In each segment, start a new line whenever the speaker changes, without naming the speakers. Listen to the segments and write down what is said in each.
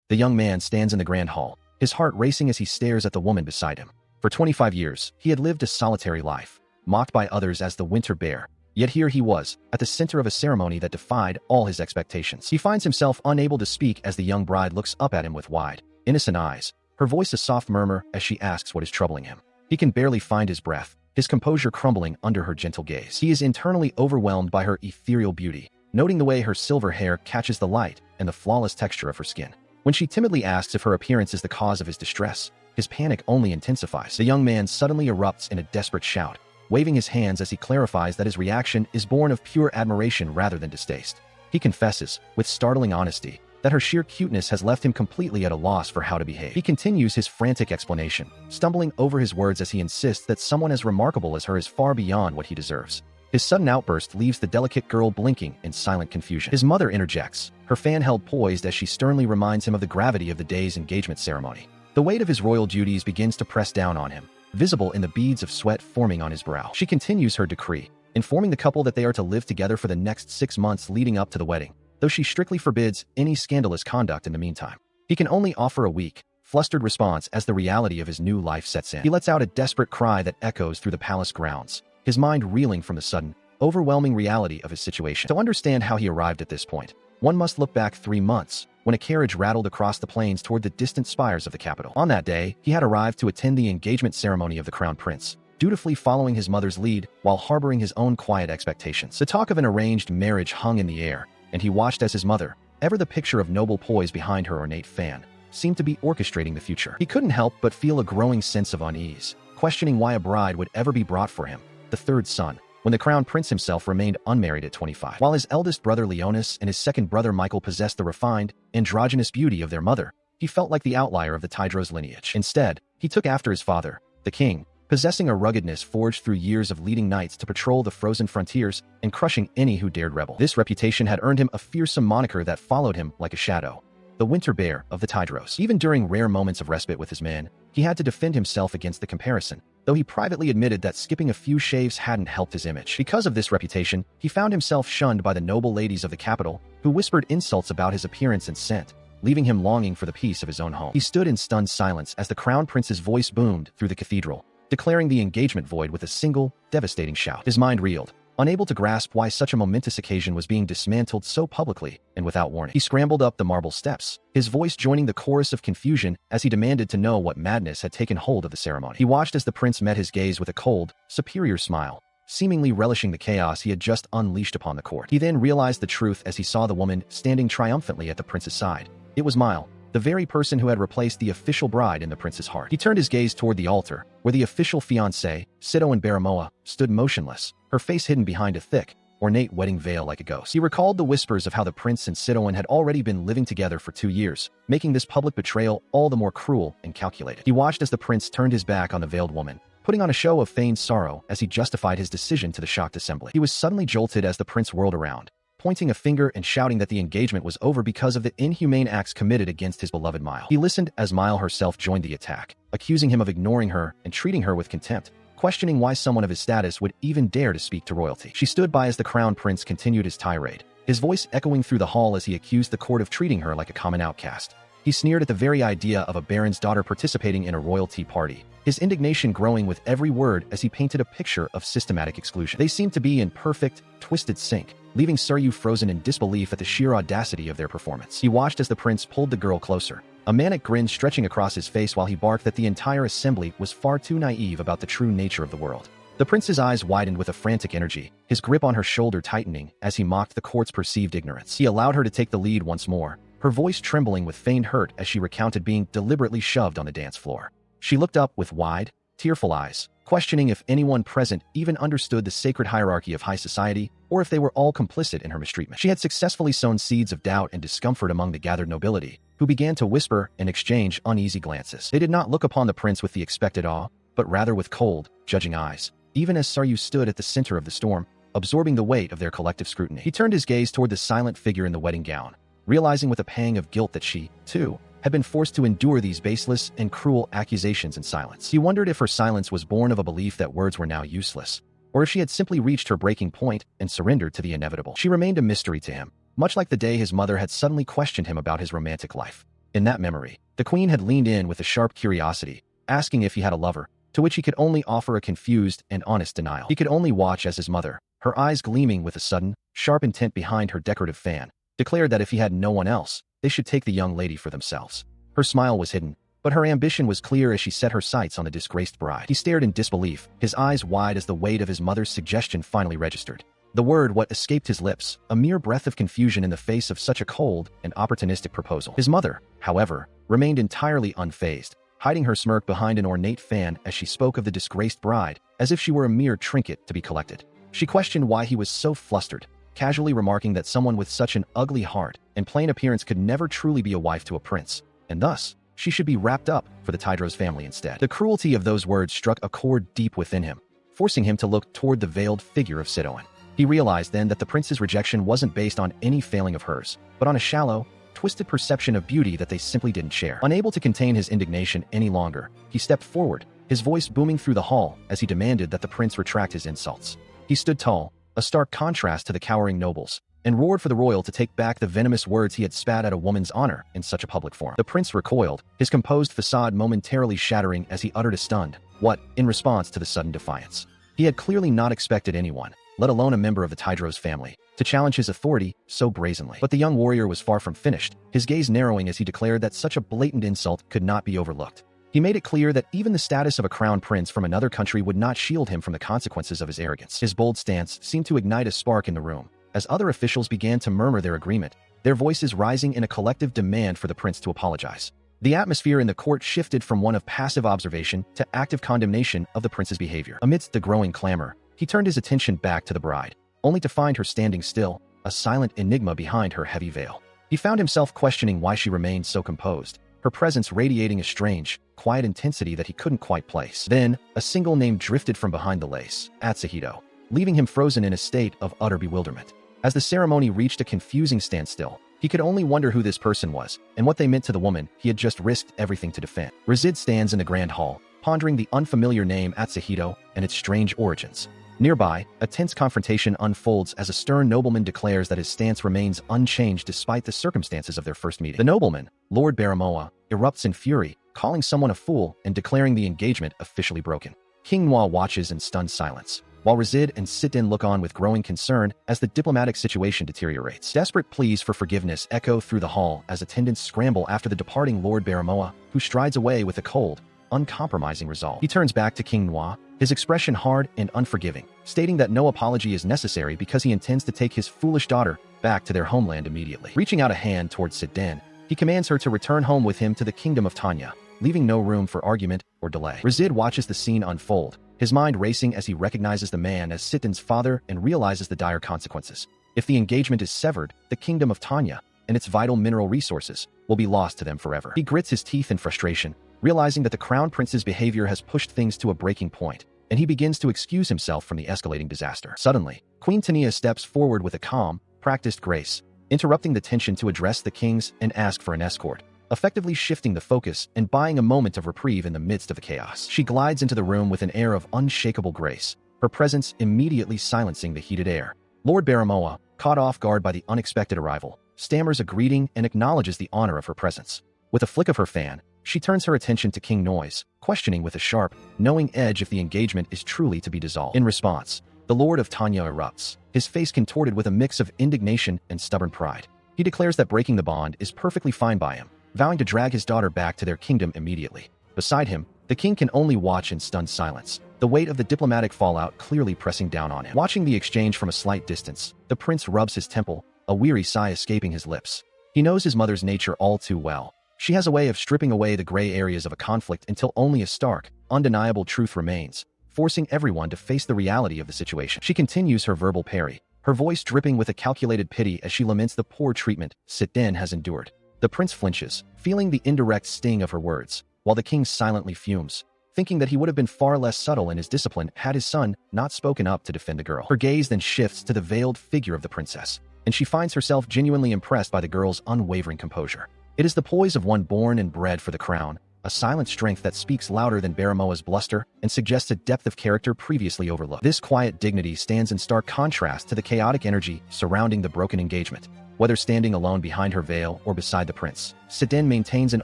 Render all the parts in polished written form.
The young man stands in the grand hall, his heart racing as he stares at the woman beside him. For 25 years, he had lived a solitary life, mocked by others as the winter bear. Yet here he was, at the center of a ceremony that defied all his expectations. He finds himself unable to speak as the young bride looks up at him with wide, innocent eyes, her voice a soft murmur as she asks what is troubling him. He can barely find his breath, his composure crumbling under her gentle gaze. He is internally overwhelmed by her ethereal beauty, noting the way her silver hair catches the light and the flawless texture of her skin. When she timidly asks if her appearance is the cause of his distress, his panic only intensifies. The young man suddenly erupts in a desperate shout, waving his hands as he clarifies that his reaction is born of pure admiration rather than distaste. He confesses, with startling honesty, that her sheer cuteness has left him completely at a loss for how to behave. He continues his frantic explanation, stumbling over his words as he insists that someone as remarkable as her is far beyond what he deserves. His sudden outburst leaves the delicate girl blinking in silent confusion. His mother interjects, her fan held poised as she sternly reminds him of the gravity of the day's engagement ceremony. The weight of his royal duties begins to press down on him, visible in the beads of sweat forming on his brow. She continues her decree, informing the couple that they are to live together for the next 6 months leading up to the wedding, though she strictly forbids any scandalous conduct in the meantime. He can only offer a weak, flustered response as the reality of his new life sets in. He lets out a desperate cry that echoes through the palace grounds, his mind reeling from the sudden, overwhelming reality of his situation. To understand how he arrived at this point, one must look back 3 months, when a carriage rattled across the plains toward the distant spires of the capital. On that day, he had arrived to attend the engagement ceremony of the crown prince, dutifully following his mother's lead while harboring his own quiet expectations. The talk of an arranged marriage hung in the air, and he watched as his mother, ever the picture of noble poise behind her ornate fan, seemed to be orchestrating the future. He couldn't help but feel a growing sense of unease, questioning why a bride would ever be brought for him, the third son, when the crown prince himself remained unmarried at 25. While his eldest brother Leonis and his second brother Michael possessed the refined, androgynous beauty of their mother, he felt like the outlier of the Tydros lineage. Instead, he took after his father, the king, possessing a ruggedness forged through years of leading knights to patrol the frozen frontiers and crushing any who dared rebel. This reputation had earned him a fearsome moniker that followed him like a shadow, the winter bear of the Tydros. Even during rare moments of respite with his men, he had to defend himself against the comparison, though he privately admitted that skipping a few shaves hadn't helped his image. Because of this reputation, he found himself shunned by the noble ladies of the capital, who whispered insults about his appearance and scent, leaving him longing for the peace of his own home. He stood in stunned silence as the crown prince's voice boomed through the cathedral, declaring the engagement void with a single, devastating shout. His mind reeled, unable to grasp why such a momentous occasion was being dismantled so publicly and without warning. He scrambled up the marble steps, his voice joining the chorus of confusion as he demanded to know what madness had taken hold of the ceremony. He watched as the prince met his gaze with a cold, superior smile, seemingly relishing the chaos he had just unleashed upon the court. He then realized the truth as he saw the woman standing triumphantly at the prince's side. It was Mile, the very person who had replaced the official bride in the prince's heart. He turned his gaze toward the altar, where the official fiancé, Sido Baramoa, stood motionless, her face hidden behind a thick, ornate wedding veil like a ghost. He recalled the whispers of how the prince and Sidoan had already been living together for 2 years, making this public betrayal all the more cruel and calculated. He watched as the prince turned his back on the veiled woman, putting on a show of feigned sorrow as he justified his decision to the shocked assembly. He was suddenly jolted as the prince whirled around, pointing a finger and shouting that the engagement was over because of the inhumane acts committed against his beloved Mile. He listened as Mile herself joined the attack, accusing him of ignoring her and treating her with contempt, questioning why someone of his status would even dare to speak to royalty. She stood by as the crown prince continued his tirade, his voice echoing through the hall as he accused the court of treating her like a common outcast. He sneered at the very idea of a baron's daughter participating in a royalty party, his indignation growing with every word as he painted a picture of systematic exclusion. They seemed to be in perfect, twisted sync, leaving Suryu frozen in disbelief at the sheer audacity of their performance. He watched as the prince pulled the girl closer, a manic grin stretching across his face while he barked that the entire assembly was far too naive about the true nature of the world. The prince's eyes widened with a frantic energy, his grip on her shoulder tightening as he mocked the court's perceived ignorance. He allowed her to take the lead once more, her voice trembling with feigned hurt as she recounted being deliberately shoved on the dance floor. She looked up with wide, tearful eyes, questioning if anyone present even understood the sacred hierarchy of high society or if they were all complicit in her mistreatment. She had successfully sown seeds of doubt and discomfort among the gathered nobility, who began to whisper and exchange uneasy glances. They did not look upon the prince with the expected awe, but rather with cold, judging eyes, even as Suryu stood at the center of the storm, absorbing the weight of their collective scrutiny. He turned his gaze toward the silent figure in the wedding gown, realizing with a pang of guilt that she, too, had been forced to endure these baseless and cruel accusations in silence. He wondered if her silence was born of a belief that words were now useless, or if she had simply reached her breaking point and surrendered to the inevitable. She remained a mystery to him, much like the day his mother had suddenly questioned him about his romantic life. In that memory, the queen had leaned in with a sharp curiosity, asking if he had a lover, to which he could only offer a confused and honest denial. He could only watch as his mother, her eyes gleaming with a sudden, sharp intent behind her decorative fan, declared that if he had no one else, they should take the young lady for themselves. Her smile was hidden, but her ambition was clear as she set her sights on the disgraced bride. He stared in disbelief, his eyes wide as the weight of his mother's suggestion finally registered. The word what escaped his lips, a mere breath of confusion in the face of such a cold and opportunistic proposal. His mother, however, remained entirely unfazed, hiding her smirk behind an ornate fan as she spoke of the disgraced bride, as if she were a mere trinket to be collected. She questioned why he was so flustered, casually remarking that someone with such an ugly heart and plain appearance could never truly be a wife to a prince, and thus, she should be wrapped up for the Tydros family instead. The cruelty of those words struck a chord deep within him, forcing him to look toward the veiled figure of Sidoin. He realized then that the prince's rejection wasn't based on any failing of hers, but on a shallow, twisted perception of beauty that they simply didn't share. Unable to contain his indignation any longer, he stepped forward, his voice booming through the hall as he demanded that the prince retract his insults. He stood tall, a stark contrast to the cowering nobles, and roared for the royal to take back the venomous words he had spat at a woman's honor in such a public forum. The prince recoiled, his composed facade momentarily shattering as he uttered a stunned, "What?" in response to the sudden defiance. He had clearly not expected anyone, let alone a member of the Tydros family, to challenge his authority so brazenly. But the young warrior was far from finished, his gaze narrowing as he declared that such a blatant insult could not be overlooked. He made it clear that even the status of a crown prince from another country would not shield him from the consequences of his arrogance. His bold stance seemed to ignite a spark in the room, as other officials began to murmur their agreement, their voices rising in a collective demand for the prince to apologize. The atmosphere in the court shifted from one of passive observation to active condemnation of the prince's behavior. Amidst the growing clamor, he turned his attention back to the bride, only to find her standing still, a silent enigma behind her heavy veil. He found himself questioning why she remained so composed, her presence radiating a strange, quiet intensity that he couldn't quite place. Then, a single name drifted from behind the lace, Atsuhito, leaving him frozen in a state of utter bewilderment. As the ceremony reached a confusing standstill, he could only wonder who this person was, and what they meant to the woman he had just risked everything to defend. Razid stands in the grand hall, pondering the unfamiliar name Atsuhito and its strange origins. Nearby, a tense confrontation unfolds as a stern nobleman declares that his stance remains unchanged despite the circumstances of their first meeting. The nobleman, Lord Baramoa, erupts in fury, calling someone a fool and declaring the engagement officially broken. King Manhwa watches in stunned silence, while Razid and Sit-In look on with growing concern as the diplomatic situation deteriorates. Desperate pleas for forgiveness echo through the hall as attendants scramble after the departing Lord Baramoa, who strides away with a cold, uncompromising resolve. He turns back to King Manhwa, his expression hard and unforgiving, stating that no apology is necessary because he intends to take his foolish daughter back to their homeland immediately. Reaching out a hand towards Sit-In, he commands her to return home with him to the kingdom of Tanya, leaving no room for argument or delay. Razid watches the scene unfold, his mind racing as he recognizes the man as Sit-In's father and realizes the dire consequences. If the engagement is severed, the kingdom of Tanya and its vital mineral resources will be lost to them forever. He grits his teeth in frustration, realizing that the crown prince's behavior has pushed things to a breaking point, and he begins to excuse himself from the escalating disaster. Suddenly, Queen Tania steps forward with a calm, practiced grace, interrupting the tension to address the kings and ask for an escort, effectively shifting the focus and buying a moment of reprieve in the midst of the chaos. She glides into the room with an air of unshakable grace, her presence immediately silencing the heated air. Lord Baramoa, caught off guard by the unexpected arrival, stammers a greeting and acknowledges the honor of her presence. With a flick of her fan, she turns her attention to King Noise, questioning with a sharp, knowing edge if the engagement is truly to be dissolved. In response, the Lord of Tanya erupts, his face contorted with a mix of indignation and stubborn pride. He declares that breaking the bond is perfectly fine by him, vowing to drag his daughter back to their kingdom immediately. Beside him, the king can only watch in stunned silence, the weight of the diplomatic fallout clearly pressing down on him. Watching the exchange from a slight distance, the prince rubs his temple, a weary sigh escaping his lips. He knows his mother's nature all too well. She has a way of stripping away the gray areas of a conflict until only a stark, undeniable truth remains, forcing everyone to face the reality of the situation. She continues her verbal parry, her voice dripping with a calculated pity as she laments the poor treatment Sit-In has endured. The prince flinches, feeling the indirect sting of her words, while the king silently fumes, thinking that he would have been far less subtle in his discipline had his son not spoken up to defend the girl. Her gaze then shifts to the veiled figure of the princess, and she finds herself genuinely impressed by the girl's unwavering composure. It is the poise of one born and bred for the crown, a silent strength that speaks louder than Baramoa's bluster and suggests a depth of character previously overlooked. This quiet dignity stands in stark contrast to the chaotic energy surrounding the broken engagement. whether standing alone behind her veil or beside the prince. Sidin maintains an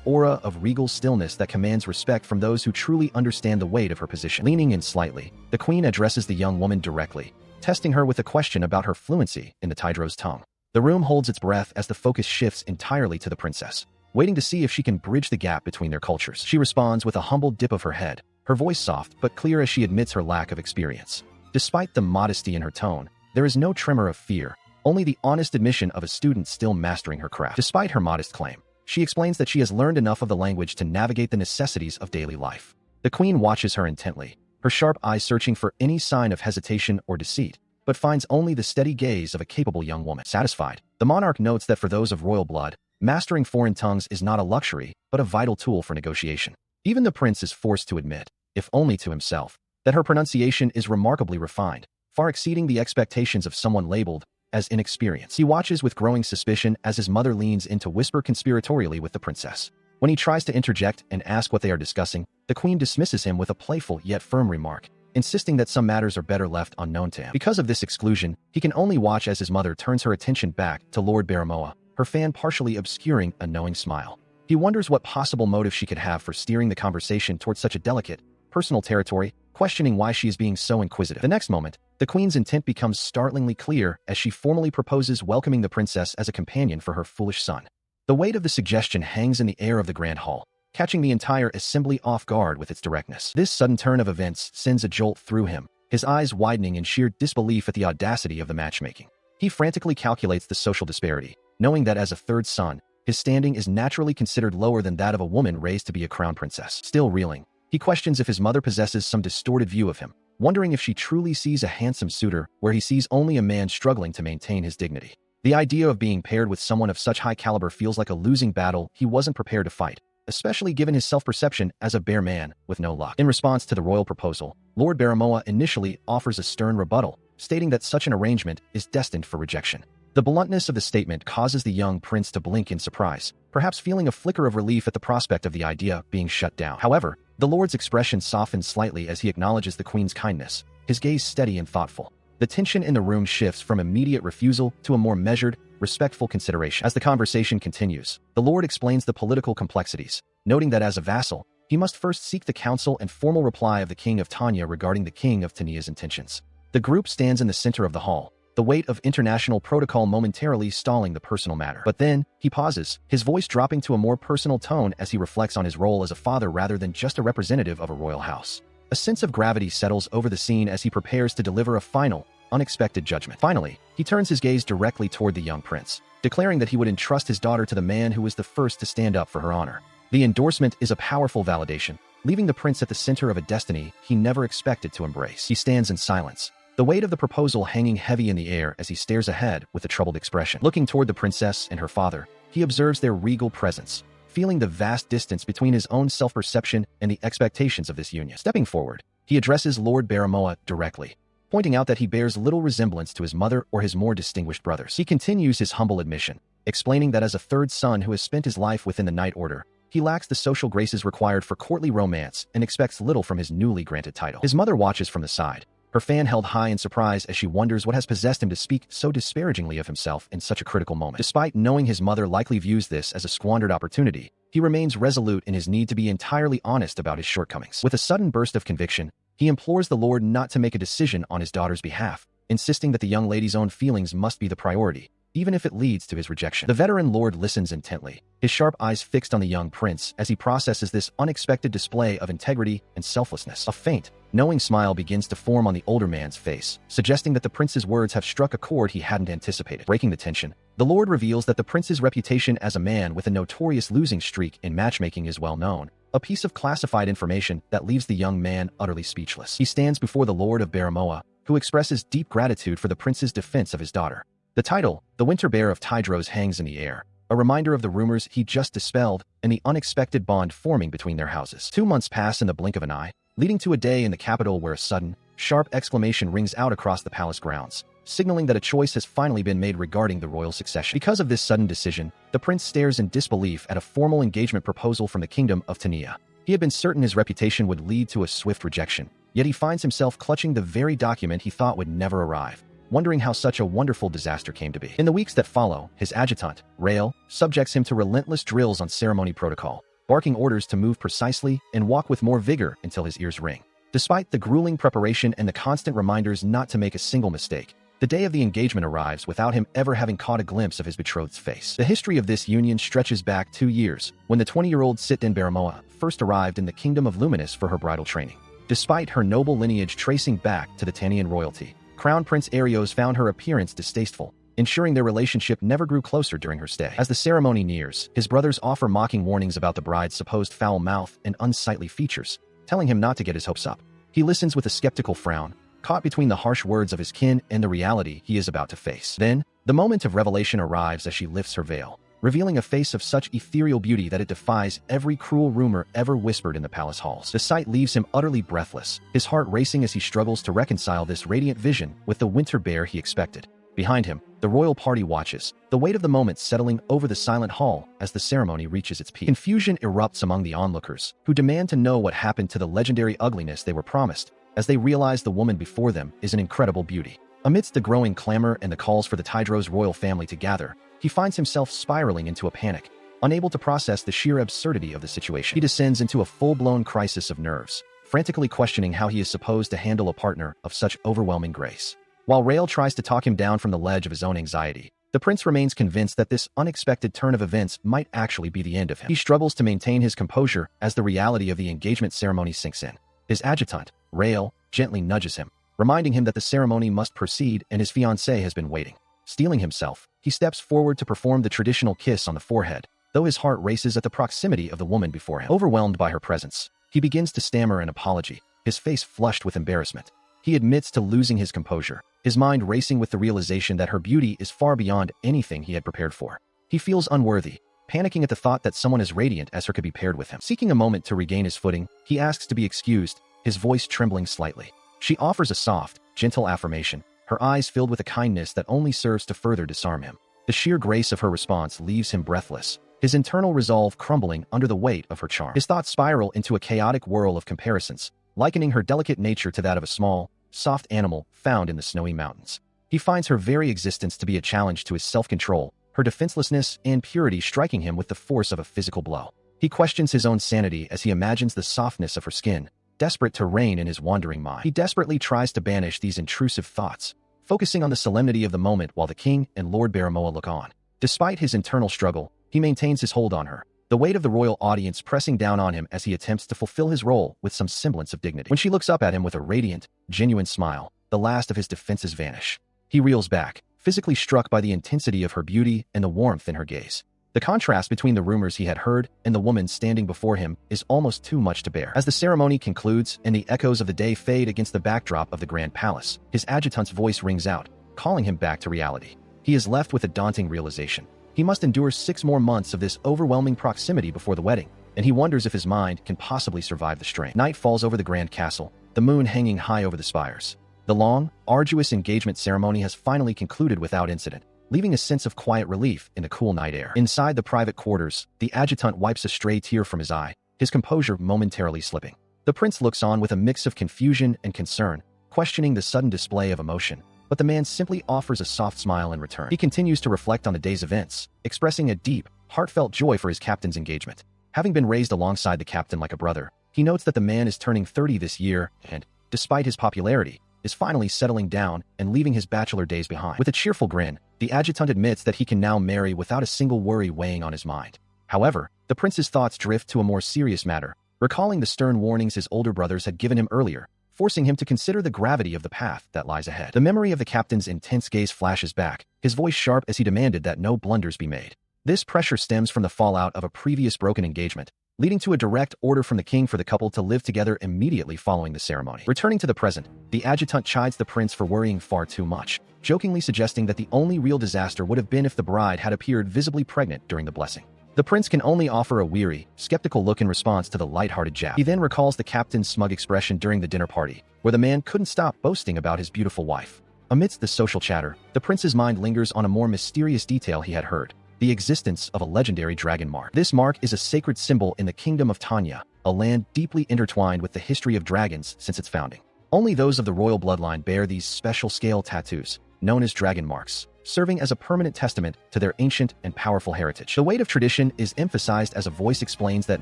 aura of regal stillness that commands respect from those who truly understand the weight of her position. Leaning in slightly, the queen addresses the young woman directly, testing her with a question about her fluency in the Tidro's tongue. The room holds its breath as the focus shifts entirely to the princess, waiting to see if she can bridge the gap between their cultures. She responds with a humble dip of her head, her voice soft but clear as she admits her lack of experience. Despite the modesty in her tone, there is no tremor of fear, only the honest admission of a student still mastering her craft. Despite her modest claim, she explains that she has learned enough of the language to navigate the necessities of daily life. The queen watches her intently, her sharp eyes searching for any sign of hesitation or deceit, but finds only the steady gaze of a capable young woman. Satisfied, the monarch notes that for those of royal blood, mastering foreign tongues is not a luxury, but a vital tool for negotiation. Even the prince is forced to admit, if only to himself, that her pronunciation is remarkably refined, far exceeding the expectations of someone labeled as inexperienced. He watches with growing suspicion as his mother leans in to whisper conspiratorially with the princess. When he tries to interject and ask what they are discussing, the queen dismisses him with a playful yet firm remark, insisting that some matters are better left unknown to him. Because of this exclusion, he can only watch as his mother turns her attention back to Lord Baramoa, her fan partially obscuring a knowing smile. He wonders what possible motive she could have for steering the conversation towards such a delicate, personal territory, questioning why she is being so inquisitive. The next moment, the queen's intent becomes startlingly clear as she formally proposes welcoming the princess as a companion for her foolish son. The weight of the suggestion hangs in the air of the grand hall, catching the entire assembly off guard with its directness. This sudden turn of events sends a jolt through him, his eyes widening in sheer disbelief at the audacity of the matchmaking. He frantically calculates the social disparity, knowing that as a third son, his standing is naturally considered lower than that of a woman raised to be a crown princess. Still reeling, he questions if his mother possesses some distorted view of him, wondering if she truly sees a handsome suitor where he sees only a man struggling to maintain his dignity. The idea of being paired with someone of such high caliber feels like a losing battle he wasn't prepared to fight, especially given his self-perception as a bare man with no luck. In response to the royal proposal, Lord Baramoa initially offers a stern rebuttal, stating that such an arrangement is destined for rejection. The bluntness of the statement causes the young prince to blink in surprise, perhaps feeling a flicker of relief at the prospect of the idea being shut down. However, the lord's expression softens slightly as he acknowledges the queen's kindness, his gaze steady and thoughtful. The tension in the room shifts from immediate refusal to a more measured, respectful consideration. As the conversation continues, the lord explains the political complexities, noting that as a vassal, he must first seek the counsel and formal reply of the king of Tanya regarding the king of Tania's intentions. The group stands in the center of the hall, the weight of international protocol momentarily stalling the personal matter. But then, he pauses, his voice dropping to a more personal tone as he reflects on his role as a father rather than just a representative of a royal house. A sense of gravity settles over the scene as he prepares to deliver a final, unexpected judgment. Finally, he turns his gaze directly toward the young prince, declaring that he would entrust his daughter to the man who was the first to stand up for her honor. The endorsement is a powerful validation, leaving the prince at the center of a destiny he never expected to embrace. He stands in silence, the weight of the proposal hanging heavy in the air as he stares ahead with a troubled expression. Looking toward the princess and her father, he observes their regal presence, feeling the vast distance between his own self-perception and the expectations of this union. Stepping forward, he addresses Lord Baramoa directly, pointing out that he bears little resemblance to his mother or his more distinguished brothers. He continues his humble admission, explaining that as a third son who has spent his life within the Knight Order, he lacks the social graces required for courtly romance and expects little from his newly granted title. His mother watches from the side, her fan held high in surprise as she wonders what has possessed him to speak so disparagingly of himself in such a critical moment. Despite knowing his mother likely views this as a squandered opportunity, he remains resolute in his need to be entirely honest about his shortcomings. With a sudden burst of conviction, he implores the Lord not to make a decision on his daughter's behalf, insisting that the young lady's own feelings must be the priority, even if it leads to his rejection. The veteran lord listens intently, his sharp eyes fixed on the young prince as he processes this unexpected display of integrity and selflessness. A faint, knowing smile begins to form on the older man's face, suggesting that the prince's words have struck a chord he hadn't anticipated. Breaking the tension, the lord reveals that the prince's reputation as a man with a notorious losing streak in matchmaking is well known, a piece of classified information that leaves the young man utterly speechless. He stands before the Lord of Baramoa, who expresses deep gratitude for the prince's defense of his daughter. The title, the Winter Bear of Tidros, hangs in the air, a reminder of the rumors he just dispelled and the unexpected bond forming between their houses. 2 months pass in the blink of an eye, leading to a day in the capital where a sudden, sharp exclamation rings out across the palace grounds, signaling that a choice has finally been made regarding the royal succession. Because of this sudden decision, the prince stares in disbelief at a formal engagement proposal from the kingdom of Tania. He had been certain his reputation would lead to a swift rejection, yet he finds himself clutching the very document he thought would never arrive. wondering how such a wonderful disaster came to be. In the weeks that follow, his adjutant, Rael, subjects him to relentless drills on ceremony protocol, barking orders to move precisely and walk with more vigor until his ears ring. Despite the grueling preparation and the constant reminders not to make a single mistake, the day of the engagement arrives without him ever having caught a glimpse of his betrothed's face. The history of this union stretches back 2 years, when the 20-year-old Sitden Baramoa first arrived in the Kingdom of Luminous for her bridal training. Despite her noble lineage tracing back to the Tannian royalty, Crown Prince Arios found her appearance distasteful, ensuring their relationship never grew closer during her stay. As the ceremony nears, his brothers offer mocking warnings about the bride's supposed foul mouth and unsightly features, telling him not to get his hopes up. He listens with a skeptical frown, caught between the harsh words of his kin and the reality he is about to face. Then, the moment of revelation arrives as she lifts her veil, revealing a face of such ethereal beauty that it defies every cruel rumor ever whispered in the palace halls. The sight leaves him utterly breathless, his heart racing as he struggles to reconcile this radiant vision with the winter bear he expected. Behind him, the royal party watches, the weight of the moment settling over the silent hall as the ceremony reaches its peak. Confusion erupts among the onlookers, who demand to know what happened to the legendary ugliness they were promised, as they realize the woman before them is an incredible beauty. Amidst the growing clamor and the calls for the Tidros royal family to gather, he finds himself spiraling into a panic. Unable to process the sheer absurdity of the situation, he descends into a full-blown crisis of nerves, frantically questioning how he is supposed to handle a partner of such overwhelming grace. While Rael tries to talk him down from the ledge of his own anxiety, the prince remains convinced that this unexpected turn of events might actually be the end of him. He struggles to maintain his composure as the reality of the engagement ceremony sinks in. His adjutant, Rael, gently nudges him, reminding him that the ceremony must proceed and his fiancée has been waiting. Steeling himself, he steps forward to perform the traditional kiss on the forehead, though his heart races at the proximity of the woman before him. Overwhelmed by her presence, he begins to stammer an apology, his face flushed with embarrassment. He admits to losing his composure, his mind racing with the realization that her beauty is far beyond anything he had prepared for. He feels unworthy, panicking at the thought that someone as radiant as her could be paired with him. Seeking a moment to regain his footing, he asks to be excused, his voice trembling slightly. She offers a soft, gentle affirmation, her eyes filled with a kindness that only serves to further disarm him. The sheer grace of her response leaves him breathless, his internal resolve crumbling under the weight of her charm. His thoughts spiral into a chaotic whirl of comparisons, likening her delicate nature to that of a small, soft animal found in the snowy mountains. He finds her very existence to be a challenge to his self-control, her defenselessness and purity striking him with the force of a physical blow. He questions his own sanity as he imagines the softness of her skin, desperate to reign in his wandering mind. He desperately tries to banish these intrusive thoughts, focusing on the solemnity of the moment while the king and Lord Baramoa look on. Despite his internal struggle, he maintains his hold on her, the weight of the royal audience pressing down on him as he attempts to fulfill his role with some semblance of dignity. When she looks up at him with a radiant, genuine smile, the last of his defenses vanish. He reels back, physically struck by the intensity of her beauty and the warmth in her gaze. The contrast between the rumors he had heard and the woman standing before him is almost too much to bear. As the ceremony concludes and the echoes of the day fade against the backdrop of the Grand Palace, his adjutant's voice rings out, calling him back to reality. He is left with a daunting realization. He must endure 6 more months of this overwhelming proximity before the wedding, and he wonders if his mind can possibly survive the strain. Night falls over the grand castle, the moon hanging high over the spires. The long, arduous engagement ceremony has finally concluded without incident, leaving a sense of quiet relief in the cool night air. Inside the private quarters, the adjutant wipes a stray tear from his eye, his composure momentarily slipping. The prince looks on with a mix of confusion and concern, questioning the sudden display of emotion, but the man simply offers a soft smile in return. He continues to reflect on the day's events, expressing a deep, heartfelt joy for his captain's engagement. Having been raised alongside the captain like a brother, he notes that the man is turning 30 this year and, despite his popularity, is finally settling down and leaving his bachelor days behind. With a cheerful grin, the adjutant admits that he can now marry without a single worry weighing on his mind. However, the prince's thoughts drift to a more serious matter, recalling the stern warnings his older brothers had given him earlier, forcing him to consider the gravity of the path that lies ahead. The memory of the captain's intense gaze flashes back, his voice sharp as he demanded that no blunders be made. This pressure stems from the fallout of a previous broken engagement, leading to a direct order from the king for the couple to live together immediately following the ceremony. Returning to the present, the adjutant chides the prince for worrying far too much, jokingly suggesting that the only real disaster would have been if the bride had appeared visibly pregnant during the blessing. The prince can only offer a weary, skeptical look in response to the light-hearted jab. He then recalls the captain's smug expression during the dinner party, where the man couldn't stop boasting about his beautiful wife. Amidst the social chatter, the prince's mind lingers on a more mysterious detail he had heard: the existence of a legendary dragon mark. This mark is a sacred symbol in the kingdom of Tanya, a land deeply intertwined with the history of dragons since its founding. Only those of the royal bloodline bear these special scale tattoos, known as dragon marks, serving as a permanent testament to their ancient and powerful heritage. The weight of tradition is emphasized as a voice explains that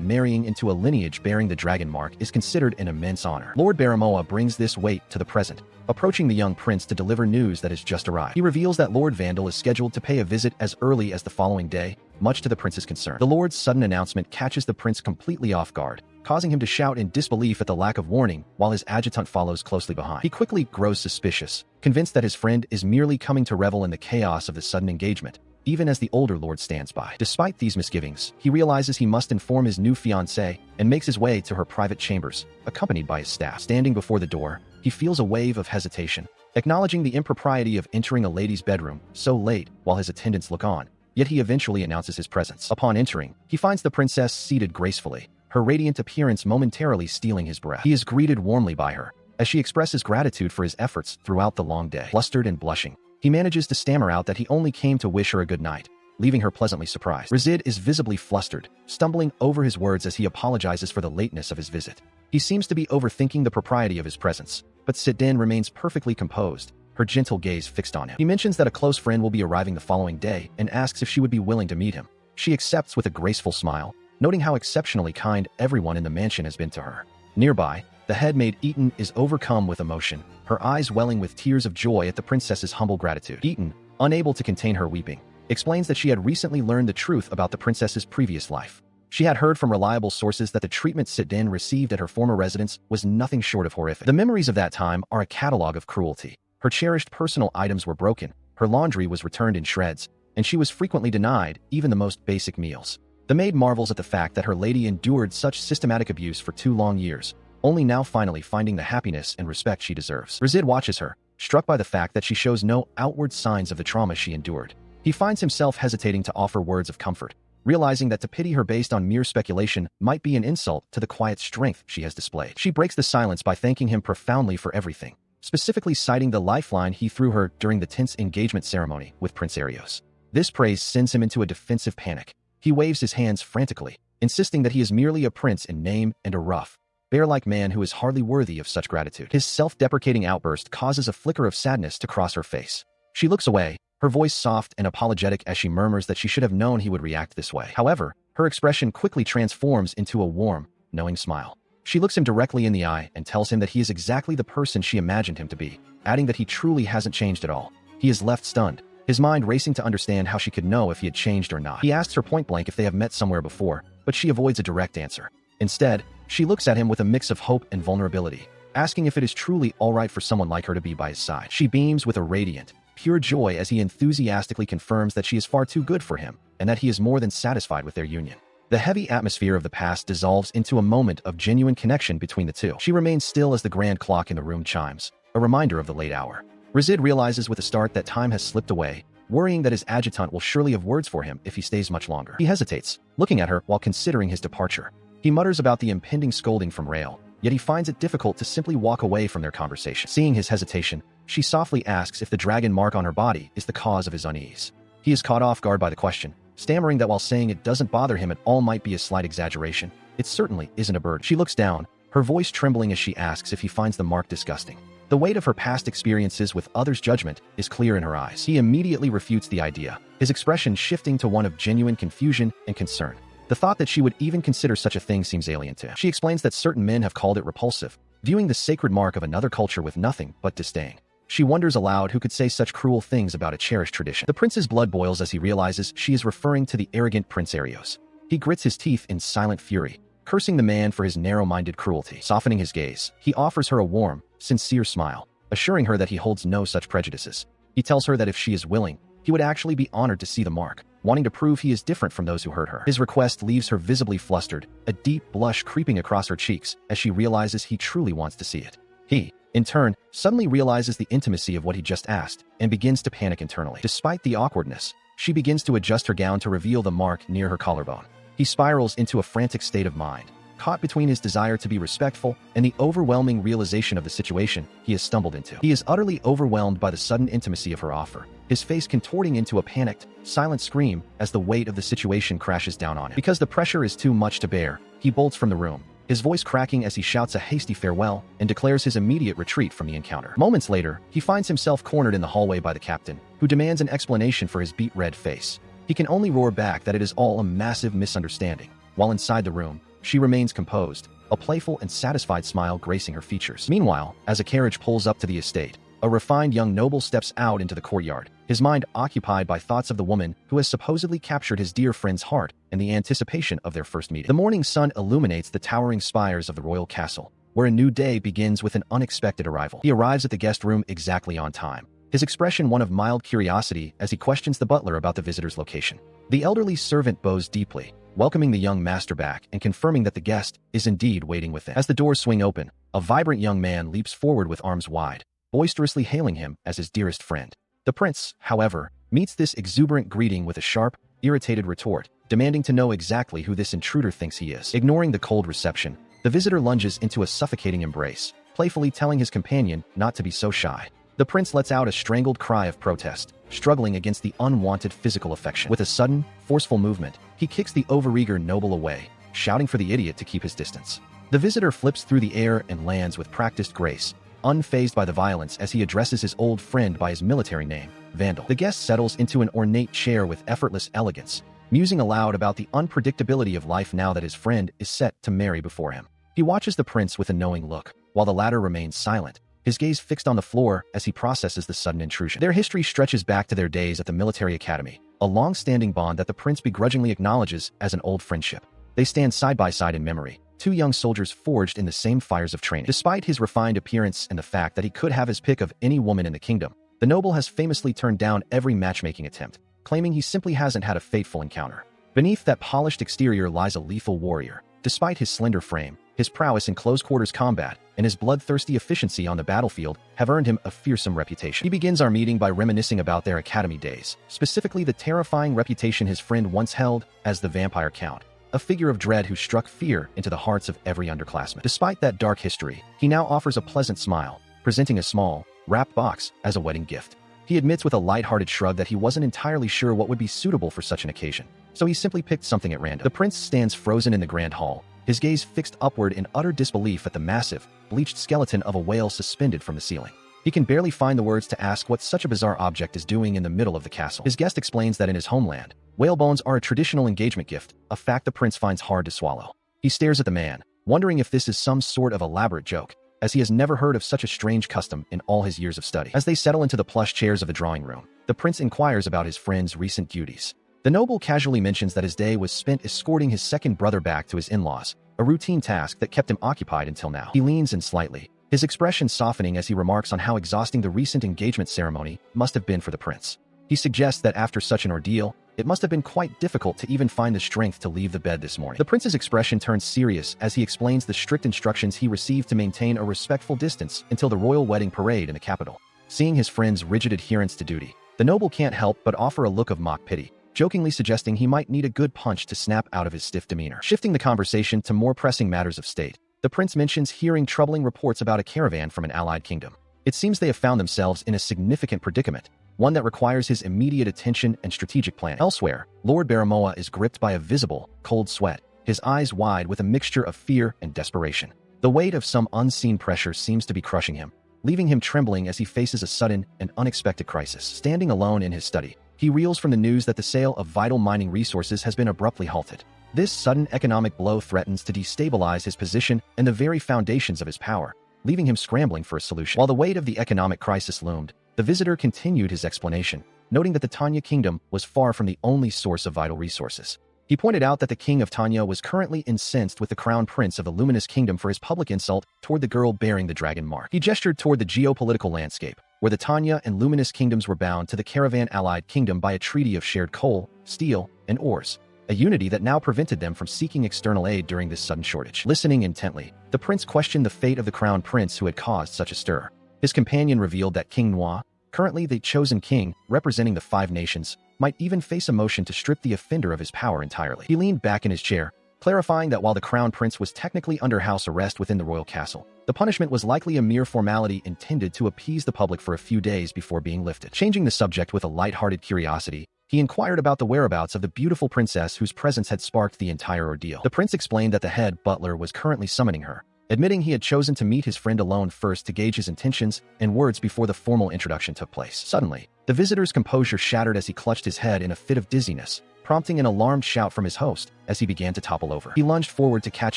marrying into a lineage bearing the dragon mark is considered an immense honor. Lord Baramoa brings this weight to the present, approaching the young prince to deliver news that has just arrived. He reveals that Lord Vandal is scheduled to pay a visit as early as the following day, much to the prince's concern. The Lord's sudden announcement catches the prince completely off guard, causing him to shout in disbelief at the lack of warning while his adjutant follows closely behind. He quickly grows suspicious, convinced that his friend is merely coming to revel in the chaos of the sudden engagement, even as the older lord stands by. Despite these misgivings, he realizes he must inform his new fiancée and makes his way to her private chambers, accompanied by his staff. Standing before the door, he feels a wave of hesitation, acknowledging the impropriety of entering a lady's bedroom so late while his attendants look on, yet he eventually announces his presence. Upon entering, he finds the princess seated gracefully, her radiant appearance momentarily stealing his breath. He is greeted warmly by her, as she expresses gratitude for his efforts throughout the long day. Flustered and blushing, he manages to stammer out that he only came to wish her a good night, leaving her pleasantly surprised. Rizid is visibly flustered, stumbling over his words as he apologizes for the lateness of his visit. He seems to be overthinking the propriety of his presence, but Sidin remains perfectly composed, her gentle gaze fixed on him. He mentions that a close friend will be arriving the following day and asks if she would be willing to meet him. She accepts with a graceful smile, noting how exceptionally kind everyone in the mansion has been to her. Nearby, the head maid Eaton is overcome with emotion, her eyes welling with tears of joy at the princess's humble gratitude. Eaton, unable to contain her weeping, explains that she had recently learned the truth about the princess's previous life. She had heard from reliable sources that the treatment Sidin received at her former residence was nothing short of horrific. The memories of that time are a catalog of cruelty. Her cherished personal items were broken, her laundry was returned in shreds, and she was frequently denied even the most basic meals. The maid marvels at the fact that her lady endured such systematic abuse for 2 long years, only now finally finding the happiness and respect she deserves. Rizid watches her, struck by the fact that she shows no outward signs of the trauma she endured. He finds himself hesitating to offer words of comfort, realizing that to pity her based on mere speculation might be an insult to the quiet strength she has displayed. She breaks the silence by thanking him profoundly for everything, specifically citing the lifeline he threw her during the tense engagement ceremony with Prince Arios. This praise sends him into a defensive panic. He waves his hands frantically, insisting that he is merely a prince in name and a rough, bear-like man who is hardly worthy of such gratitude. His self-deprecating outburst causes a flicker of sadness to cross her face. She looks away, her voice soft and apologetic as she murmurs that she should have known he would react this way. However, her expression quickly transforms into a warm, knowing smile. She looks him directly in the eye and tells him that he is exactly the person she imagined him to be, adding that he truly hasn't changed at all. He is left stunned, his mind racing to understand how she could know if he had changed or not. He asks her point-blank if they have met somewhere before, but she avoids a direct answer. Instead, she looks at him with a mix of hope and vulnerability, asking if it is truly all right for someone like her to be by his side. She beams with a radiant, pure joy as he enthusiastically confirms that she is far too good for him and that he is more than satisfied with their union. The heavy atmosphere of the past dissolves into a moment of genuine connection between the two. She remains still as the grand clock in the room chimes, a reminder of the late hour. Rizid realizes with a start that time has slipped away, worrying that his adjutant will surely have words for him if he stays much longer. He hesitates, looking at her while considering his departure. He mutters about the impending scolding from Rael, yet he finds it difficult to simply walk away from their conversation. Seeing his hesitation, she softly asks if the dragon mark on her body is the cause of his unease. He is caught off guard by the question, stammering that while saying it doesn't bother him at all might be a slight exaggeration, it certainly isn't a bird. She looks down, her voice trembling as she asks if he finds the mark disgusting. The weight of her past experiences with others' judgment is clear in her eyes. He immediately refutes the idea, his expression shifting to one of genuine confusion and concern. The thought that she would even consider such a thing seems alien to him. She explains that certain men have called it repulsive, viewing the sacred mark of another culture with nothing but disdain. She wonders aloud who could say such cruel things about a cherished tradition. The prince's blood boils as he realizes she is referring to the arrogant Prince Arios. He grits his teeth in silent fury, cursing the man for his narrow-minded cruelty. Softening his gaze, he offers her a warm, sincere smile, assuring her that he holds no such prejudices. He tells her that if she is willing, he would actually be honored to see the mark, wanting to prove he is different from those who hurt her. His request leaves her visibly flustered, a deep blush creeping across her cheeks as she realizes he truly wants to see it. He, in turn, suddenly realizes the intimacy of what he just asked and begins to panic internally. Despite the awkwardness, she begins to adjust her gown to reveal the mark near her collarbone. He spirals into a frantic state of mind, caught between his desire to be respectful and the overwhelming realization of the situation he has stumbled into. He is utterly overwhelmed by the sudden intimacy of her offer, his face contorting into a panicked, silent scream as the weight of the situation crashes down on him. Because the pressure is too much to bear, he bolts from the room, his voice cracking as he shouts a hasty farewell and declares his immediate retreat from the encounter. Moments later, he finds himself cornered in the hallway by the captain, who demands an explanation for his beet-red face. He can only roar back that it is all a massive misunderstanding. While inside the room, she remains composed, a playful and satisfied smile gracing her features. Meanwhile, as a carriage pulls up to the estate, a refined young noble steps out into the courtyard, his mind occupied by thoughts of the woman who has supposedly captured his dear friend's heart and the anticipation of their first meeting. The morning sun illuminates the towering spires of the royal castle, where a new day begins with an unexpected arrival. He arrives at the guest room exactly on time, his expression one of mild curiosity as he questions the butler about the visitor's location. The elderly servant bows deeply, welcoming the young master back and confirming that the guest is indeed waiting within. As the doors swing open, a vibrant young man leaps forward with arms wide, boisterously hailing him as his dearest friend. The prince, however, meets this exuberant greeting with a sharp, irritated retort, demanding to know exactly who this intruder thinks he is. Ignoring the cold reception, the visitor lunges into a suffocating embrace, playfully telling his companion not to be so shy. The prince lets out a strangled cry of protest, struggling against the unwanted physical affection. With a sudden, forceful movement, he kicks the overeager noble away, shouting for the idiot to keep his distance. The visitor flips through the air and lands with practiced grace, unfazed by the violence as he addresses his old friend by his military name, Vandal. The guest settles into an ornate chair with effortless elegance, musing aloud about the unpredictability of life now that his friend is set to marry before him. He watches the prince with a knowing look, while the latter remains silent, his gaze fixed on the floor as he processes the sudden intrusion. Their history stretches back to their days at the military academy, a long-standing bond that the prince begrudgingly acknowledges as an old friendship. They stand side by side in memory, two young soldiers forged in the same fires of training. Despite his refined appearance and the fact that he could have his pick of any woman in the kingdom, the noble has famously turned down every matchmaking attempt, claiming he simply hasn't had a fateful encounter. Beneath that polished exterior lies a lethal warrior. Despite his slender frame, his prowess in close-quarters combat, and his bloodthirsty efficiency on the battlefield have earned him a fearsome reputation. He begins our meeting by reminiscing about their academy days, specifically the terrifying reputation his friend once held as the Vampire Count, a figure of dread who struck fear into the hearts of every underclassman. Despite that dark history, he now offers a pleasant smile, presenting a small, wrapped box as a wedding gift. He admits with a light-hearted shrug that he wasn't entirely sure what would be suitable for such an occasion, so he simply picked something at random. The prince stands frozen in the grand hall, his gaze fixed upward in utter disbelief at the massive, bleached skeleton of a whale suspended from the ceiling. He can barely find the words to ask what such a bizarre object is doing in the middle of the castle. His guest explains that in his homeland, whale bones are a traditional engagement gift, a fact the prince finds hard to swallow. He stares at the man, wondering if this is some sort of elaborate joke, as he has never heard of such a strange custom in all his years of study. As they settle into the plush chairs of the drawing room, the prince inquires about his friend's recent duties. The noble casually mentions that his day was spent escorting his second brother back to his in-laws, a routine task that kept him occupied until now. He leans in slightly, his expression softening as he remarks on how exhausting the recent engagement ceremony must have been for the prince. He suggests that after such an ordeal, it must have been quite difficult to even find the strength to leave the bed this morning. The prince's expression turns serious as he explains the strict instructions he received to maintain a respectful distance until the royal wedding parade in the capital. Seeing his friend's rigid adherence to duty, the noble can't help but offer a look of mock pity, jokingly suggesting he might need a good punch to snap out of his stiff demeanor. Shifting the conversation to more pressing matters of state, the prince mentions hearing troubling reports about a caravan from an allied kingdom. It seems they have found themselves in a significant predicament, one that requires his immediate attention and strategic planning. Elsewhere, Lord Baramoa is gripped by a visible, cold sweat, his eyes wide with a mixture of fear and desperation. The weight of some unseen pressure seems to be crushing him, leaving him trembling as he faces a sudden and unexpected crisis. Standing alone in his study, he reels from the news that the sale of vital mining resources has been abruptly halted. This sudden economic blow threatens to destabilize his position and the very foundations of his power, leaving him scrambling for a solution. While the weight of the economic crisis loomed, the visitor continued his explanation, noting that the Tanya kingdom was far from the only source of vital resources. He pointed out that the king of Tanya was currently incensed with the crown prince of the luminous kingdom for his public insult toward the girl bearing the dragon mark. He gestured toward the geopolitical landscape, where the Tanya and luminous kingdoms were bound to the caravan allied kingdom by a treaty of shared coal, steel, and ores, a unity that now prevented them from seeking external aid during this sudden shortage. Listening intently, the prince questioned the fate of the crown prince who had caused such a stir. His companion revealed that King Manhwa, currently the chosen king representing the 5 nations, might even face a motion to strip the offender of his power entirely. He leaned back in his chair, clarifying that while the crown prince was technically under house arrest within the royal castle, the punishment was likely a mere formality intended to appease the public for a few days before being lifted. Changing the subject with a light-hearted curiosity, He inquired about the whereabouts of the beautiful princess whose presence had sparked the entire ordeal. The prince explained that the head butler was currently summoning her, admitting he had chosen to meet his friend alone first to gauge his intentions and words before the formal introduction took place. Suddenly, the visitor's composure shattered as he clutched his head in a fit of dizziness, prompting an alarmed shout from his host as he began to topple over. He lunged forward to catch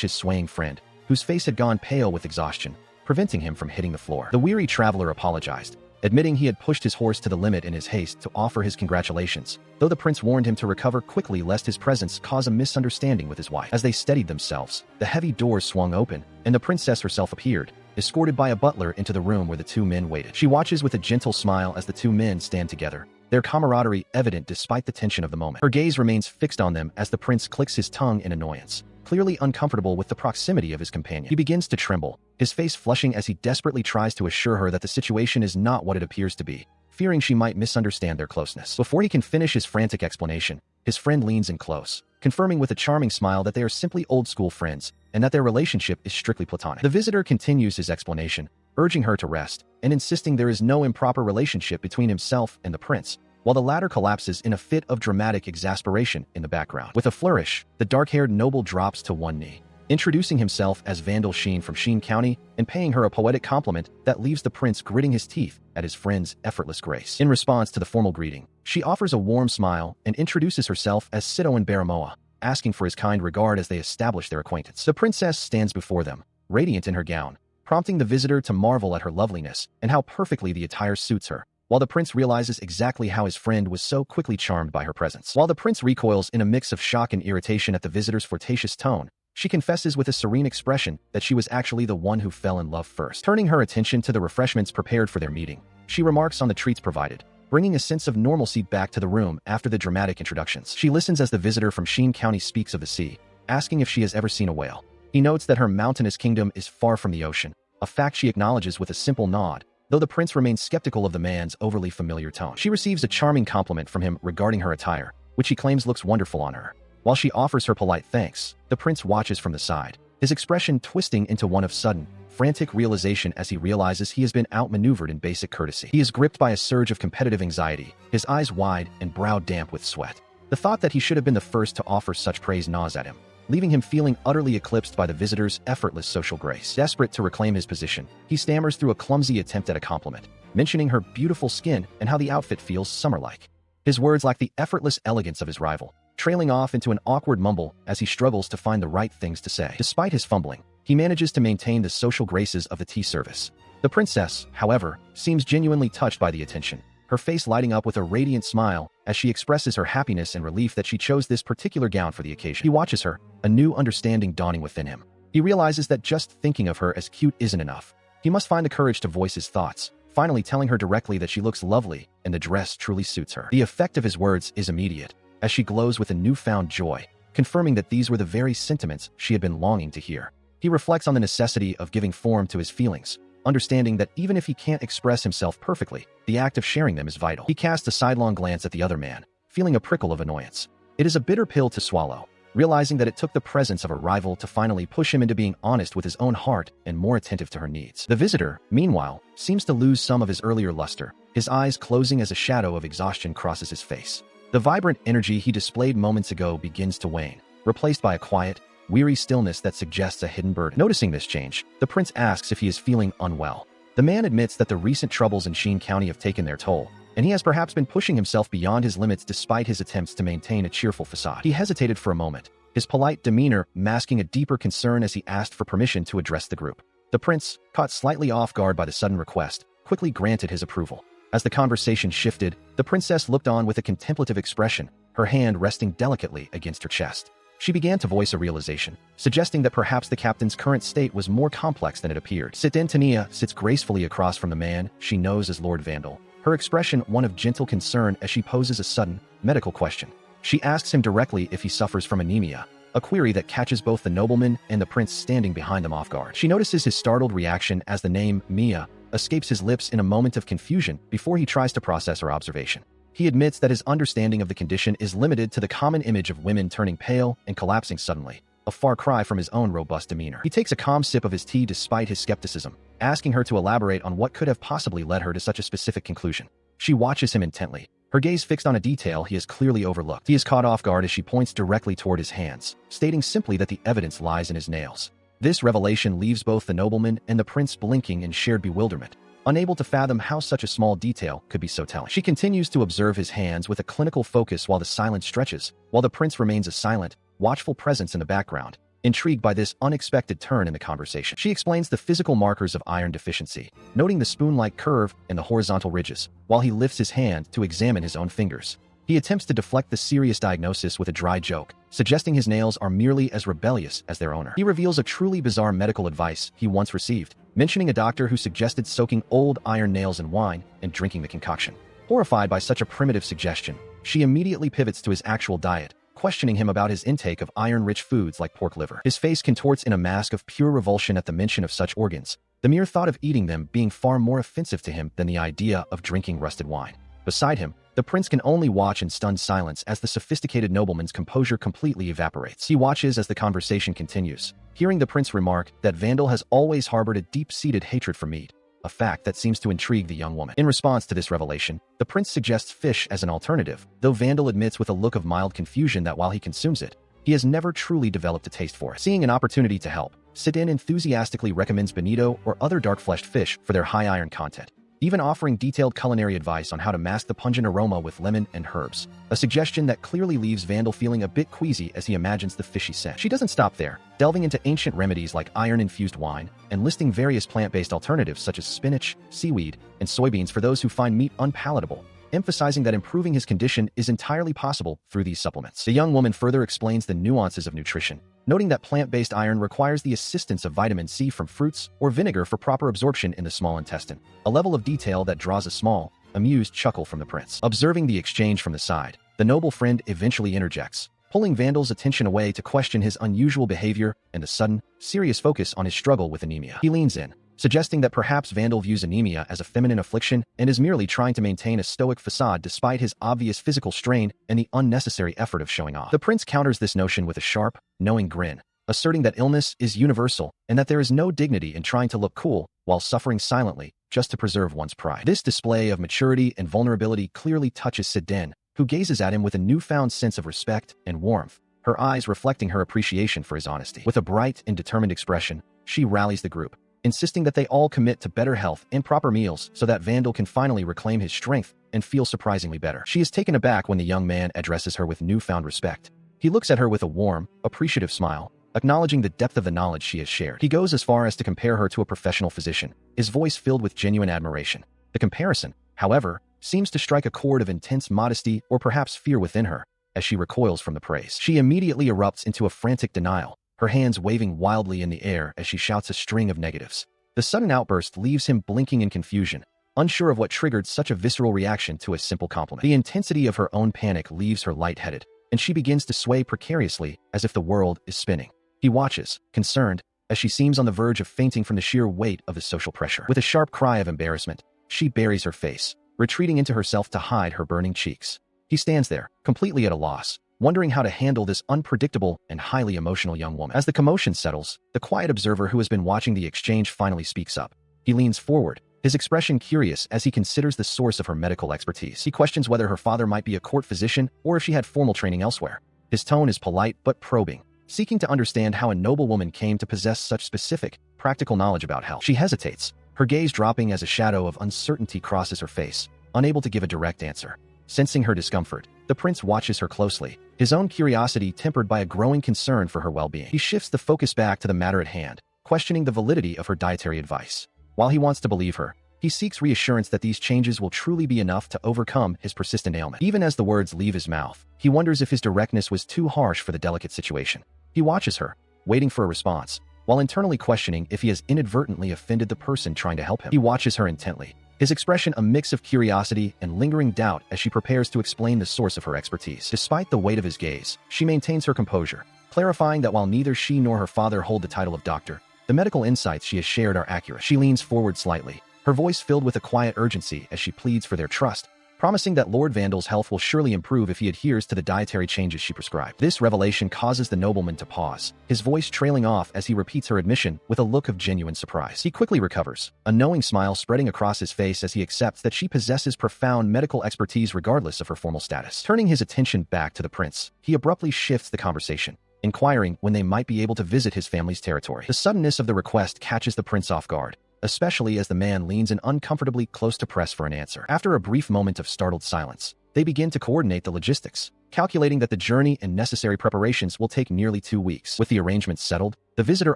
his swaying friend, whose face had gone pale with exhaustion, preventing him from hitting the floor. The weary traveler apologized, admitting he had pushed his horse to the limit in his haste to offer his congratulations, though the prince warned him to recover quickly lest his presence cause a misunderstanding with his wife. As they steadied themselves, the heavy doors swung open, and the princess herself appeared, escorted by a butler into the room where the two men waited. She watches with a gentle smile as the two men stand together, their camaraderie evident despite the tension of the moment. Her gaze remains fixed on them as the prince clicks his tongue in annoyance, clearly uncomfortable with the proximity of his companion. He begins to tremble, his face flushing as he desperately tries to assure her that the situation is not what it appears to be, fearing she might misunderstand their closeness. Before he can finish his frantic explanation, his friend leans in close, confirming with a charming smile that they are simply old-school friends and that their relationship is strictly platonic. The visitor continues his explanation, urging her to rest and insisting there is no improper relationship between himself and the prince, while the latter collapses in a fit of dramatic exasperation in the background. With a flourish, the dark-haired noble drops to one knee, introducing himself as Vandal Sheen from Sheen County and paying her a poetic compliment that leaves the prince gritting his teeth at his friend's effortless grace. In response to the formal greeting, she offers a warm smile and introduces herself as Sito and Baramoa, asking for his kind regard as they establish their acquaintance. The princess stands before them, radiant in her gown, prompting the visitor to marvel at her loveliness and how perfectly the attire suits her, while the prince realizes exactly how his friend was so quickly charmed by her presence. While the prince recoils in a mix of shock and irritation at the visitor's flirtatious tone, she confesses with a serene expression that she was actually the one who fell in love first. Turning her attention to the refreshments prepared for their meeting, she remarks on the treats provided, bringing a sense of normalcy back to the room after the dramatic introductions. She listens as the visitor from Sheen County speaks of the sea, asking if she has ever seen a whale. He notes that her mountainous kingdom is far from the ocean, a fact she acknowledges with a simple nod, though the prince remains skeptical of the man's overly familiar tone. She receives a charming compliment from him regarding her attire, which he claims looks wonderful on her. While she offers her polite thanks, the prince watches from the side, his expression twisting into one of sudden, frantic realization as he realizes he has been outmaneuvered in basic courtesy. He is gripped by a surge of competitive anxiety, his eyes wide and brow damp with sweat. The thought that he should have been the first to offer such praise gnaws at him, leaving him feeling utterly eclipsed by the visitor's effortless social grace. Desperate to reclaim his position, he stammers through a clumsy attempt at a compliment, mentioning her beautiful skin and how the outfit feels summer-like. His words lack the effortless elegance of his rival, trailing off into an awkward mumble as he struggles to find the right things to say. Despite his fumbling, he manages to maintain the social graces of the tea service. The princess, however, seems genuinely touched by the attention, her face lighting up with a radiant smile as she expresses her happiness and relief that she chose this particular gown for the occasion. He watches her, a new understanding dawning within him. He realizes that just thinking of her as cute isn't enough. He must find the courage to voice his thoughts, finally telling her directly that she looks lovely and the dress truly suits her. The effect of his words is immediate, as she glows with a newfound joy, confirming that these were the very sentiments she had been longing to hear. He reflects on the necessity of giving form to his feelings, understanding that even if he can't express himself perfectly, the act of sharing them is vital. He casts a sidelong glance at the other man, feeling a prickle of annoyance. It is a bitter pill to swallow, realizing that it took the presence of a rival to finally push him into being honest with his own heart and more attentive to her needs. The visitor, meanwhile, seems to lose some of his earlier luster, his eyes closing as a shadow of exhaustion crosses his face. The vibrant energy he displayed moments ago begins to wane, replaced by a quiet, weary stillness that suggests a hidden burden. Noticing this change, the prince asks if he is feeling unwell. The man admits that the recent troubles in Sheen County have taken their toll, and he has perhaps been pushing himself beyond his limits despite his attempts to maintain a cheerful facade. He hesitated for a moment, his polite demeanor masking a deeper concern as he asked for permission to address the group. The prince, caught slightly off guard by the sudden request, quickly granted his approval. As the conversation shifted, the princess looked on with a contemplative expression, her hand resting delicately against her chest. She began to voice a realization, suggesting that perhaps the captain's current state was more complex than it appeared. Tania sits gracefully across from the man she knows as Lord Vandal, her expression one of gentle concern as she poses a sudden, medical question. She asks him directly if he suffers from anemia, a query that catches both the nobleman and the prince standing behind them off guard. She notices his startled reaction as the name Mia escapes his lips in a moment of confusion before he tries to process her observation. He admits that his understanding of the condition is limited to the common image of women turning pale and collapsing suddenly, a far cry from his own robust demeanor. He takes a calm sip of his tea despite his skepticism, asking her to elaborate on what could have possibly led her to such a specific conclusion. She watches him intently, her her gaze fixed on a detail he has clearly overlooked. He is caught off guard as she points directly toward his hands, stating simply that the evidence lies in his nails. This revelation leaves both the nobleman and the prince blinking in shared bewilderment, unable to fathom how such a small detail could be so telling. She continues to observe his hands with a clinical focus while the silence stretches, while the prince remains a silent, watchful presence in the background, intrigued by this unexpected turn in the conversation. She explains the physical markers of iron deficiency, noting the spoon-like curve and the horizontal ridges, while he lifts his hand to examine his own fingers. He attempts to deflect the serious diagnosis with a dry joke, suggesting his nails are merely as rebellious as their owner. He reveals a truly bizarre medical advice he once received, mentioning a doctor who suggested soaking old iron nails in wine and drinking the concoction. Horrified by such a primitive suggestion, she immediately pivots to his actual diet, questioning him about his intake of iron-rich foods like pork liver. His face contorts in a mask of pure revulsion at the mention of such organs, the mere thought of eating them being far more offensive to him than the idea of drinking rusted wine. Beside him, the prince can only watch in stunned silence as the sophisticated nobleman's composure completely evaporates. He watches as the conversation continues, hearing the prince remark that Vandal has always harbored a deep-seated hatred for meat, a fact that seems to intrigue the young woman. In response to this revelation, the prince suggests fish as an alternative, though Vandal admits with a look of mild confusion that while he consumes it, he has never truly developed a taste for it. Seeing an opportunity to help, Sidin enthusiastically recommends bonito or other dark-fleshed fish for their high iron content, even offering detailed culinary advice on how to mask the pungent aroma with lemon and herbs, a suggestion that clearly leaves Vandal feeling a bit queasy as he imagines the fishy scent. She doesn't stop there, delving into ancient remedies like iron-infused wine and listing various plant-based alternatives such as spinach, seaweed, and soybeans for those who find meat unpalatable, emphasizing that improving his condition is entirely possible through these supplements. The young woman further explains the nuances of nutrition, noting that plant-based iron requires the assistance of vitamin C from fruits or vinegar for proper absorption in the small intestine, a level of detail that draws a small, amused chuckle from the prince. Observing the exchange from the side, the noble friend eventually interjects, pulling Vandal's attention away to question his unusual behavior and the sudden, serious focus on his struggle with anemia. He leans in, suggesting that perhaps Vandal views anemia as a feminine affliction and is merely trying to maintain a stoic facade despite his obvious physical strain and the unnecessary effort of showing off. The prince counters this notion with a sharp, knowing grin, asserting that illness is universal and that there is no dignity in trying to look cool while suffering silently just to preserve one's pride. This display of maturity and vulnerability clearly touches Sidin, who gazes at him with a newfound sense of respect and warmth, her eyes reflecting her appreciation for his honesty. With a bright and determined expression, she rallies the group, insisting that they all commit to better health and proper meals so that Vandal can finally reclaim his strength and feel surprisingly better. She is taken aback when the young man addresses her with newfound respect. He looks at her with a warm, appreciative smile, acknowledging the depth of the knowledge she has shared. He goes as far as to compare her to a professional physician, his voice filled with genuine admiration. The comparison, however, seems to strike a chord of intense modesty or perhaps fear within her, as she recoils from the praise. She immediately erupts into a frantic denial, her hands waving wildly in the air as she shouts a string of negatives. The sudden outburst leaves him blinking in confusion, unsure of what triggered such a visceral reaction to a simple compliment. The intensity of her own panic leaves her lightheaded, and she begins to sway precariously as if the world is spinning. He watches, concerned, as she seems on the verge of fainting from the sheer weight of the social pressure. With a sharp cry of embarrassment, she buries her face, retreating into herself to hide her burning cheeks. He stands there, completely at a loss, wondering how to handle this unpredictable and highly emotional young woman. As the commotion settles, the quiet observer who has been watching the exchange finally speaks up. He leans forward, his expression curious as he considers the source of her medical expertise. He questions whether her father might be a court physician or if she had formal training elsewhere. His tone is polite but probing, seeking to understand how a noble woman came to possess such specific, practical knowledge about health. She hesitates, her gaze dropping as a shadow of uncertainty crosses her face, unable to give a direct answer. Sensing her discomfort, the prince watches her closely, his own curiosity tempered by a growing concern for her well-being. He shifts the focus back to the matter at hand, questioning the validity of her dietary advice. While he wants to believe her, he seeks reassurance that these changes will truly be enough to overcome his persistent ailment. Even as the words leave his mouth, he wonders if his directness was too harsh for the delicate situation. He watches her, waiting for a response, while internally questioning if he has inadvertently offended the person trying to help him. He watches her intently, his expression a mix of curiosity and lingering doubt as she prepares to explain the source of her expertise. Despite the weight of his gaze, she maintains her composure, clarifying that while neither she nor her father hold the title of doctor, the medical insights she has shared are accurate. She leans forward slightly, her voice filled with a quiet urgency as she pleads for their trust, promising that Lord Vandal's health will surely improve if he adheres to the dietary changes she prescribed. This revelation causes the nobleman to pause, his voice trailing off as he repeats her admission with a look of genuine surprise. He quickly recovers, a knowing smile spreading across his face as he accepts that she possesses profound medical expertise regardless of her formal status. Turning his attention back to the prince, he abruptly shifts the conversation, inquiring when they might be able to visit his family's territory. The suddenness of the request catches the prince off guard, especially as the man leans in uncomfortably close to press for an answer. After a brief moment of startled silence, they begin to coordinate the logistics, calculating that the journey and necessary preparations will take nearly 2 weeks. With the arrangements settled, the visitor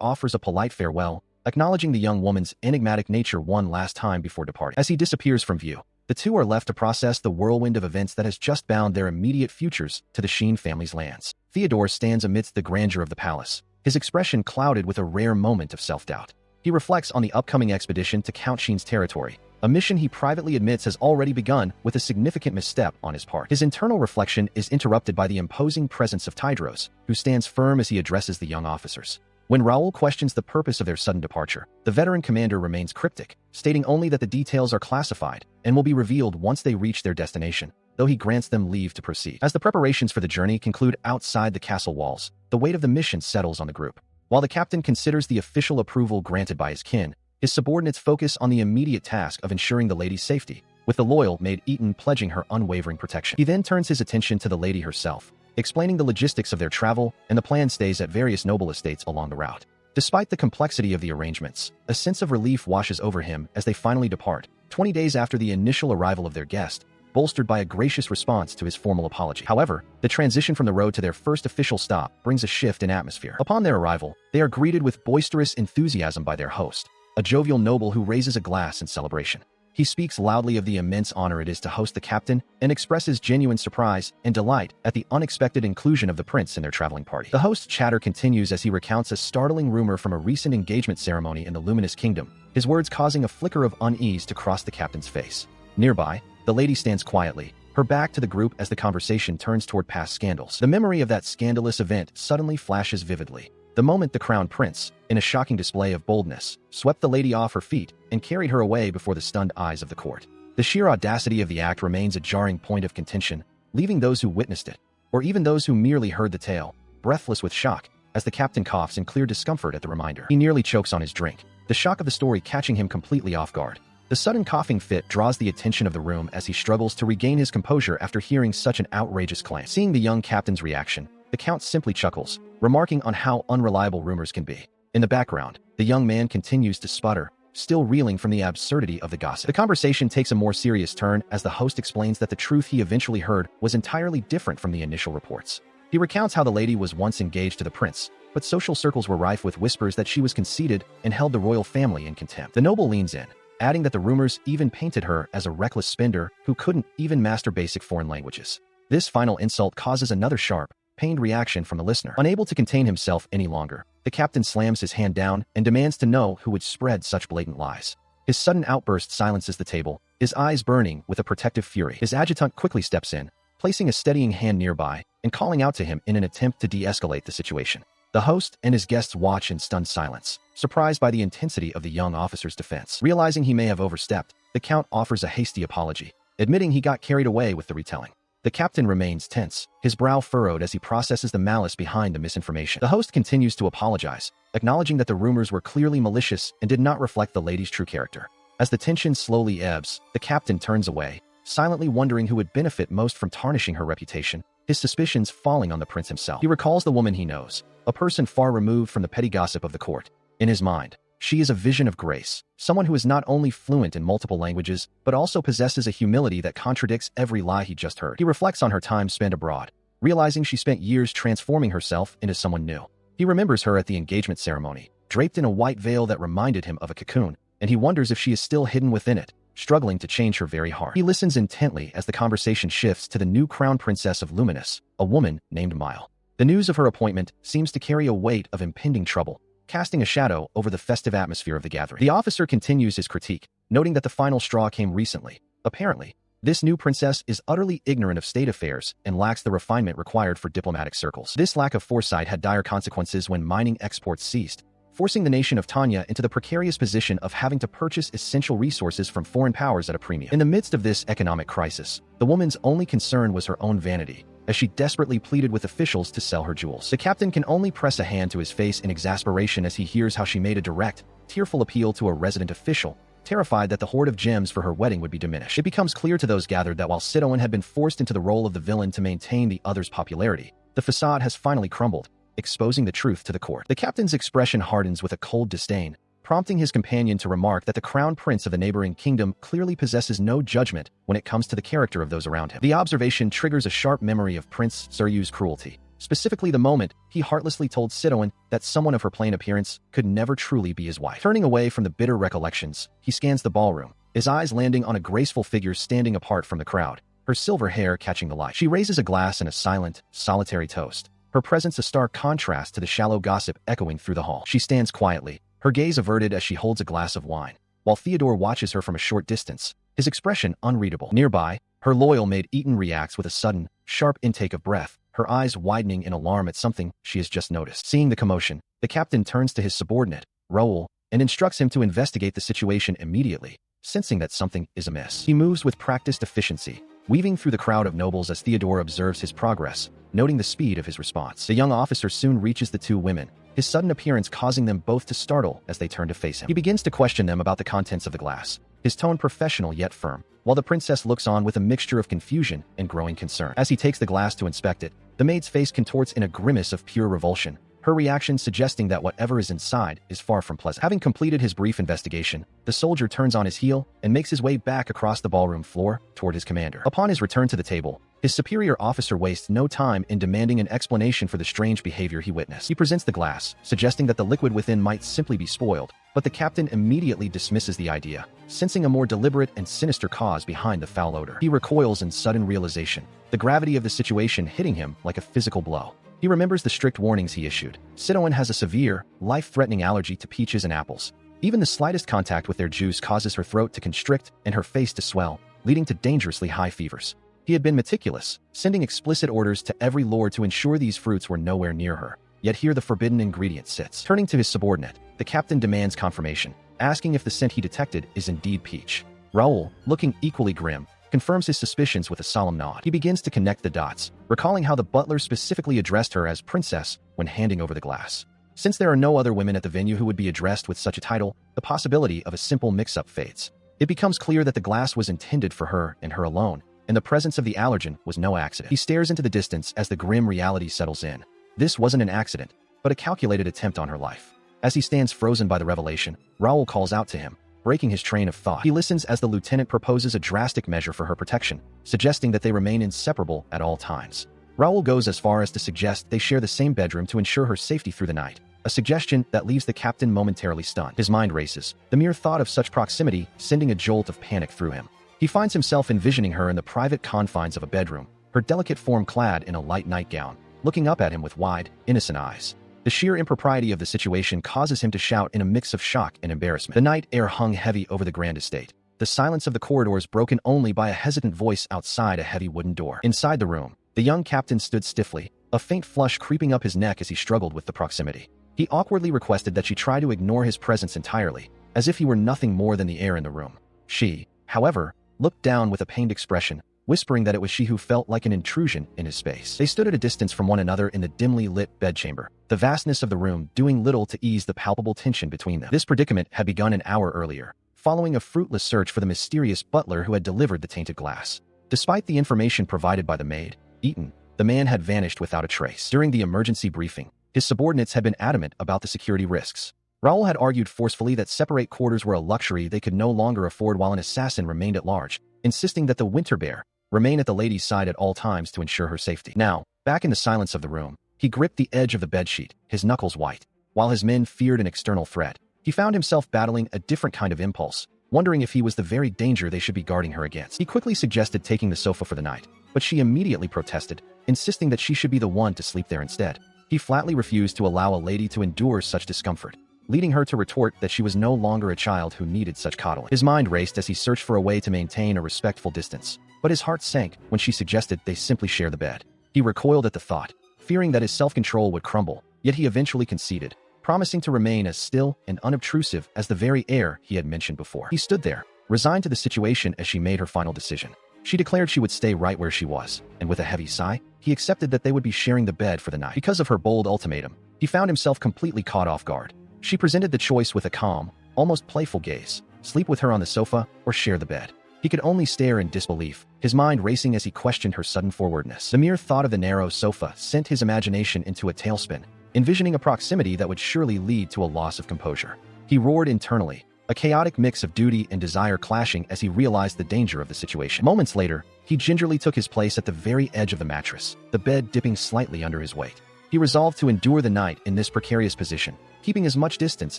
offers a polite farewell, acknowledging the young woman's enigmatic nature one last time before departing. As he disappears from view, the two are left to process the whirlwind of events that has just bound their immediate futures to the Sheen family's lands. Theodore stands amidst the grandeur of the palace, his expression clouded with a rare moment of self-doubt. He reflects on the upcoming expedition to Count Sheen's territory, a mission he privately admits has already begun with a significant misstep on his part. His internal reflection is interrupted by the imposing presence of Tydros, who stands firm as he addresses the young officers. When Raoul questions the purpose of their sudden departure, the veteran commander remains cryptic, stating only that the details are classified and will be revealed once they reach their destination, though he grants them leave to proceed. As the preparations for the journey conclude outside the castle walls, the weight of the mission settles on the group. While the captain considers the official approval granted by his kin, his subordinates focus on the immediate task of ensuring the lady's safety, with the loyal Maid Eaton pledging her unwavering protection. He then turns his attention to the lady herself, explaining the logistics of their travel and the planned stays at various noble estates along the route. Despite the complexity of the arrangements, a sense of relief washes over him as they finally depart, 20 days after the initial arrival of their guest, bolstered by a gracious response to his formal apology. However, the transition from the road to their first official stop brings a shift in atmosphere. Upon their arrival, they are greeted with boisterous enthusiasm by their host, a jovial noble who raises a glass in celebration. He speaks loudly of the immense honor it is to host the captain and expresses genuine surprise and delight at the unexpected inclusion of the prince in their traveling party. The host's chatter continues as he recounts a startling rumor from a recent engagement ceremony in the Luminous Kingdom, his words causing a flicker of unease to cross the captain's face. Nearby, the lady stands quietly, her back to the group as the conversation turns toward past scandals. The memory of that scandalous event suddenly flashes vividly. The moment the crown prince, in a shocking display of boldness, swept the lady off her feet and carried her away before the stunned eyes of the court. The sheer audacity of the act remains a jarring point of contention, leaving those who witnessed it, or even those who merely heard the tale, breathless with shock, as the captain coughs in clear discomfort at the reminder. He nearly chokes on his drink, the shock of the story catching him completely off guard. The sudden coughing fit draws the attention of the room as he struggles to regain his composure after hearing such an outrageous claim. Seeing the young captain's reaction, the count simply chuckles, remarking on how unreliable rumors can be. In the background, the young man continues to sputter, still reeling from the absurdity of the gossip. The conversation takes a more serious turn as the host explains that the truth he eventually heard was entirely different from the initial reports. He recounts how the lady was once engaged to the prince, but social circles were rife with whispers that she was conceited and held the royal family in contempt. The noble leans in, adding that the rumors even painted her as a reckless spender who couldn't even master basic foreign languages. This final insult causes another sharp, pained reaction from the listener. Unable to contain himself any longer, the captain slams his hand down and demands to know who would spread such blatant lies. His sudden outburst silences the table, his eyes burning with a protective fury. His adjutant quickly steps in, placing a steadying hand nearby and calling out to him in an attempt to de-escalate the situation. The host and his guests watch in stunned silence, surprised by the intensity of the young officer's defense. Realizing he may have overstepped, the count offers a hasty apology, admitting he got carried away with the retelling. The captain remains tense, his brow furrowed as he processes the malice behind the misinformation. The host continues to apologize, acknowledging that the rumors were clearly malicious and did not reflect the lady's true character. As the tension slowly ebbs, the captain turns away, silently wondering who would benefit most from tarnishing her reputation, his suspicions falling on the prince himself. He recalls the woman he knows, a person far removed from the petty gossip of the court. In his mind, she is a vision of grace, someone who is not only fluent in multiple languages, but also possesses a humility that contradicts every lie he just heard. He reflects on her time spent abroad, realizing she spent years transforming herself into someone new. He remembers her at the engagement ceremony, draped in a white veil that reminded him of a cocoon, and he wonders if she is still hidden within it, struggling to change her very heart. He listens intently as the conversation shifts to the new crown princess of Luminous, a woman named Mile. The news of her appointment seems to carry a weight of impending trouble, casting a shadow over the festive atmosphere of the gathering. The officer continues his critique, noting that the final straw came recently. Apparently, this new princess is utterly ignorant of state affairs and lacks the refinement required for diplomatic circles. This lack of foresight had dire consequences when mining exports ceased, forcing the nation of Tanya into the precarious position of having to purchase essential resources from foreign powers at a premium. In the midst of this economic crisis, the woman's only concern was her own vanity, as she desperately pleaded with officials to sell her jewels. The captain can only press a hand to his face in exasperation as he hears how she made a direct, tearful appeal to a resident official, terrified that the hoard of gems for her wedding would be diminished. It becomes clear to those gathered that while Sidoin had been forced into the role of the villain to maintain the other's popularity, the facade has finally crumbled, exposing the truth to the court. The captain's expression hardens with a cold disdain, prompting his companion to remark that the crown prince of the neighboring kingdom clearly possesses no judgment when it comes to the character of those around him. The observation triggers a sharp memory of Prince Suryu's cruelty, specifically the moment he heartlessly told Sidoin that someone of her plain appearance could never truly be his wife. Turning away from the bitter recollections, he scans the ballroom, his eyes landing on a graceful figure standing apart from the crowd, her silver hair catching the light. She raises a glass in a silent, solitary toast, her presence a stark contrast to the shallow gossip echoing through the hall. She stands quietly, her gaze averted as she holds a glass of wine, while Theodore watches her from a short distance, his expression unreadable. Nearby, her loyal maid Eaton reacts with a sudden, sharp intake of breath, her eyes widening in alarm at something she has just noticed. Seeing the commotion, the captain turns to his subordinate, Raoul, and instructs him to investigate the situation immediately, sensing that something is amiss. He moves with practiced efficiency, weaving through the crowd of nobles as Theodore observes his progress, noting the speed of his response. The young officer soon reaches the two women, his sudden appearance causing them both to startle as they turn to face him. He begins to question them about the contents of the glass, his tone professional yet firm, while the princess looks on with a mixture of confusion and growing concern. As he takes the glass to inspect it, the maid's face contorts in a grimace of pure revulsion, her reaction suggesting that whatever is inside is far from pleasant. Having completed his brief investigation, the soldier turns on his heel and makes his way back across the ballroom floor toward his commander. Upon his return to the table, his superior officer wastes no time in demanding an explanation for the strange behavior he witnessed. He presents the glass, suggesting that the liquid within might simply be spoiled, but the captain immediately dismisses the idea, sensing a more deliberate and sinister cause behind the foul odor. He recoils in sudden realization, the gravity of the situation hitting him like a physical blow. He remembers the strict warnings he issued. Sidoin has a severe, life-threatening allergy to peaches and apples. Even the slightest contact with their juice causes her throat to constrict and her face to swell, leading to dangerously high fevers. He had been meticulous, sending explicit orders to every lord to ensure these fruits were nowhere near her. Yet here the forbidden ingredient sits. Turning to his subordinate, the captain demands confirmation, asking if the scent he detected is indeed peach. Raoul, looking equally grim, confirms his suspicions with a solemn nod. He begins to connect the dots, recalling how the butler specifically addressed her as princess when handing over the glass. Since there are no other women at the venue who would be addressed with such a title, the possibility of a simple mix-up fades. It becomes clear that the glass was intended for her and her alone, and the presence of the allergen was no accident. He stares into the distance as the grim reality settles in. This wasn't an accident, but a calculated attempt on her life. As he stands frozen by the revelation, Raoul calls out to him, breaking his train of thought. He listens as the lieutenant proposes a drastic measure for her protection, suggesting that they remain inseparable at all times. Raoul goes as far as to suggest they share the same bedroom to ensure her safety through the night, a suggestion that leaves the captain momentarily stunned. His mind races, the mere thought of such proximity sending a jolt of panic through him. He finds himself envisioning her in the private confines of a bedroom, her delicate form clad in a light nightgown, looking up at him with wide, innocent eyes. The sheer impropriety of the situation causes him to shout in a mix of shock and embarrassment. The night air hung heavy over the grand estate, the silence of the corridors broken only by a hesitant voice outside a heavy wooden door. Inside the room, the young captain stood stiffly, a faint flush creeping up his neck as he struggled with the proximity. He awkwardly requested that she try to ignore his presence entirely, as if he were nothing more than the air in the room. She, however, looked down with a pained expression, whispering that it was she who felt like an intrusion in his space. They stood at a distance from one another in the dimly lit bedchamber, the vastness of the room doing little to ease the palpable tension between them. This predicament had begun an hour earlier, following a fruitless search for the mysterious butler who had delivered the tainted glass. Despite the information provided by the maid, Eaton, the man had vanished without a trace. During the emergency briefing, his subordinates had been adamant about the security risks. Raoul had argued forcefully that separate quarters were a luxury they could no longer afford while an assassin remained at large, insisting that the Winter Bear remain at the lady's side at all times to ensure her safety. Now, back in the silence of the room, he gripped the edge of the bedsheet, his knuckles white. While his men feared an external threat, he found himself battling a different kind of impulse, wondering if he was the very danger they should be guarding her against. He quickly suggested taking the sofa for the night, but she immediately protested, insisting that she should be the one to sleep there instead. He flatly refused to allow a lady to endure such discomfort, leading her to retort that she was no longer a child who needed such coddling. His mind raced as he searched for a way to maintain a respectful distance, but his heart sank when she suggested they simply share the bed. He recoiled at the thought, fearing that his self-control would crumble, yet he eventually conceded, promising to remain as still and unobtrusive as the very air he had mentioned before. He stood there, resigned to the situation as she made her final decision. She declared she would stay right where she was, and with a heavy sigh, he accepted that they would be sharing the bed for the night. Because of her bold ultimatum, he found himself completely caught off guard. She presented the choice with a calm, almost playful gaze: sleep with her on the sofa or share the bed. He could only stare in disbelief, his mind racing as he questioned her sudden forwardness. The mere thought of the narrow sofa sent his imagination into a tailspin, envisioning a proximity that would surely lead to a loss of composure. He roared internally, a chaotic mix of duty and desire clashing as he realized the danger of the situation. Moments later, he gingerly took his place at the very edge of the mattress, the bed dipping slightly under his weight. He resolved to endure the night in this precarious position, keeping as much distance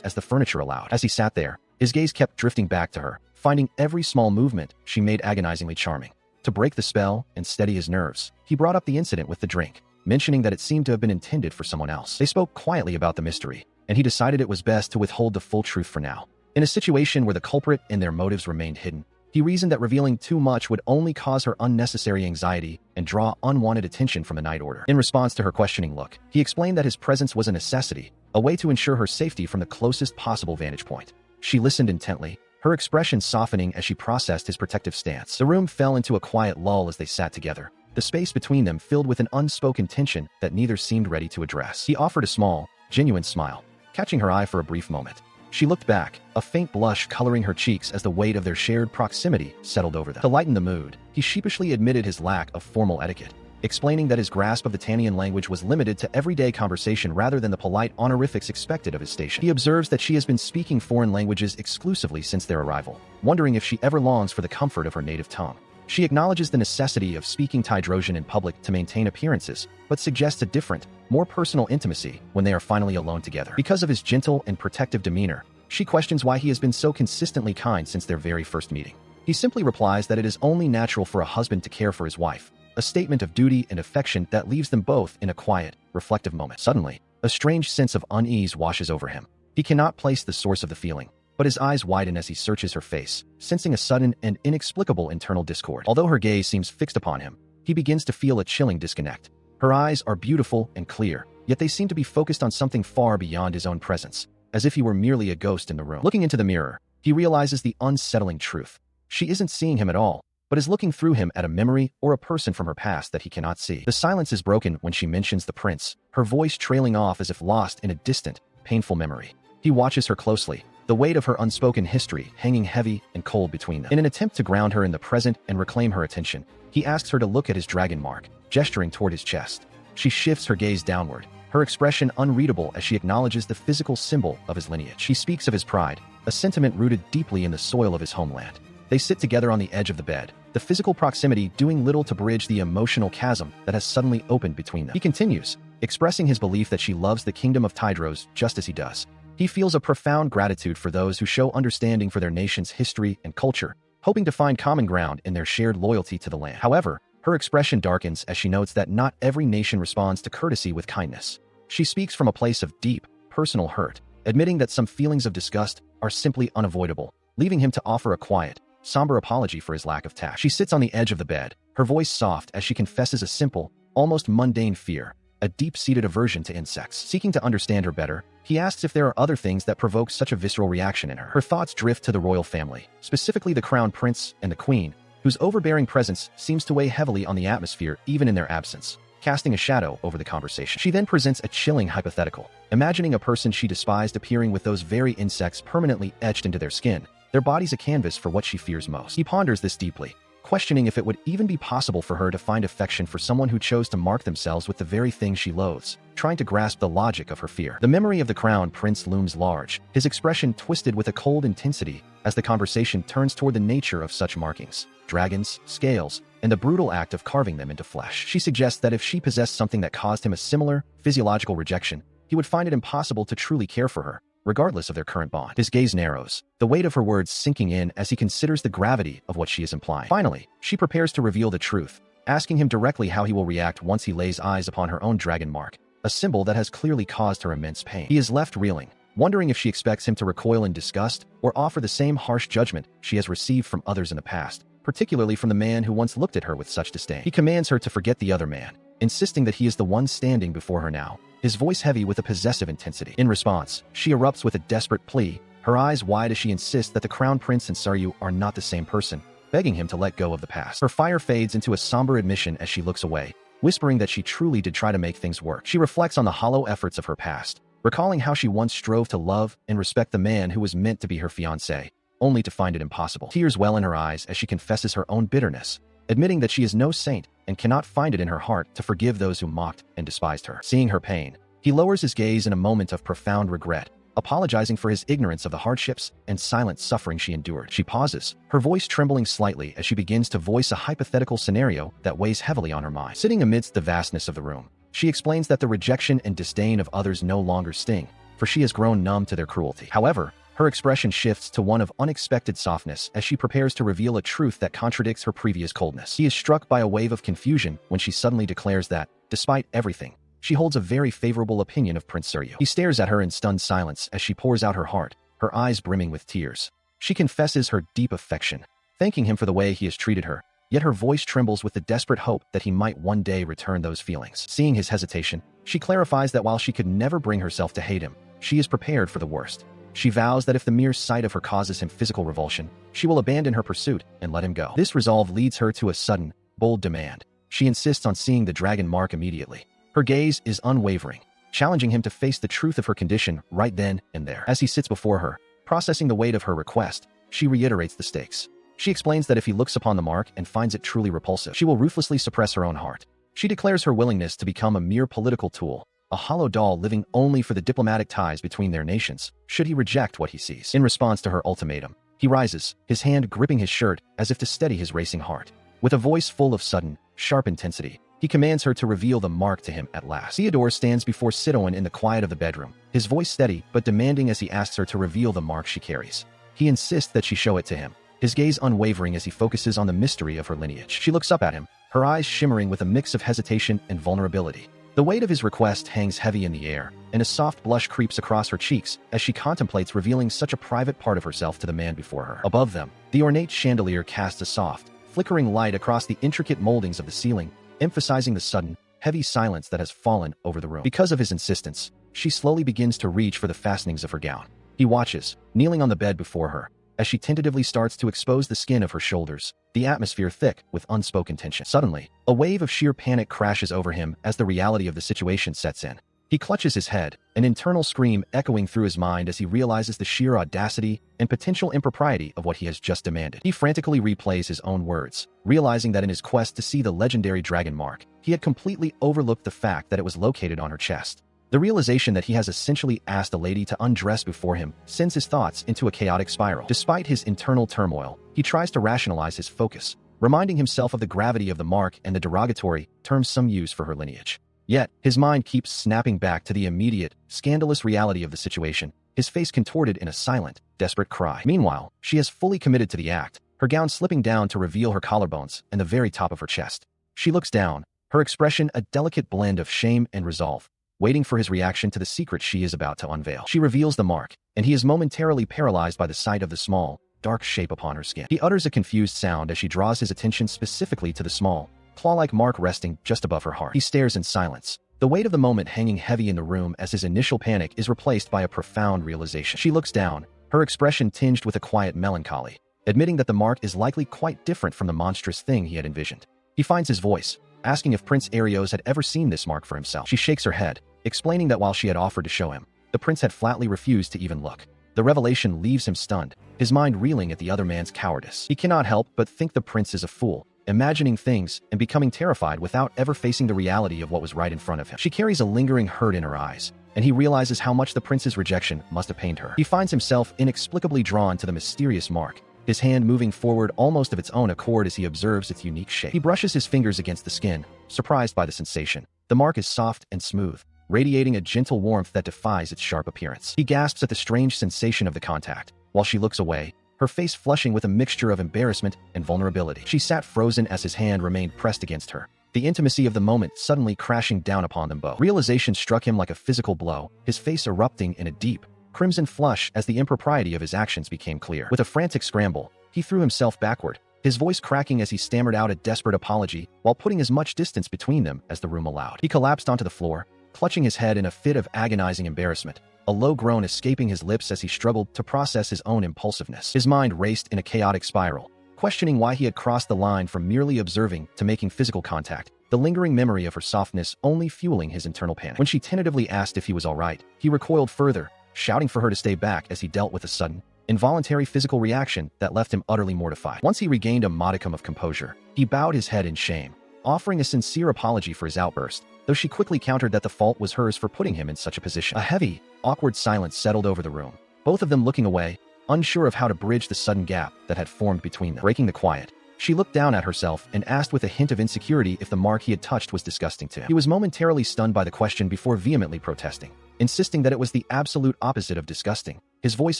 as the furniture allowed. As he sat there, his gaze kept drifting back to her, finding every small movement she made agonizingly charming. To break the spell and steady his nerves, he brought up the incident with the drink, mentioning that it seemed to have been intended for someone else. They spoke quietly about the mystery, and he decided it was best to withhold the full truth for now. In a situation where the culprit and their motives remained hidden, he reasoned that revealing too much would only cause her unnecessary anxiety and draw unwanted attention from the night order. In response to her questioning look, he explained that his presence was a necessity, a way to ensure her safety from the closest possible vantage point. She listened intently, her expression softening as she processed his protective stance. The room fell into a quiet lull as they sat together, the space between them filled with an unspoken tension that neither seemed ready to address. He offered a small, genuine smile, catching her eye for a brief moment. She looked back, a faint blush coloring her cheeks as the weight of their shared proximity settled over them. To lighten the mood, he sheepishly admitted his lack of formal etiquette, explaining that his grasp of the Tanian language was limited to everyday conversation rather than the polite honorifics expected of his station. He observes that she has been speaking foreign languages exclusively since their arrival, wondering if she ever longs for the comfort of her native tongue. She acknowledges the necessity of speaking Taidrosian in public to maintain appearances, but suggests a different, more personal intimacy when they are finally alone together. Because of his gentle and protective demeanor, she questions why he has been so consistently kind since their very first meeting. He simply replies that it is only natural for a husband to care for his wife, a statement of duty and affection that leaves them both in a quiet, reflective moment. Suddenly, a strange sense of unease washes over him. He cannot place the source of the feeling, but his eyes widen as he searches her face, sensing a sudden and inexplicable internal discord. Although her gaze seems fixed upon him, he begins to feel a chilling disconnect. Her eyes are beautiful and clear, yet they seem to be focused on something far beyond his own presence, as if he were merely a ghost in the room. Looking into the mirror, he realizes the unsettling truth. She isn't seeing him at all, but is looking through him at a memory or a person from her past that he cannot see. The silence is broken when she mentions the prince, her voice trailing off as if lost in a distant, painful memory. He watches her closely, the weight of her unspoken history hanging heavy and cold between them. In an attempt to ground her in the present and reclaim her attention, he asks her to look at his dragon mark, gesturing toward his chest. She shifts her gaze downward, her expression unreadable as she acknowledges the physical symbol of his lineage. She speaks of his pride, a sentiment rooted deeply in the soil of his homeland. They sit together on the edge of the bed, the physical proximity doing little to bridge the emotional chasm that has suddenly opened between them. He continues, expressing his belief that she loves the kingdom of Taidros just as he does. He feels a profound gratitude for those who show understanding for their nation's history and culture, hoping to find common ground in their shared loyalty to the land. However, her expression darkens as she notes that not every nation responds to courtesy with kindness. She speaks from a place of deep, personal hurt, admitting that some feelings of disgust are simply unavoidable, leaving him to offer a quiet, somber apology for his lack of tact. She sits on the edge of the bed, her voice soft as she confesses a simple, almost mundane fear, a deep-seated aversion to insects. Seeking to understand her better, he asks if there are other things that provoke such a visceral reaction in her. Her thoughts drift to the royal family, specifically the crown prince and the queen, whose overbearing presence seems to weigh heavily on the atmosphere even in their absence, casting a shadow over the conversation. She then presents a chilling hypothetical, imagining a person she despised appearing with those very insects permanently etched into their skin, their bodies a canvas for what she fears most. He ponders this deeply, questioning if it would even be possible for her to find affection for someone who chose to mark themselves with the very thing she loathes, trying to grasp the logic of her fear. The memory of the crown prince looms large, his expression twisted with a cold intensity as the conversation turns toward the nature of such markings, dragons, scales, and the brutal act of carving them into flesh. She suggests that if she possessed something that caused him a similar, physiological rejection, he would find it impossible to truly care for her, regardless of their current bond. His gaze narrows, the weight of her words sinking in as he considers the gravity of what she is implying. Finally, she prepares to reveal the truth, asking him directly how he will react once he lays eyes upon her own dragon mark, a symbol that has clearly caused her immense pain. He is left reeling, wondering if she expects him to recoil in disgust or offer the same harsh judgment she has received from others in the past, particularly from the man who once looked at her with such disdain. He commands her to forget the other man, insisting that he is the one standing before her now, his voice heavy with a possessive intensity. In response, she erupts with a desperate plea, her eyes wide as she insists that the Crown Prince and Saryu are not the same person, begging him to let go of the past. Her fire fades into a somber admission as she looks away, whispering that she truly did try to make things work. She reflects on the hollow efforts of her past, recalling how she once strove to love and respect the man who was meant to be her fiancé, only to find it impossible. Tears well in her eyes as she confesses her own bitterness, admitting that she is no saint and cannot find it in her heart to forgive those who mocked and despised her. Seeing her pain, he lowers his gaze in a moment of profound regret, apologizing for his ignorance of the hardships and silent suffering she endured. She pauses, her voice trembling slightly as she begins to voice a hypothetical scenario that weighs heavily on her mind. Sitting amidst the vastness of the room, she explains that the rejection and disdain of others no longer sting, for she has grown numb to their cruelty. However, her expression shifts to one of unexpected softness as she prepares to reveal a truth that contradicts her previous coldness. He is struck by a wave of confusion when she suddenly declares that, despite everything, she holds a very favorable opinion of Prince Saryu. He stares at her in stunned silence as she pours out her heart, her eyes brimming with tears. She confesses her deep affection, thanking him for the way he has treated her, yet her voice trembles with the desperate hope that he might one day return those feelings. Seeing his hesitation, she clarifies that while she could never bring herself to hate him, she is prepared for the worst. She vows that if the mere sight of her causes him physical revulsion, she will abandon her pursuit and let him go. This resolve leads her to a sudden, bold demand. She insists on seeing the dragon mark immediately. Her gaze is unwavering, challenging him to face the truth of her condition right then and there. As he sits before her, processing the weight of her request, she reiterates the stakes. She explains that if he looks upon the mark and finds it truly repulsive, she will ruthlessly suppress her own heart. She declares her willingness to become a mere political tool, a hollow doll living only for the diplomatic ties between their nations, should he reject what he sees. In response to her ultimatum, he rises, his hand gripping his shirt as if to steady his racing heart. With a voice full of sudden, sharp intensity, he commands her to reveal the mark to him at last. Theodore stands before Sidoin in the quiet of the bedroom, his voice steady but demanding as he asks her to reveal the mark she carries. He insists that she show it to him, his gaze unwavering as he focuses on the mystery of her lineage. She looks up at him, her eyes shimmering with a mix of hesitation and vulnerability. The weight of his request hangs heavy in the air, and a soft blush creeps across her cheeks as she contemplates revealing such a private part of herself to the man before her. Above them, the ornate chandelier casts a soft, flickering light across the intricate moldings of the ceiling, emphasizing the sudden, heavy silence that has fallen over the room. Because of his insistence, she slowly begins to reach for the fastenings of her gown. He watches, kneeling on the bed before her, as she tentatively starts to expose the skin of her shoulders, the atmosphere thick with unspoken tension. Suddenly, a wave of sheer panic crashes over him as the reality of the situation sets in. He clutches his head, an internal scream echoing through his mind as he realizes the sheer audacity and potential impropriety of what he has just demanded. He frantically replays his own words, realizing that in his quest to see the legendary dragon mark, he had completely overlooked the fact that it was located on her chest. The realization that he has essentially asked a lady to undress before him sends his thoughts into a chaotic spiral. Despite his internal turmoil, he tries to rationalize his focus, reminding himself of the gravity of the mark and the derogatory terms some use for her lineage. Yet, his mind keeps snapping back to the immediate, scandalous reality of the situation, his face contorted in a silent, desperate cry. Meanwhile, she has fully committed to the act, her gown slipping down to reveal her collarbones and the very top of her chest. She looks down, her expression a delicate blend of shame and resolve, waiting for his reaction to the secret she is about to unveil. She reveals the mark, and he is momentarily paralyzed by the sight of the small, dark shape upon her skin. He utters a confused sound as she draws his attention specifically to the small, claw-like mark resting just above her heart. He stares in silence, the weight of the moment hanging heavy in the room as his initial panic is replaced by a profound realization. She looks down, her expression tinged with a quiet melancholy, admitting that the mark is likely quite different from the monstrous thing he had envisioned. He finds his voice, asking if Prince Arios had ever seen this mark for himself. She shakes her head, explaining that while she had offered to show him, the prince had flatly refused to even look. The revelation leaves him stunned, his mind reeling at the other man's cowardice. He cannot help but think the prince is a fool, imagining things and becoming terrified without ever facing the reality of what was right in front of him. She carries a lingering hurt in her eyes, and he realizes how much the prince's rejection must have pained her. He finds himself inexplicably drawn to the mysterious mark, his hand moving forward almost of its own accord as he observes its unique shape. He brushes his fingers against the skin, surprised by the sensation. The mark is soft and smooth, radiating a gentle warmth that defies its sharp appearance. He gasps at the strange sensation of the contact, while she looks away, her face flushing with a mixture of embarrassment and vulnerability. She sat frozen as his hand remained pressed against her, the intimacy of the moment suddenly crashing down upon them both. Realization struck him like a physical blow, his face erupting in a deep, crimson flush as the impropriety of his actions became clear. With a frantic scramble, he threw himself backward, his voice cracking as he stammered out a desperate apology while putting as much distance between them as the room allowed. He collapsed onto the floor, clutching his head in a fit of agonizing embarrassment, a low groan escaping his lips as he struggled to process his own impulsiveness. His mind raced in a chaotic spiral, questioning why he had crossed the line from merely observing to making physical contact, the lingering memory of her softness only fueling his internal panic. When she tentatively asked if he was all right, he recoiled further, shouting for her to stay back as he dealt with a sudden, involuntary physical reaction that left him utterly mortified. Once he regained a modicum of composure, he bowed his head in shame, offering a sincere apology for his outburst, though she quickly countered that the fault was hers for putting him in such a position. A heavy, awkward silence settled over the room, both of them looking away, unsure of how to bridge the sudden gap that had formed between them. Breaking the quiet, she looked down at herself and asked with a hint of insecurity if the mark he had touched was disgusting to him. He was momentarily stunned by the question before vehemently protesting, insisting that it was the absolute opposite of disgusting, his voice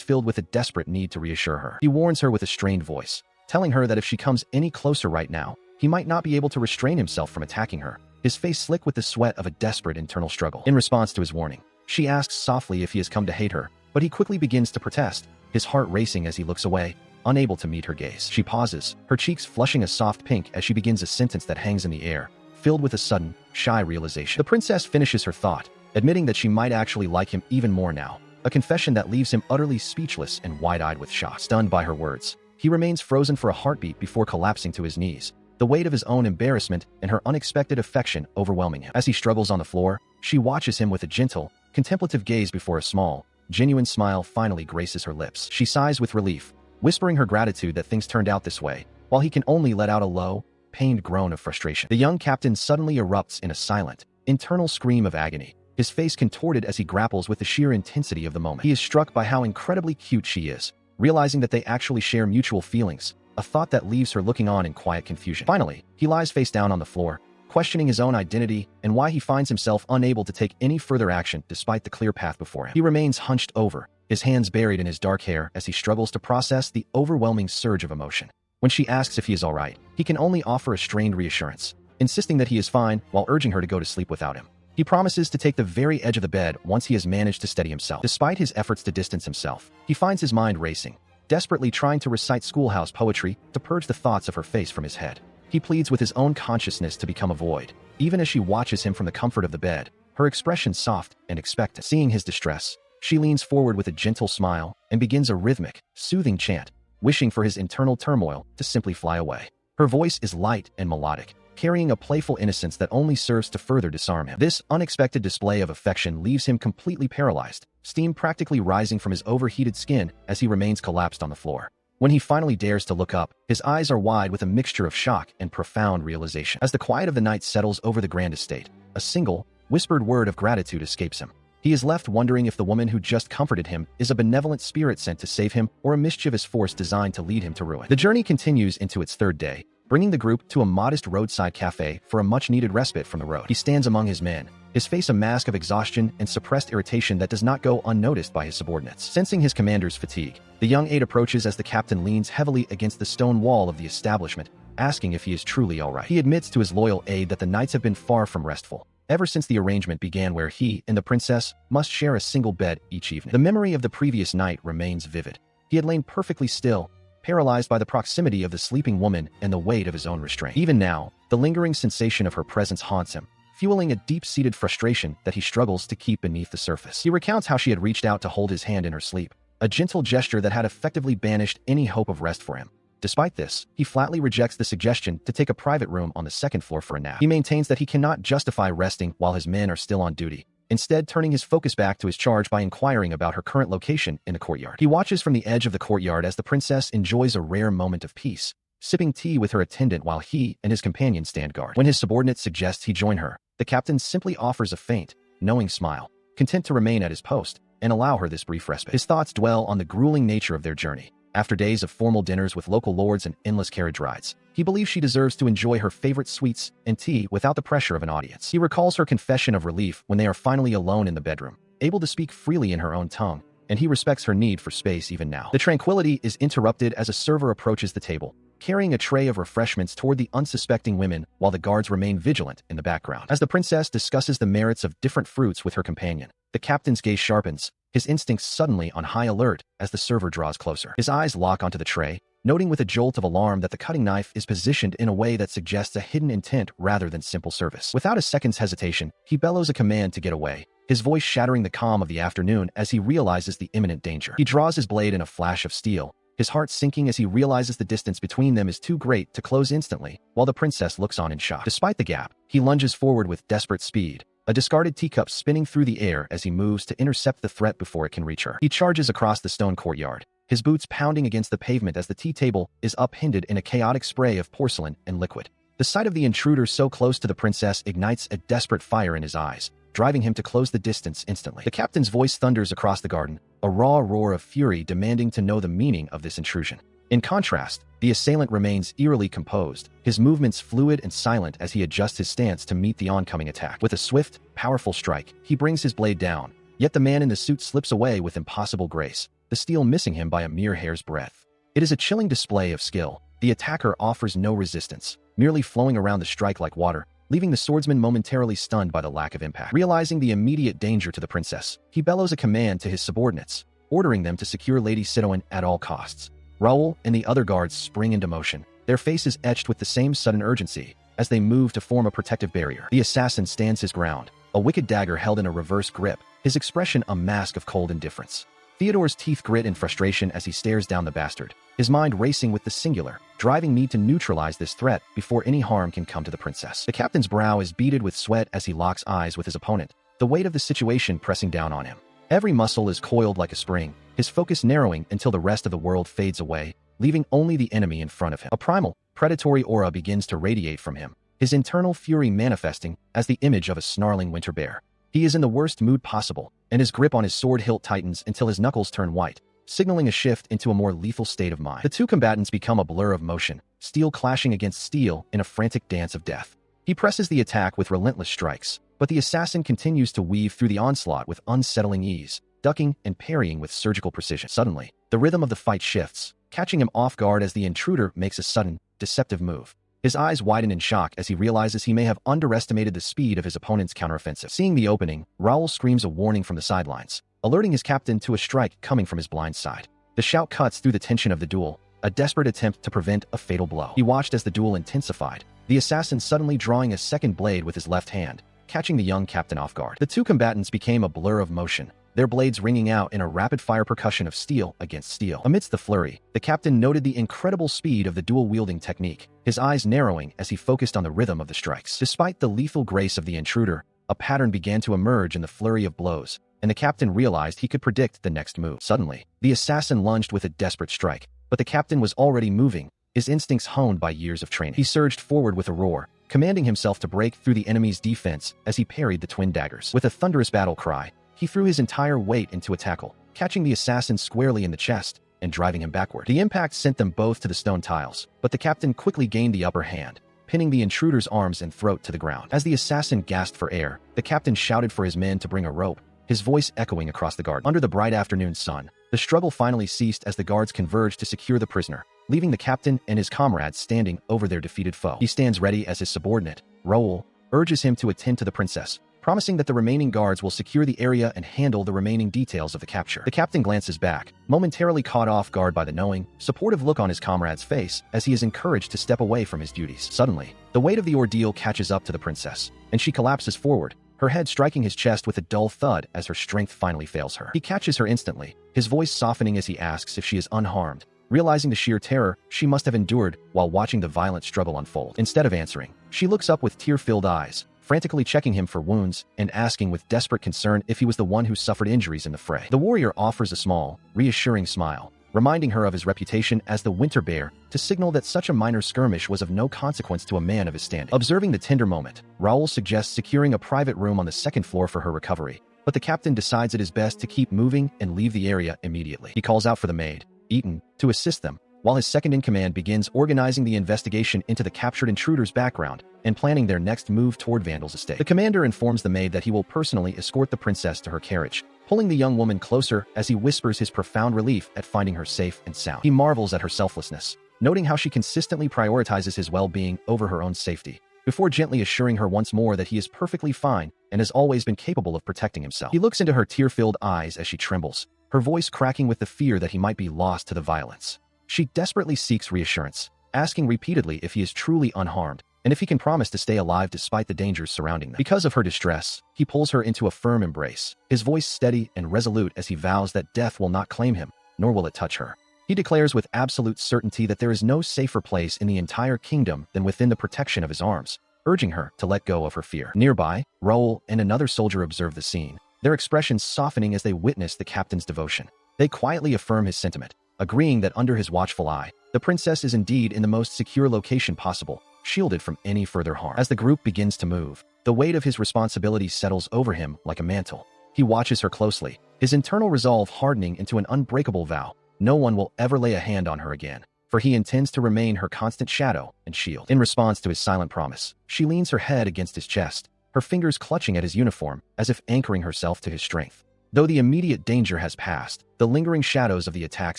filled with a desperate need to reassure her. He warns her with a strained voice, telling her that if she comes any closer right now, he might not be able to restrain himself from attacking her, his face slick with the sweat of a desperate internal struggle. In response to his warning, she asks softly if he has come to hate her, but he quickly begins to protest, his heart racing as he looks away, unable to meet her gaze. She pauses, her cheeks flushing a soft pink as she begins a sentence that hangs in the air, filled with a sudden, shy realization. The princess finishes her thought, admitting that she might actually like him even more now, a confession that leaves him utterly speechless and wide-eyed with shock. Stunned by her words, he remains frozen for a heartbeat before collapsing to his knees, the weight of his own embarrassment and her unexpected affection overwhelming him. As he struggles on the floor, she watches him with a gentle, contemplative gaze before a small, genuine smile finally graces her lips. She sighs with relief, whispering her gratitude that things turned out this way, while he can only let out a low, pained groan of frustration. The young captain suddenly erupts in a silent, internal scream of agony, his face contorted as he grapples with the sheer intensity of the moment. He is struck by how incredibly cute she is, realizing that they actually share mutual feelings, a thought that leaves her looking on in quiet confusion. Finally, he lies face down on the floor, questioning his own identity and why he finds himself unable to take any further action despite the clear path before him. He remains hunched over, his hands buried in his dark hair as he struggles to process the overwhelming surge of emotion. When she asks if he is all right, he can only offer a strained reassurance, insisting that he is fine while urging her to go to sleep without him. He promises to take the very edge of the bed once he has managed to steady himself. Despite his efforts to distance himself, he finds his mind racing, desperately trying to recite schoolhouse poetry to purge the thoughts of her face from his head. He pleads with his own consciousness to become a void, even as she watches him from the comfort of the bed, her expression soft and expectant. Seeing his distress, she leans forward with a gentle smile and begins a rhythmic, soothing chant, wishing for his internal turmoil to simply fly away. Her voice is light and melodic, carrying a playful innocence that only serves to further disarm him. This unexpected display of affection leaves him completely paralyzed, steam practically rising from his overheated skin as he remains collapsed on the floor. When he finally dares to look up, his eyes are wide with a mixture of shock and profound realization. As the quiet of the night settles over the grand estate, a single, whispered word of gratitude escapes him. He is left wondering if the woman who just comforted him is a benevolent spirit sent to save him or a mischievous force designed to lead him to ruin. The journey continues into its third day, bringing the group to a modest roadside cafe for a much-needed respite from the road. He stands among his men, his face a mask of exhaustion and suppressed irritation that does not go unnoticed by his subordinates. Sensing his commander's fatigue, the young aide approaches as the captain leans heavily against the stone wall of the establishment, asking if he is truly all right. He admits to his loyal aide that the nights have been far from restful, ever since the arrangement began where he and the princess must share a single bed each evening. The memory of the previous night remains vivid. He had lain perfectly still, paralyzed by the proximity of the sleeping woman and the weight of his own restraint. Even now, the lingering sensation of her presence haunts him, fueling a deep-seated frustration that he struggles to keep beneath the surface. He recounts how she had reached out to hold his hand in her sleep, a gentle gesture that had effectively banished any hope of rest for him. Despite this, he flatly rejects the suggestion to take a private room on the second floor for a nap. He maintains that he cannot justify resting while his men are still on duty, instead turning his focus back to his charge by inquiring about her current location in the courtyard. He watches from the edge of the courtyard as the princess enjoys a rare moment of peace, sipping tea with her attendant while he and his companion stand guard. When his subordinate suggests he join her, the captain simply offers a faint, knowing smile, content to remain at his post and allow her this brief respite. His thoughts dwell on the grueling nature of their journey. After days of formal dinners with local lords and endless carriage rides, he believes she deserves to enjoy her favorite sweets and tea without the pressure of an audience. He recalls her confession of relief when they are finally alone in the bedroom, able to speak freely in her own tongue, and he respects her need for space even now. The tranquility is interrupted as a server approaches the table, carrying a tray of refreshments toward the unsuspecting women while the guards remain vigilant in the background. As the princess discusses the merits of different fruits with her companion, the captain's gaze sharpens, his instincts suddenly on high alert as the server draws closer. His eyes lock onto the tray, noting with a jolt of alarm that the cutting knife is positioned in a way that suggests a hidden intent rather than simple service. Without a second's hesitation, he bellows a command to get away, his voice shattering the calm of the afternoon as he realizes the imminent danger. He draws his blade in a flash of steel, his heart sinking as he realizes the distance between them is too great to close instantly, while the princess looks on in shock. Despite the gap, he lunges forward with desperate speed, a discarded teacup spinning through the air as he moves to intercept the threat before it can reach her. He charges across the stone courtyard, his boots pounding against the pavement as the tea table is upended in a chaotic spray of porcelain and liquid. The sight of the intruder so close to the princess ignites a desperate fire in his eyes, driving him to close the distance instantly. The captain's voice thunders across the garden, a raw roar of fury demanding to know the meaning of this intrusion. In contrast, the assailant remains eerily composed, his movements fluid and silent as he adjusts his stance to meet the oncoming attack. With a swift, powerful strike, he brings his blade down, yet the man in the suit slips away with impossible grace, the steel missing him by a mere hair's breadth. It is a chilling display of skill. The attacker offers no resistance, merely flowing around the strike like water, leaving the swordsman momentarily stunned by the lack of impact. Realizing the immediate danger to the princess, he bellows a command to his subordinates, ordering them to secure Lady Sidoin at all costs. Raoul and the other guards spring into motion, their faces etched with the same sudden urgency, as they move to form a protective barrier. The assassin stands his ground, a wicked dagger held in a reverse grip, his expression a mask of cold indifference. Theodore's teeth grit in frustration as he stares down the bastard, his mind racing with the singular, driving need to neutralize this threat before any harm can come to the princess. The captain's brow is beaded with sweat as he locks eyes with his opponent, the weight of the situation pressing down on him. Every muscle is coiled like a spring, his focus narrowing until the rest of the world fades away, leaving only the enemy in front of him. A primal, predatory aura begins to radiate from him, his internal fury manifesting as the image of a snarling winter bear. He is in the worst mood possible, and his grip on his sword hilt tightens until his knuckles turn white, signaling a shift into a more lethal state of mind. The two combatants become a blur of motion, steel clashing against steel in a frantic dance of death. He presses the attack with relentless strikes, but the assassin continues to weave through the onslaught with unsettling ease, ducking and parrying with surgical precision. Suddenly, the rhythm of the fight shifts, catching him off guard as the intruder makes a sudden, deceptive move. His eyes widen in shock as he realizes he may have underestimated the speed of his opponent's counteroffensive. Seeing the opening, Raoul screams a warning from the sidelines, alerting his captain to a strike coming from his blind side. The shout cuts through the tension of the duel, a desperate attempt to prevent a fatal blow. He watched as the duel intensified, the assassin suddenly drawing a second blade with his left hand, catching the young captain off guard. The two combatants became a blur of motion, their blades ringing out in a rapid-fire percussion of steel against steel. Amidst the flurry, the captain noted the incredible speed of the dual-wielding technique, his eyes narrowing as he focused on the rhythm of the strikes. Despite the lethal grace of the intruder, a pattern began to emerge in the flurry of blows, and the captain realized he could predict the next move. Suddenly, the assassin lunged with a desperate strike, but the captain was already moving, his instincts honed by years of training. He surged forward with a roar, commanding himself to break through the enemy's defense as he parried the twin daggers. With a thunderous battle cry, he threw his entire weight into a tackle, catching the assassin squarely in the chest and driving him backward. The impact sent them both to the stone tiles, but the captain quickly gained the upper hand, pinning the intruder's arms and throat to the ground. As the assassin gasped for air, the captain shouted for his men to bring a rope, his voice echoing across the garden. Under the bright afternoon sun, the struggle finally ceased as the guards converged to secure the prisoner, leaving the captain and his comrades standing over their defeated foe. He stands ready as his subordinate, Raoul, urges him to attend to the princess, promising that the remaining guards will secure the area and handle the remaining details of the capture. The captain glances back, momentarily caught off guard by the knowing, supportive look on his comrade's face as he is encouraged to step away from his duties. Suddenly, the weight of the ordeal catches up to the princess, and she collapses forward, her head striking his chest with a dull thud as her strength finally fails her. He catches her instantly, his voice softening as he asks if she is unharmed, realizing the sheer terror she must have endured while watching the violent struggle unfold. Instead of answering, she looks up with tear-filled eyes, frantically checking him for wounds and asking with desperate concern if he was the one who suffered injuries in the fray. The warrior offers a small, reassuring smile, reminding her of his reputation as the Winter Bear, to signal that such a minor skirmish was of no consequence to a man of his standing. Observing the tender moment, Raoul suggests securing a private room on the second floor for her recovery, but the captain decides it is best to keep moving and leave the area immediately. He calls out for the maid, Eaton, to assist them, while his second-in-command begins organizing the investigation into the captured intruder's background and planning their next move toward Vandal's estate. The commander informs the maid that he will personally escort the princess to her carriage, pulling the young woman closer as he whispers his profound relief at finding her safe and sound. He marvels at her selflessness, noting how she consistently prioritizes his well-being over her own safety, before gently assuring her once more that he is perfectly fine and has always been capable of protecting himself. He looks into her tear-filled eyes as she trembles, her voice cracking with the fear that he might be lost to the violence. She desperately seeks reassurance, asking repeatedly if he is truly unharmed and if he can promise to stay alive despite the dangers surrounding them. Because of her distress, he pulls her into a firm embrace, his voice steady and resolute as he vows that death will not claim him, nor will it touch her. He declares with absolute certainty that there is no safer place in the entire kingdom than within the protection of his arms, urging her to let go of her fear. Nearby, Raoul and another soldier observe the scene, their expressions softening as they witness the captain's devotion. They quietly affirm his sentiment, agreeing that under his watchful eye, the princess is indeed in the most secure location possible, shielded from any further harm. As the group begins to move, the weight of his responsibility settles over him like a mantle. He watches her closely, his internal resolve hardening into an unbreakable vow. No one will ever lay a hand on her again, for he intends to remain her constant shadow and shield. In response to his silent promise, she leans her head against his chest, her fingers clutching at his uniform as if anchoring herself to his strength. Though the immediate danger has passed, the lingering shadows of the attack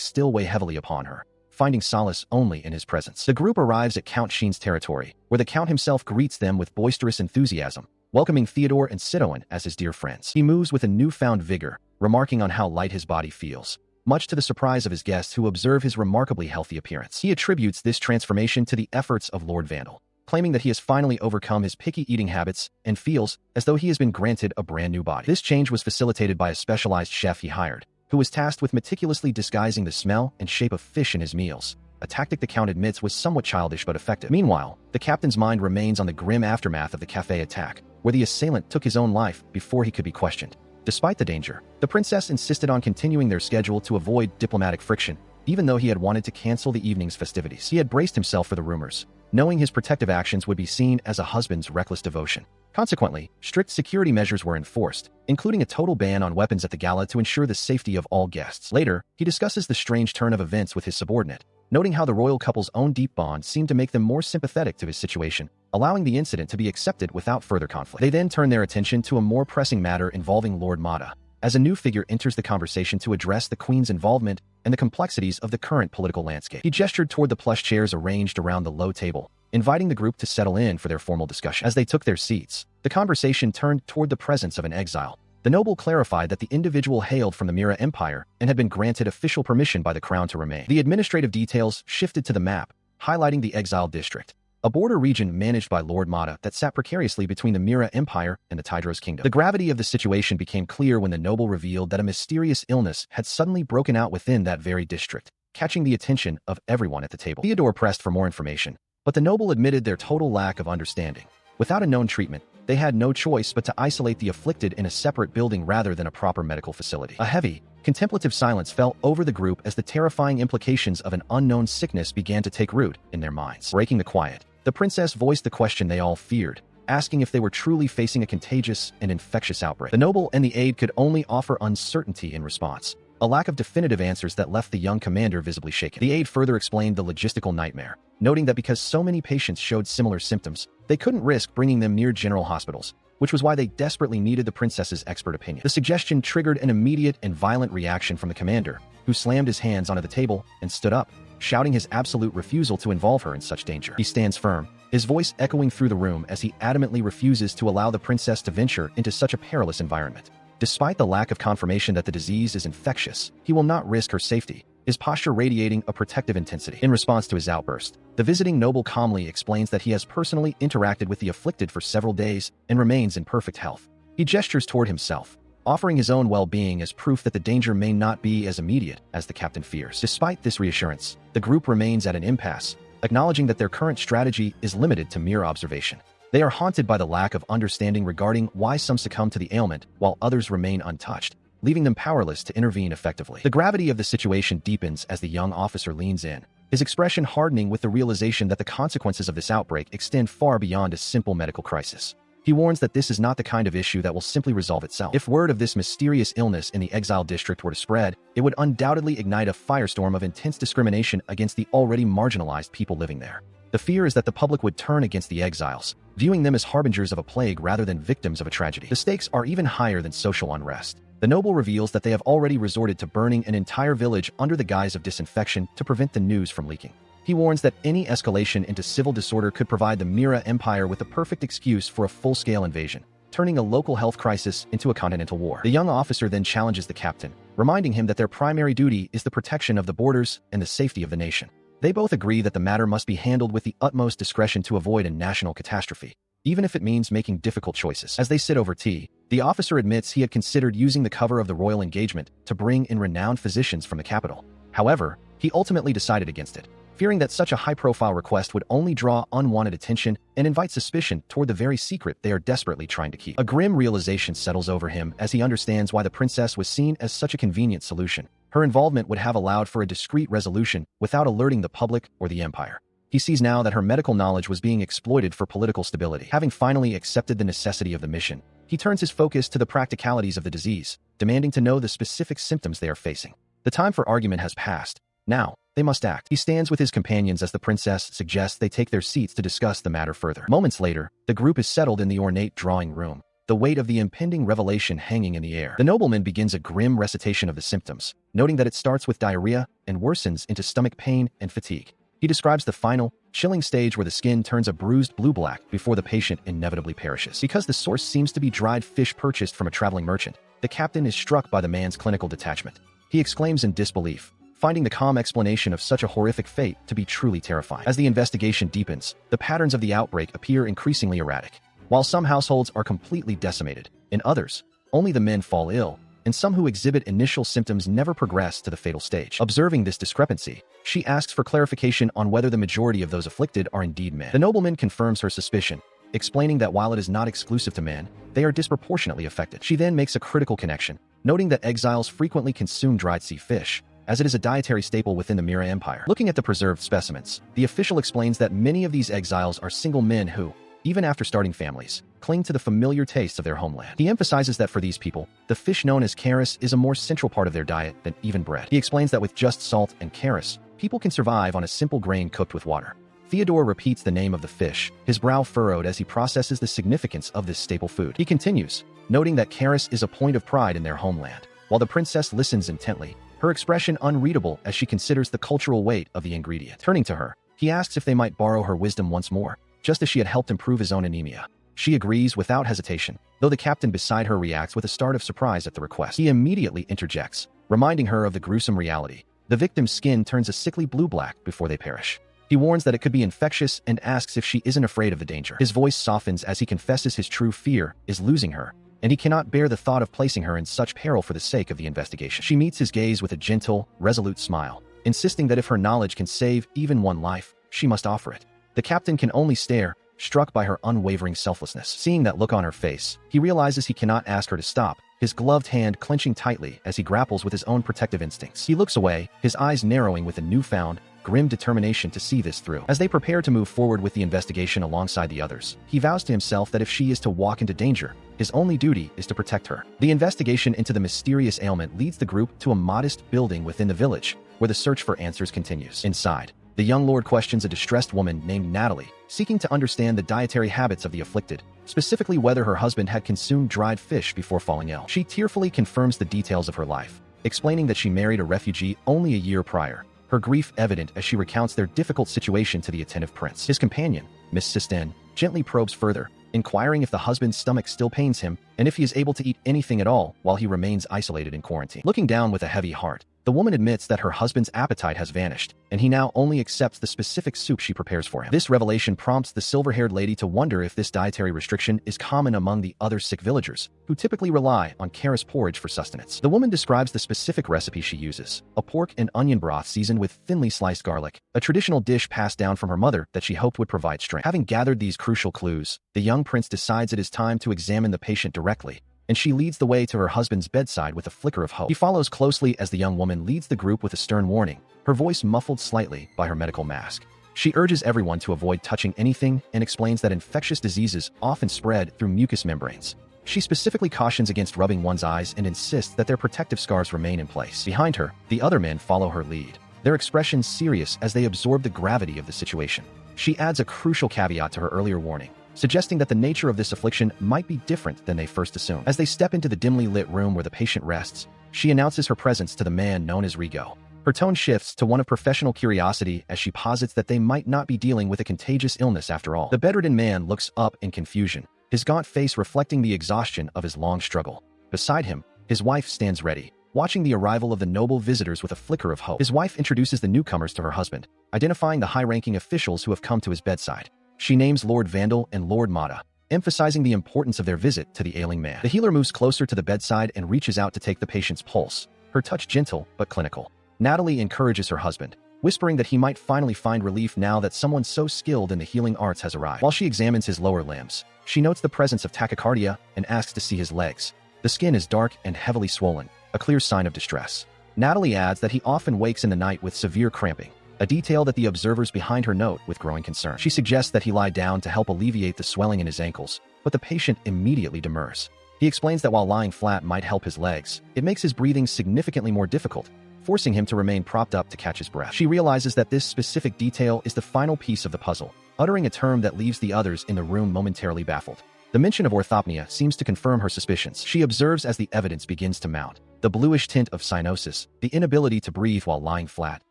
still weigh heavily upon her, finding solace only in his presence. The group arrives at Count Sheen's territory, where the Count himself greets them with boisterous enthusiasm, welcoming Theodore and Sidoin as his dear friends. He moves with a newfound vigor, remarking on how light his body feels, much to the surprise of his guests who observe his remarkably healthy appearance. He attributes this transformation to the efforts of Lord Vandal, claiming that he has finally overcome his picky eating habits and feels as though he has been granted a brand new body. This change was facilitated by a specialized chef he hired, who was tasked with meticulously disguising the smell and shape of fish in his meals, a tactic the Count admits was somewhat childish but effective. Meanwhile, the captain's mind remains on the grim aftermath of the cafe attack, where the assailant took his own life before he could be questioned. Despite the danger, the princess insisted on continuing their schedule to avoid diplomatic friction, even though he had wanted to cancel the evening's festivities. He had braced himself for the rumors, knowing his protective actions would be seen as a husband's reckless devotion. Consequently, strict security measures were enforced, including a total ban on weapons at the gala to ensure the safety of all guests. Later, he discusses the strange turn of events with his subordinate, noting how the royal couple's own deep bond seemed to make them more sympathetic to his situation, allowing the incident to be accepted without further conflict. They then turn their attention to a more pressing matter involving Lord Mata, as a new figure enters the conversation to address the Queen's involvement and the complexities of the current political landscape. He gestured toward the plush chairs arranged around the low table, inviting the group to settle in for their formal discussion. As they took their seats, the conversation turned toward the presence of an exile. The noble clarified that the individual hailed from the Mira Empire and had been granted official permission by the crown to remain. The administrative details shifted to the map, highlighting the exiled district, a border region managed by Lord Mata that sat precariously between the Mira Empire and the Tidros Kingdom. The gravity of the situation became clear when the noble revealed that a mysterious illness had suddenly broken out within that very district, catching the attention of everyone at the table. Theodore pressed for more information, but the noble admitted their total lack of understanding. Without a known treatment, they had no choice but to isolate the afflicted in a separate building rather than a proper medical facility. A heavy, contemplative silence fell over the group as the terrifying implications of an unknown sickness began to take root in their minds. Breaking the quiet, the princess voiced the question they all feared, asking if they were truly facing a contagious and infectious outbreak. The noble and the aide could only offer uncertainty in response, a lack of definitive answers that left the young commander visibly shaken. The aide further explained the logistical nightmare, noting that because so many patients showed similar symptoms, they couldn't risk bringing them near general hospitals, which was why they desperately needed the princess's expert opinion. The suggestion triggered an immediate and violent reaction from the commander, who slammed his hands onto the table and stood up, shouting his absolute refusal to involve her in such danger. He stands firm, his voice echoing through the room as he adamantly refuses to allow the princess to venture into such a perilous environment. Despite the lack of confirmation that the disease is infectious, he will not risk her safety, his posture radiating a protective intensity. In response to his outburst, the visiting noble calmly explains that he has personally interacted with the afflicted for several days and remains in perfect health. He gestures toward himself, offering his own well-being as proof that the danger may not be as immediate as the captain fears. Despite this reassurance, the group remains at an impasse, acknowledging that their current strategy is limited to mere observation. They are haunted by the lack of understanding regarding why some succumb to the ailment while others remain untouched, leaving them powerless to intervene effectively. The gravity of the situation deepens as the young officer leans in, his expression hardening with the realization that the consequences of this outbreak extend far beyond a simple medical crisis. He warns that this is not the kind of issue that will simply resolve itself. If word of this mysterious illness in the exile district were to spread, it would undoubtedly ignite a firestorm of intense discrimination against the already marginalized people living there. The fear is that the public would turn against the exiles, viewing them as harbingers of a plague rather than victims of a tragedy. The stakes are even higher than social unrest. The noble reveals that they have already resorted to burning an entire village under the guise of disinfection to prevent the news from leaking. He warns that any escalation into civil disorder could provide the Mira Empire with the perfect excuse for a full-scale invasion, turning a local health crisis into a continental war. The young officer then challenges the captain, reminding him that their primary duty is the protection of the borders and the safety of the nation. They both agree that the matter must be handled with the utmost discretion to avoid a national catastrophe, even if it means making difficult choices. As they sit over tea, the officer admits he had considered using the cover of the royal engagement to bring in renowned physicians from the capital. However, he ultimately decided against it, fearing that such a high-profile request would only draw unwanted attention and invite suspicion toward the very secret they are desperately trying to keep. A grim realization settles over him as he understands why the princess was seen as such a convenient solution. Her involvement would have allowed for a discreet resolution without alerting the public or the empire. He sees now that her medical knowledge was being exploited for political stability. Having finally accepted the necessity of the mission, he turns his focus to the practicalities of the disease, demanding to know the specific symptoms they are facing. The time for argument has passed. Now, they must act. He stands with his companions as the princess suggests they take their seats to discuss the matter further. Moments later, the group is settled in the ornate drawing room, the weight of the impending revelation hanging in the air. The nobleman begins a grim recitation of the symptoms, noting that it starts with diarrhea and worsens into stomach pain and fatigue. He describes the final, chilling stage where the skin turns a bruised blue-black before the patient inevitably perishes. Because the source seems to be dried fish purchased from a traveling merchant, the captain is struck by the man's clinical detachment. He exclaims in disbelief, finding the calm explanation of such a horrific fate to be truly terrifying. As the investigation deepens, the patterns of the outbreak appear increasingly erratic. While some households are completely decimated, in others, only the men fall ill, and some who exhibit initial symptoms never progress to the fatal stage. Observing this discrepancy, she asks for clarification on whether the majority of those afflicted are indeed men. The nobleman confirms her suspicion, explaining that while it is not exclusive to men, they are disproportionately affected. She then makes a critical connection, noting that exiles frequently consume dried sea fish, as it is a dietary staple within the Mira Empire. Looking at the preserved specimens, the official explains that many of these exiles are single men who, even after starting families, cling to the familiar tastes of their homeland. He emphasizes that for these people, the fish known as charis is a more central part of their diet than even bread. He explains that with just salt and charis, people can survive on a simple grain cooked with water. Theodore repeats the name of the fish, his brow furrowed as he processes the significance of this staple food. He continues, noting that charis is a point of pride in their homeland. While the princess listens intently, her expression unreadable as she considers the cultural weight of the ingredient. Turning to her, he asks if they might borrow her wisdom once more, just as she had helped improve his own anemia. She agrees without hesitation, though the captain beside her reacts with a start of surprise at the request. He immediately interjects, reminding her of the gruesome reality. The victim's skin turns a sickly blue-black before they perish. He warns that it could be infectious and asks if she isn't afraid of the danger. His voice softens as he confesses his true fear is losing her, and he cannot bear the thought of placing her in such peril for the sake of the investigation. She meets his gaze with a gentle, resolute smile, insisting that if her knowledge can save even one life, she must offer it. The captain can only stare, struck by her unwavering selflessness. Seeing that look on her face, he realizes he cannot ask her to stop, his gloved hand clenching tightly as he grapples with his own protective instincts. He looks away, his eyes narrowing with a newfound, grim determination to see this through. As they prepare to move forward with the investigation alongside the others, he vows to himself that if she is to walk into danger, his only duty is to protect her. The investigation into the mysterious ailment leads the group to a modest building within the village, where the search for answers continues. Inside, the young lord questions a distressed woman named Natalie, seeking to understand the dietary habits of the afflicted, specifically whether her husband had consumed dried fish before falling ill. She tearfully confirms the details of her life, explaining that she married a refugee only a year prior, her grief evident as she recounts their difficult situation to the attentive prince. His companion, Miss Sistine, gently probes further, inquiring if the husband's stomach still pains him and if he is able to eat anything at all while he remains isolated in quarantine. Looking down with a heavy heart, the woman admits that her husband's appetite has vanished, and he now only accepts the specific soup she prepares for him. This revelation prompts the silver-haired lady to wonder if this dietary restriction is common among the other sick villagers, who typically rely on charis porridge for sustenance. The woman describes the specific recipe she uses, a pork and onion broth seasoned with thinly sliced garlic, a traditional dish passed down from her mother that she hoped would provide strength. Having gathered these crucial clues, the young prince decides it is time to examine the patient directly, and she leads the way to her husband's bedside with a flicker of hope. He follows closely as the young woman leads the group with a stern warning, her voice muffled slightly by her medical mask. She urges everyone to avoid touching anything and explains that infectious diseases often spread through mucous membranes. She specifically cautions against rubbing one's eyes and insists that their protective scars remain in place. Behind her, the other men follow her lead, their expressions serious as they absorb the gravity of the situation. She adds a crucial caveat to her earlier warning, suggesting that the nature of this affliction might be different than they first assumed. As they step into the dimly lit room where the patient rests, she announces her presence to the man known as Rigo. Her tone shifts to one of professional curiosity as she posits that they might not be dealing with a contagious illness after all. The bedridden man looks up in confusion, his gaunt face reflecting the exhaustion of his long struggle. Beside him, his wife stands ready, watching the arrival of the noble visitors with a flicker of hope. His wife introduces the newcomers to her husband, identifying the high-ranking officials who have come to his bedside. She names Lord Vandal and Lord Mata, emphasizing the importance of their visit to the ailing man. The healer moves closer to the bedside and reaches out to take the patient's pulse, her touch gentle but clinical. Natalie encourages her husband, whispering that he might finally find relief now that someone so skilled in the healing arts has arrived. While she examines his lower limbs, she notes the presence of tachycardia and asks to see his legs. The skin is dark and heavily swollen, a clear sign of distress. Natalie adds that he often wakes in the night with severe cramping, a detail that the observers behind her note with growing concern. She suggests that he lie down to help alleviate the swelling in his ankles, but the patient immediately demurs. He explains that while lying flat might help his legs, it makes his breathing significantly more difficult, forcing him to remain propped up to catch his breath. She realizes that this specific detail is the final piece of the puzzle, uttering a term that leaves the others in the room momentarily baffled. The mention of orthopnea seems to confirm her suspicions. She observes as the evidence begins to mount: the bluish tint of cyanosis, the inability to breathe while lying flat,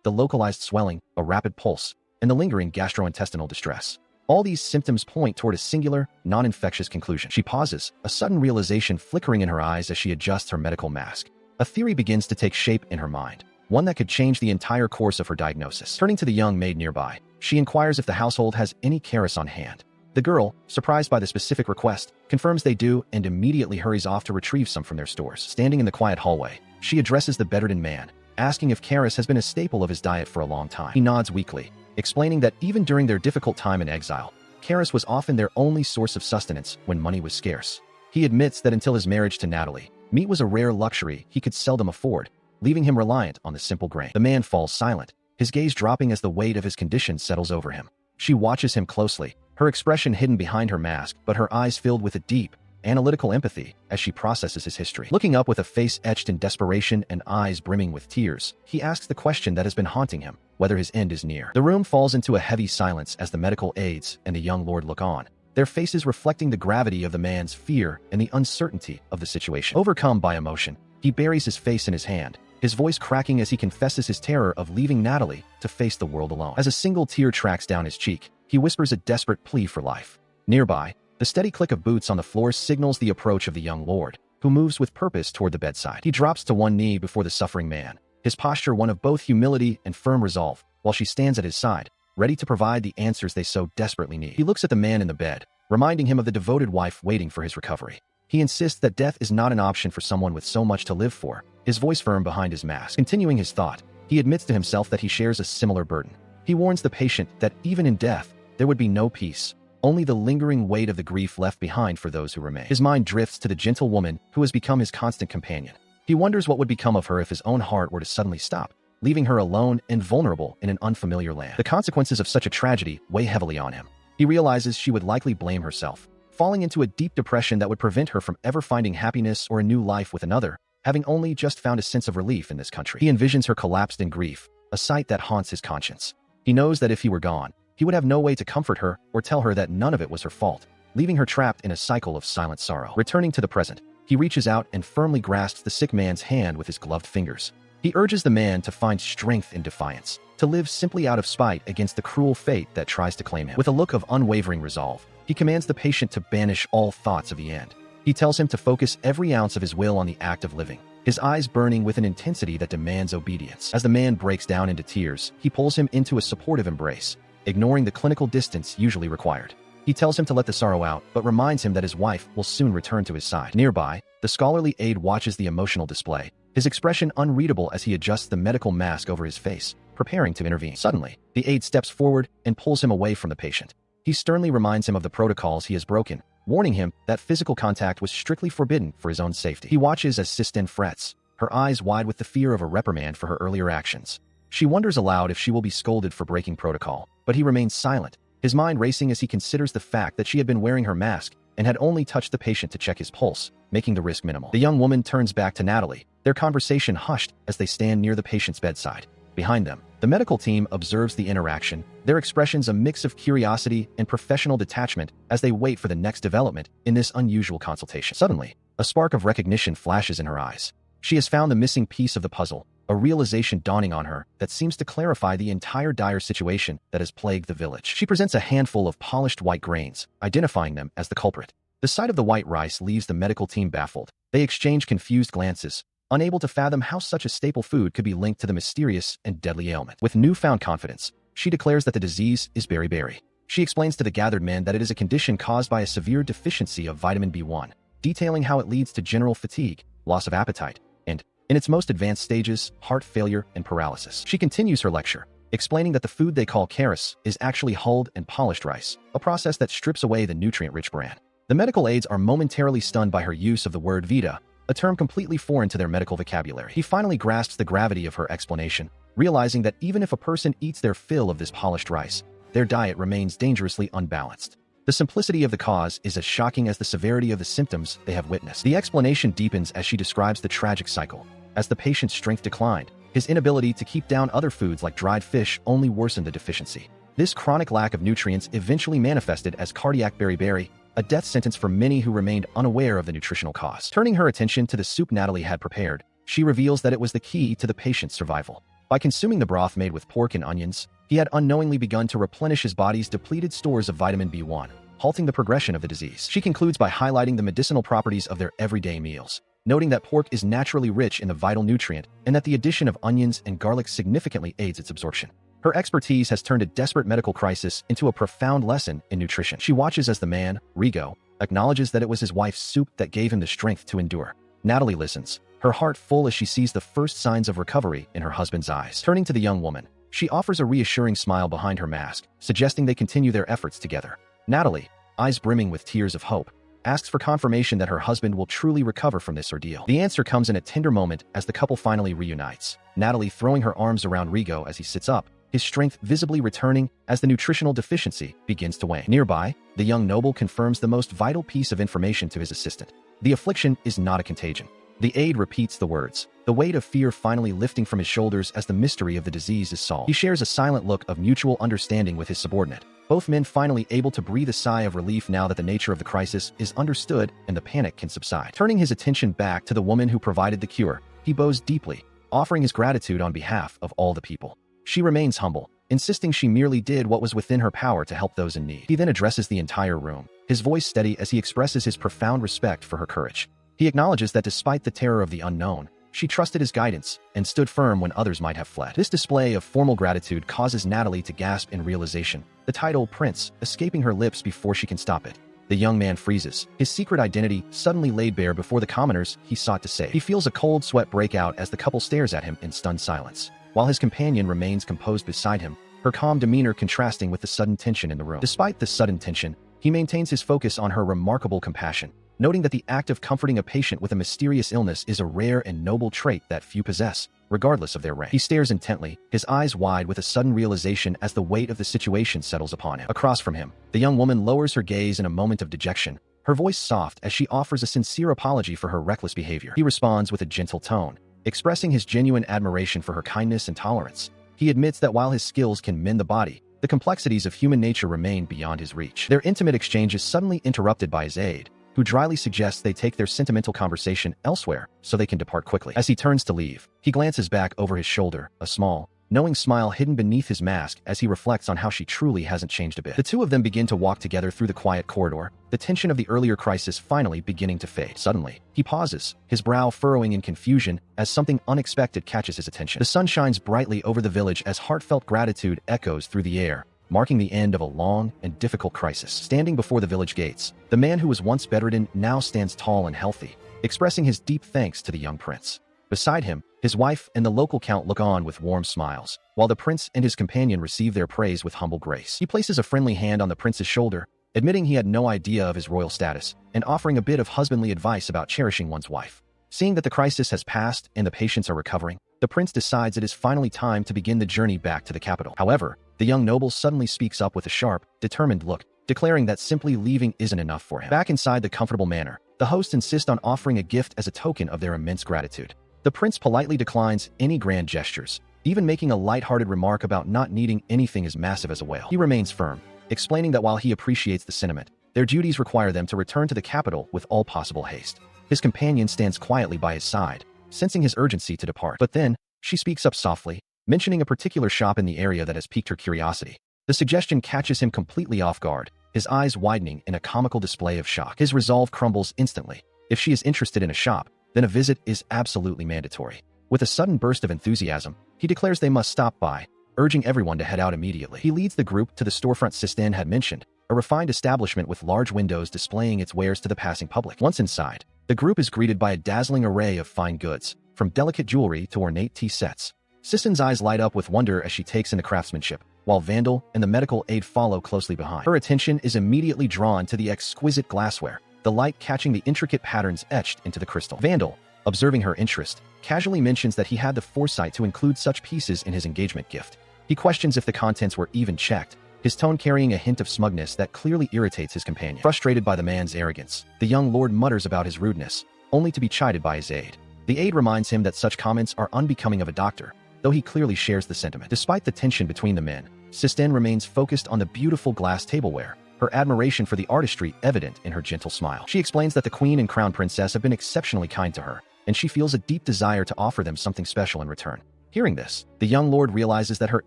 the localized swelling, a rapid pulse, and the lingering gastrointestinal distress. All these symptoms point toward a singular, non-infectious conclusion. She pauses, a sudden realization flickering in her eyes as she adjusts her medical mask. A theory begins to take shape in her mind, one that could change the entire course of her diagnosis. Turning to the young maid nearby, she inquires if the household has any karis on hand. The girl, surprised by the specific request, confirms they do and immediately hurries off to retrieve some from their stores. Standing in the quiet hallway, she addresses the bedridden man, asking if karis has been a staple of his diet for a long time. He nods weakly, explaining that even during their difficult time in exile, karis was often their only source of sustenance when money was scarce. He admits that until his marriage to Natalie, meat was a rare luxury he could seldom afford, leaving him reliant on the simple grain. The man falls silent, his gaze dropping as the weight of his condition settles over him. She watches him closely, her expression hidden behind her mask, but her eyes filled with a deep, analytical empathy as she processes his history. Looking up with a face etched in desperation and eyes brimming with tears, he asks the question that has been haunting him: whether his end is near. The room falls into a heavy silence as the medical aides and the young lord look on, their faces reflecting the gravity of the man's fear and the uncertainty of the situation. Overcome by emotion, he buries his face in his hand, his voice cracking as he confesses his terror of leaving Natalie to face the world alone. As a single tear tracks down his cheek, he whispers a desperate plea for life. Nearby, the steady click of boots on the floor signals the approach of the young lord, who moves with purpose toward the bedside. He drops to one knee before the suffering man, his posture one of both humility and firm resolve, while she stands at his side, ready to provide the answers they so desperately need. He looks at the man in the bed, reminding him of the devoted wife waiting for his recovery. He insists that death is not an option for someone with so much to live for, his voice firm behind his mask. Continuing his thought, he admits to himself that he shares a similar burden. He warns the patient that even in death, there would be no peace, only the lingering weight of the grief left behind for those who remain. His mind drifts to the gentle woman who has become his constant companion. He wonders what would become of her if his own heart were to suddenly stop, leaving her alone and vulnerable in an unfamiliar land. The consequences of such a tragedy weigh heavily on him. He realizes she would likely blame herself, falling into a deep depression that would prevent her from ever finding happiness or a new life with another, having only just found a sense of relief in this country. He envisions her collapsed in grief, a sight that haunts his conscience. He knows that if he were gone, he would have no way to comfort her or tell her that none of it was her fault, leaving her trapped in a cycle of silent sorrow. Returning to the present, he reaches out and firmly grasps the sick man's hand with his gloved fingers. He urges the man to find strength in defiance, to live simply out of spite against the cruel fate that tries to claim him. With a look of unwavering resolve, he commands the patient to banish all thoughts of the end. He tells him to focus every ounce of his will on the act of living, his eyes burning with an intensity that demands obedience. As the man breaks down into tears, he pulls him into a supportive embrace, ignoring the clinical distance usually required. He tells him to let the sorrow out, but reminds him that his wife will soon return to his side. Nearby, the scholarly aide watches the emotional display, his expression unreadable as he adjusts the medical mask over his face, preparing to intervene. Suddenly, the aide steps forward and pulls him away from the patient. He sternly reminds him of the protocols he has broken, warning him that physical contact was strictly forbidden for his own safety. He watches as Sistine frets, her eyes wide with the fear of a reprimand for her earlier actions. She wonders aloud if she will be scolded for breaking protocol, but he remains silent, his mind racing as he considers the fact that she had been wearing her mask and had only touched the patient to check his pulse, making the risk minimal. The young woman turns back to Natalie, their conversation hushed as they stand near the patient's bedside. Behind them, the medical team observes the interaction, their expressions a mix of curiosity and professional detachment as they wait for the next development in this unusual consultation. Suddenly, a spark of recognition flashes in her eyes. She has found the missing piece of the puzzle, a realization dawning on her that seems to clarify the entire dire situation that has plagued the village. She presents a handful of polished white grains, identifying them as the culprit. The sight of the white rice leaves the medical team baffled. They exchange confused glances, unable to fathom how such a staple food could be linked to the mysterious and deadly ailment. With newfound confidence, she declares that the disease is beriberi. She explains to the gathered men that it is a condition caused by a severe deficiency of vitamin B1, detailing how it leads to general fatigue, loss of appetite, and, in its most advanced stages, heart failure and paralysis. She continues her lecture, explaining that the food they call karis is actually hulled and polished rice, a process that strips away the nutrient-rich bran. The medical aides are momentarily stunned by her use of the word vita, a term completely foreign to their medical vocabulary. He finally grasps the gravity of her explanation, realizing that even if a person eats their fill of this polished rice, their diet remains dangerously unbalanced. The simplicity of the cause is as shocking as the severity of the symptoms they have witnessed. The explanation deepens as she describes the tragic cycle. As the patient's strength declined, his inability to keep down other foods like dried fish only worsened the deficiency. This chronic lack of nutrients eventually manifested as cardiac beriberi, a death sentence for many who remained unaware of the nutritional cause. Turning her attention to the soup Natalie had prepared, she reveals that it was the key to the patient's survival. By consuming the broth made with pork and onions, he had unknowingly begun to replenish his body's depleted stores of vitamin B1, halting the progression of the disease. She concludes by highlighting the medicinal properties of their everyday meals, noting that pork is naturally rich in the vital nutrient and that the addition of onions and garlic significantly aids its absorption. Her expertise has turned a desperate medical crisis into a profound lesson in nutrition. She watches as the man, Rigo, acknowledges that it was his wife's soup that gave him the strength to endure. Natalie listens, her heart full as she sees the first signs of recovery in her husband's eyes. Turning to the young woman, she offers a reassuring smile behind her mask, suggesting they continue their efforts together. Natalie, eyes brimming with tears of hope, asks for confirmation that her husband will truly recover from this ordeal. The answer comes in a tender moment as the couple finally reunites, Natalie throwing her arms around Rigo as he sits up, his strength visibly returning as the nutritional deficiency begins to wane. Nearby, the young noble confirms the most vital piece of information to his assistant. The affliction is not a contagion. The aide repeats the words, the weight of fear finally lifting from his shoulders as the mystery of the disease is solved. He shares a silent look of mutual understanding with his subordinate, both men finally able to breathe a sigh of relief now that the nature of the crisis is understood and the panic can subside. Turning his attention back to the woman who provided the cure, he bows deeply, offering his gratitude on behalf of all the people. She remains humble, insisting she merely did what was within her power to help those in need. He then addresses the entire room, his voice steady as he expresses his profound respect for her courage. He acknowledges that despite the terror of the unknown, she trusted his guidance and stood firm when others might have fled. This display of formal gratitude causes Natalie to gasp in realization, the title Prince escaping her lips before she can stop it. The young man freezes, his secret identity suddenly laid bare before the commoners he sought to save. He feels a cold sweat break out as the couple stares at him in stunned silence, while his companion remains composed beside him, her calm demeanor contrasting with the sudden tension in the room. Despite the sudden tension, he maintains his focus on her remarkable compassion, noting that the act of comforting a patient with a mysterious illness is a rare and noble trait that few possess, regardless of their rank. He stares intently, his eyes wide with a sudden realization as the weight of the situation settles upon him. Across from him, the young woman lowers her gaze in a moment of dejection, her voice soft as she offers a sincere apology for her reckless behavior. He responds with a gentle tone, expressing his genuine admiration for her kindness and tolerance. He admits that while his skills can mend the body, the complexities of human nature remain beyond his reach. Their intimate exchange is suddenly interrupted by his aide, who dryly suggests they take their sentimental conversation elsewhere so they can depart quickly. As he turns to leave, he glances back over his shoulder, a small, knowing smile hidden beneath his mask as he reflects on how she truly hasn't changed a bit. The two of them begin to walk together through the quiet corridor, the tension of the earlier crisis finally beginning to fade. Suddenly, he pauses, his brow furrowing in confusion as something unexpected catches his attention. The sun shines brightly over the village as heartfelt gratitude echoes through the air, marking the end of a long and difficult crisis. Standing before the village gates, the man who was once bedridden now stands tall and healthy, expressing his deep thanks to the young prince. Beside him, his wife and the local count look on with warm smiles, while the prince and his companion receive their praise with humble grace. He places a friendly hand on the prince's shoulder, admitting he had no idea of his royal status, and offering a bit of husbandly advice about cherishing one's wife. Seeing that the crisis has passed and the patients are recovering, the prince decides it is finally time to begin the journey back to the capital. However, the young noble suddenly speaks up with a sharp, determined look, declaring that simply leaving isn't enough for him. Back inside the comfortable manor, the hosts insist on offering a gift as a token of their immense gratitude. The prince politely declines any grand gestures, even making a light-hearted remark about not needing anything as massive as a whale. He remains firm, explaining that while he appreciates the sentiment, their duties require them to return to the capital with all possible haste. His companion stands quietly by his side, sensing his urgency to depart. But then, she speaks up softly, mentioning a particular shop in the area that has piqued her curiosity. The suggestion catches him completely off guard, his eyes widening in a comical display of shock. His resolve crumbles instantly. If she is interested in a shop, then a visit is absolutely mandatory. With a sudden burst of enthusiasm, he declares they must stop by, urging everyone to head out immediately. He leads the group to the storefront Sistine had mentioned, a refined establishment with large windows displaying its wares to the passing public. Once inside, the group is greeted by a dazzling array of fine goods, from delicate jewelry to ornate tea sets. Sisten's eyes light up with wonder as she takes in the craftsmanship, while Vandal and the medical aide follow closely behind. Her attention is immediately drawn to the exquisite glassware, the light catching the intricate patterns etched into the crystal. Vandal, observing her interest, casually mentions that he had the foresight to include such pieces in his engagement gift. He questions if the contents were even checked, his tone carrying a hint of smugness that clearly irritates his companion. Frustrated by the man's arrogance, the young lord mutters about his rudeness, only to be chided by his aide. The aide reminds him that such comments are unbecoming of a doctor, though he clearly shares the sentiment. Despite the tension between the men, Sistine remains focused on the beautiful glass tableware, her admiration for the artistry evident in her gentle smile. She explains that the queen and crown princess have been exceptionally kind to her, and she feels a deep desire to offer them something special in return. Hearing this, the young lord realizes that her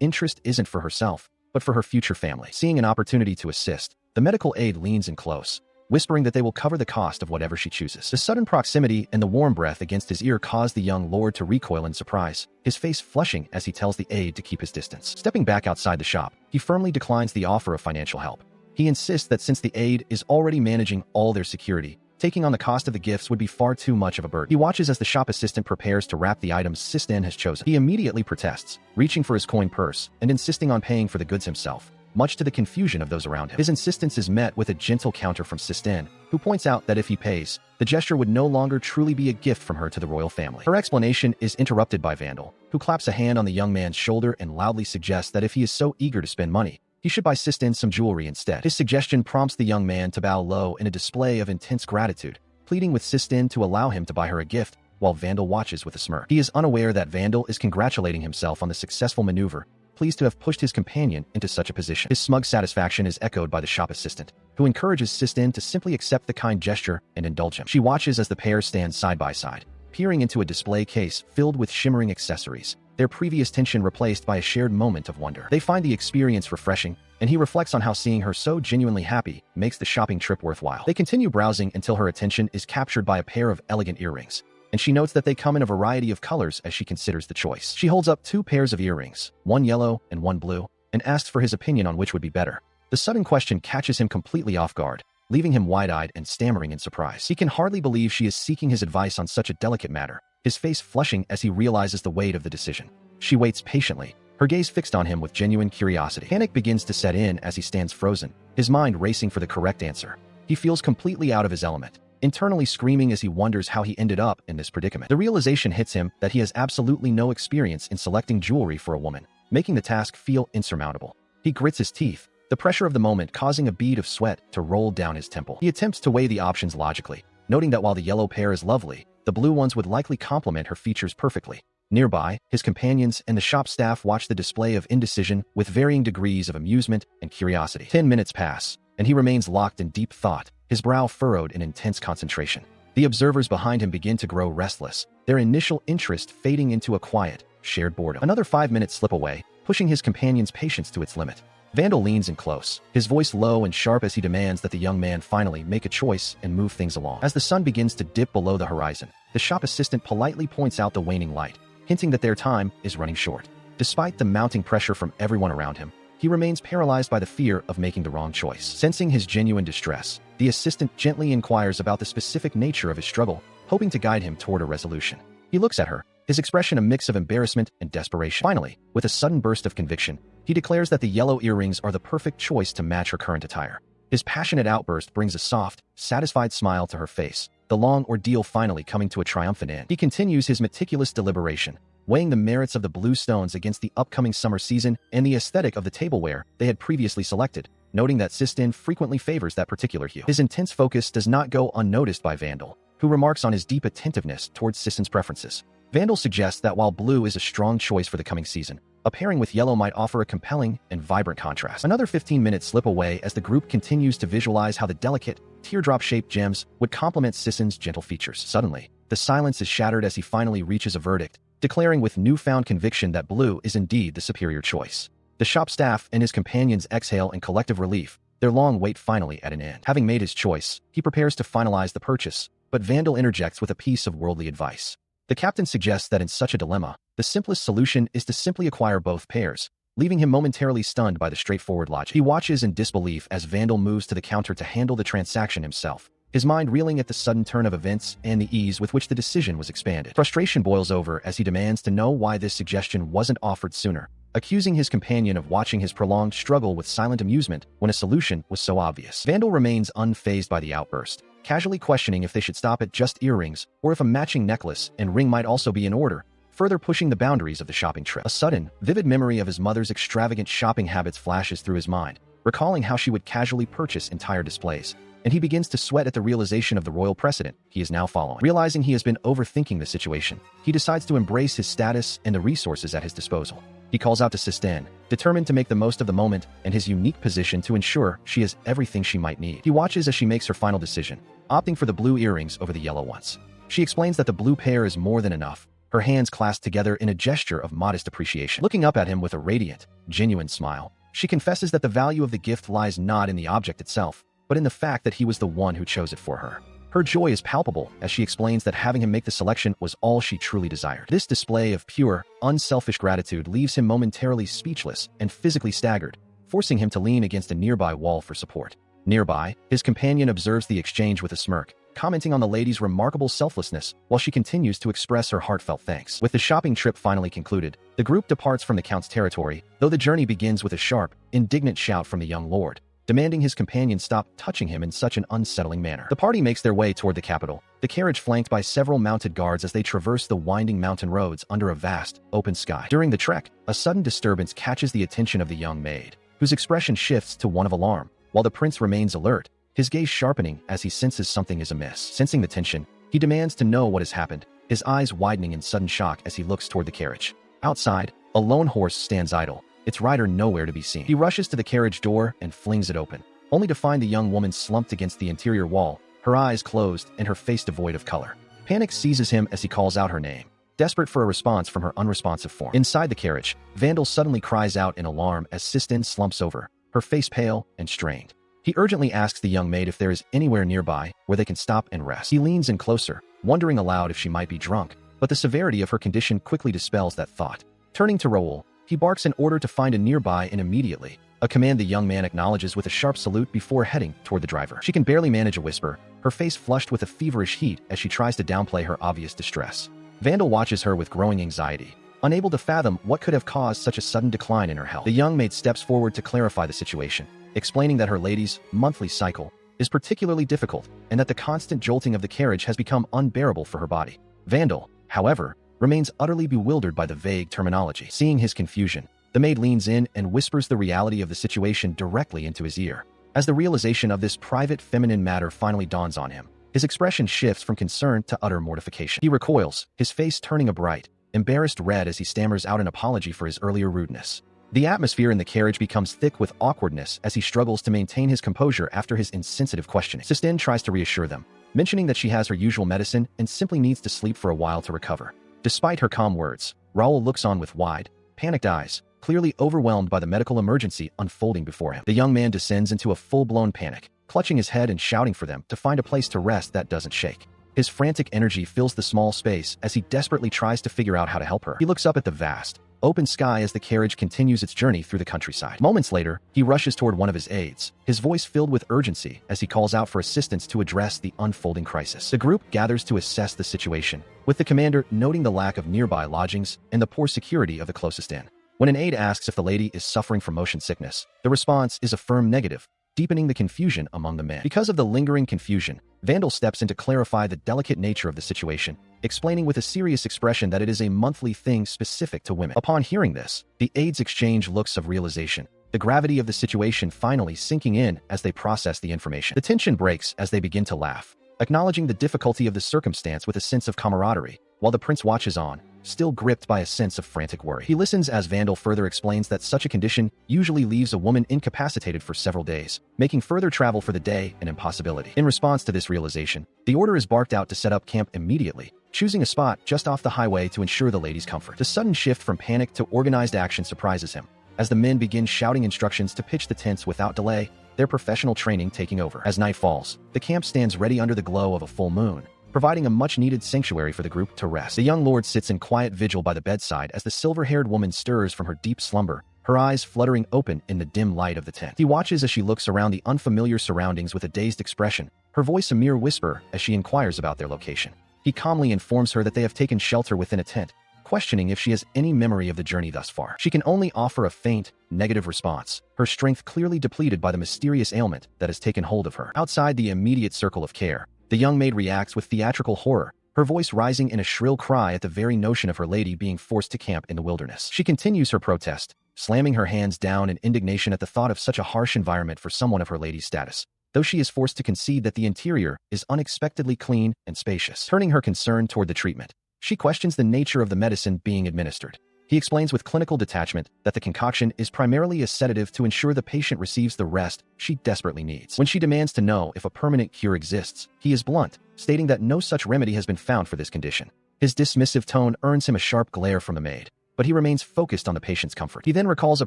interest isn't for herself, but for her future family. Seeing an opportunity to assist, the medical aide leans in close, whispering that they will cover the cost of whatever she chooses. The sudden proximity and the warm breath against his ear cause the young lord to recoil in surprise, his face flushing as he tells the aide to keep his distance. Stepping back outside the shop, he firmly declines the offer of financial help. He insists that since the aide is already managing all their security, taking on the cost of the gifts would be far too much of a burden. He watches as the shop assistant prepares to wrap the items Sistine has chosen. He immediately protests, reaching for his coin purse and insisting on paying for the goods himself, much to the confusion of those around him. His insistence is met with a gentle counter from Sistine, who points out that if he pays, the gesture would no longer truly be a gift from her to the royal family. Her explanation is interrupted by Vandal, who claps a hand on the young man's shoulder and loudly suggests that if he is so eager to spend money, he should buy Sistine some jewelry instead. His suggestion prompts the young man to bow low in a display of intense gratitude, pleading with Sistine to allow him to buy her a gift, while Vandal watches with a smirk. He is unaware that Vandal is congratulating himself on the successful maneuver, pleased to have pushed his companion into such a position. His smug satisfaction is echoed by the shop assistant, who encourages Sistine to simply accept the kind gesture and indulge him. She watches as the pair stand side by side, peering into a display case filled with shimmering accessories, their previous tension replaced by a shared moment of wonder. They find the experience refreshing, and he reflects on how seeing her so genuinely happy makes the shopping trip worthwhile. They continue browsing until her attention is captured by a pair of elegant earrings, and she notes that they come in a variety of colors as she considers the choice. She holds up 2 pairs of earrings, one yellow and one blue, and asks for his opinion on which would be better. The sudden question catches him completely off guard, leaving him wide-eyed and stammering in surprise. He can hardly believe she is seeking his advice on such a delicate matter, his face flushing as he realizes the weight of the decision. She waits patiently, her gaze fixed on him with genuine curiosity. Panic begins to set in as he stands frozen, his mind racing for the correct answer. He feels completely out of his element, internally screaming as he wonders how he ended up in this predicament. The realization hits him that he has absolutely no experience in selecting jewelry for a woman, making the task feel insurmountable. He grits his teeth, the pressure of the moment causing a bead of sweat to roll down his temple. He attempts to weigh the options logically, noting that while the yellow pair is lovely, the blue ones would likely complement her features perfectly. Nearby, his companions and the shop staff watch the display of indecision with varying degrees of amusement and curiosity. 10 minutes pass, and he remains locked in deep thought, his brow furrowed in intense concentration. The observers behind him begin to grow restless, their initial interest fading into a quiet, shared boredom. Another 5 minutes slip away, pushing his companion's patience to its limit. Vandal leans in close, his voice low and sharp as he demands that the young man finally make a choice and move things along. As the sun begins to dip below the horizon, the shop assistant politely points out the waning light, hinting that their time is running short. Despite the mounting pressure from everyone around him, he remains paralyzed by the fear of making the wrong choice. Sensing his genuine distress, the assistant gently inquires about the specific nature of his struggle, hoping to guide him toward a resolution. He looks at her, his expression a mix of embarrassment and desperation. Finally, with a sudden burst of conviction, he declares that the yellow earrings are the perfect choice to match her current attire. His passionate outburst brings a soft, satisfied smile to her face, the long ordeal finally coming to a triumphant end. He continues his meticulous deliberation, weighing the merits of the blue stones against the upcoming summer season and the aesthetic of the tableware they had previously selected, noting that Sistine frequently favors that particular hue. His intense focus does not go unnoticed by Vandal, who remarks on his deep attentiveness towards Sistine's preferences. Vandal suggests that while blue is a strong choice for the coming season, a pairing with yellow might offer a compelling and vibrant contrast. Another 15 minutes slip away as the group continues to visualize how the delicate, teardrop-shaped gems would complement Sistine's gentle features. Suddenly, the silence is shattered as he finally reaches a verdict, declaring with newfound conviction that blue is indeed the superior choice. The shop staff and his companions exhale in collective relief, their long wait finally at an end. Having made his choice, he prepares to finalize the purchase, but Vandal interjects with a piece of worldly advice. The captain suggests that in such a dilemma, the simplest solution is to simply acquire both pairs, leaving him momentarily stunned by the straightforward logic. He watches in disbelief as Vandal moves to the counter to handle the transaction himself, his mind reeling at the sudden turn of events and the ease with which the decision was expanded. Frustration boils over as he demands to know why this suggestion wasn't offered sooner, accusing his companion of watching his prolonged struggle with silent amusement when a solution was so obvious. Vandal remains unfazed by the outburst, casually questioning if they should stop at just earrings or if a matching necklace and ring might also be in order, further pushing the boundaries of the shopping trip. A sudden, vivid memory of his mother's extravagant shopping habits flashes through his mind, recalling how she would casually purchase entire displays, and he begins to sweat at the realization of the royal precedent he is now following. Realizing he has been overthinking the situation, he decides to embrace his status and the resources at his disposal. He calls out to Sistine, determined to make the most of the moment and his unique position to ensure she has everything she might need. He watches as she makes her final decision, opting for the blue earrings over the yellow ones. She explains that the blue pair is more than enough, her hands clasped together in a gesture of modest appreciation. Looking up at him with a radiant, genuine smile, she confesses that the value of the gift lies not in the object itself, but in the fact that he was the one who chose it for her. Her joy is palpable as she explains that having him make the selection was all she truly desired. This display of pure, unselfish gratitude leaves him momentarily speechless and physically staggered, forcing him to lean against a nearby wall for support. Nearby, his companion observes the exchange with a smirk, commenting on the lady's remarkable selflessness while she continues to express her heartfelt thanks. With the shopping trip finally concluded, the group departs from the Count's territory, though the journey begins with a sharp, indignant shout from the young lord, demanding his companion stop touching him in such an unsettling manner. The party makes their way toward the capital, the carriage flanked by several mounted guards as they traverse the winding mountain roads under a vast, open sky. During the trek, a sudden disturbance catches the attention of the young maid, whose expression shifts to one of alarm, while the prince remains alert, his gaze sharpening as he senses something is amiss. Sensing the tension, he demands to know what has happened, his eyes widening in sudden shock as he looks toward the carriage. Outside, a lone horse stands idle, its rider nowhere to be seen. He rushes to the carriage door and flings it open, only to find the young woman slumped against the interior wall, her eyes closed and her face devoid of color. Panic seizes him as he calls out her name, desperate for a response from her unresponsive form. Inside the carriage, Vandal suddenly cries out in alarm as Sistine slumps over, her face pale and strained. He urgently asks the young maid if there is anywhere nearby where they can stop and rest. He leans in closer, wondering aloud if she might be drunk, but the severity of her condition quickly dispels that thought. Turning to Raoul, he barks an order to find a nearby and immediately, a command the young man acknowledges with a sharp salute before heading toward the driver. She can barely manage a whisper, her face flushed with a feverish heat as she tries to downplay her obvious distress. Vandal watches her with growing anxiety, unable to fathom what could have caused such a sudden decline in her health. The young maid steps forward to clarify the situation, explaining that her lady's monthly cycle is particularly difficult and that the constant jolting of the carriage has become unbearable for her body. Vandal, however, remains utterly bewildered by the vague terminology. Seeing his confusion, the maid leans in and whispers the reality of the situation directly into his ear. As the realization of this private feminine matter finally dawns on him, his expression shifts from concern to utter mortification. He recoils, his face turning a bright, embarrassed red as he stammers out an apology for his earlier rudeness. The atmosphere in the carriage becomes thick with awkwardness as he struggles to maintain his composure after his insensitive questioning. Sistine tries to reassure them, mentioning that she has her usual medicine and simply needs to sleep for a while to recover. Despite her calm words, Raoul looks on with wide, panicked eyes, clearly overwhelmed by the medical emergency unfolding before him. The young man descends into a full-blown panic, clutching his head and shouting for them to find a place to rest that doesn't shake. His frantic energy fills the small space as he desperately tries to figure out how to help her. He looks up at the vast, open sky as the carriage continues its journey through the countryside. Moments later, he rushes toward one of his aides, his voice filled with urgency as he calls out for assistance to address the unfolding crisis. The group gathers to assess the situation, with the commander noting the lack of nearby lodgings and the poor security of the closest inn. When an aide asks if the lady is suffering from motion sickness, the response is a firm negative, deepening the confusion among the men. Because of the lingering confusion, Vandal steps in to clarify the delicate nature of the situation, explaining with a serious expression that it is a monthly thing specific to women. Upon hearing this, the aides exchange looks of realization, the gravity of the situation finally sinking in as they process the information. The tension breaks as they begin to laugh, acknowledging the difficulty of the circumstance with a sense of camaraderie, while the prince watches on, still gripped by a sense of frantic worry. He listens as Vandal further explains that such a condition usually leaves a woman incapacitated for several days, making further travel for the day an impossibility. In response to this realization, the order is barked out to set up camp immediately, choosing a spot just off the highway to ensure the lady's comfort. The sudden shift from panic to organized action surprises him, as the men begin shouting instructions to pitch the tents without delay, their professional training taking over. As night falls, the camp stands ready under the glow of a full moon, providing a much-needed sanctuary for the group to rest. The young lord sits in quiet vigil by the bedside as the silver-haired woman stirs from her deep slumber, her eyes fluttering open in the dim light of the tent. He watches as she looks around the unfamiliar surroundings with a dazed expression, her voice a mere whisper as she inquires about their location. He calmly informs her that they have taken shelter within a tent, questioning if she has any memory of the journey thus far. She can only offer a faint, negative response, her strength clearly depleted by the mysterious ailment that has taken hold of her. Outside the immediate circle of care, the young maid reacts with theatrical horror, her voice rising in a shrill cry at the very notion of her lady being forced to camp in the wilderness. She continues her protest, slamming her hands down in indignation at the thought of such a harsh environment for someone of her lady's status, though she is forced to concede that the interior is unexpectedly clean and spacious. Turning her concern toward the treatment, she questions the nature of the medicine being administered. He explains with clinical detachment that the concoction is primarily a sedative to ensure the patient receives the rest she desperately needs. When she demands to know if a permanent cure exists, he is blunt, stating that no such remedy has been found for this condition. His dismissive tone earns him a sharp glare from the maid, but he remains focused on the patient's comfort. He then recalls a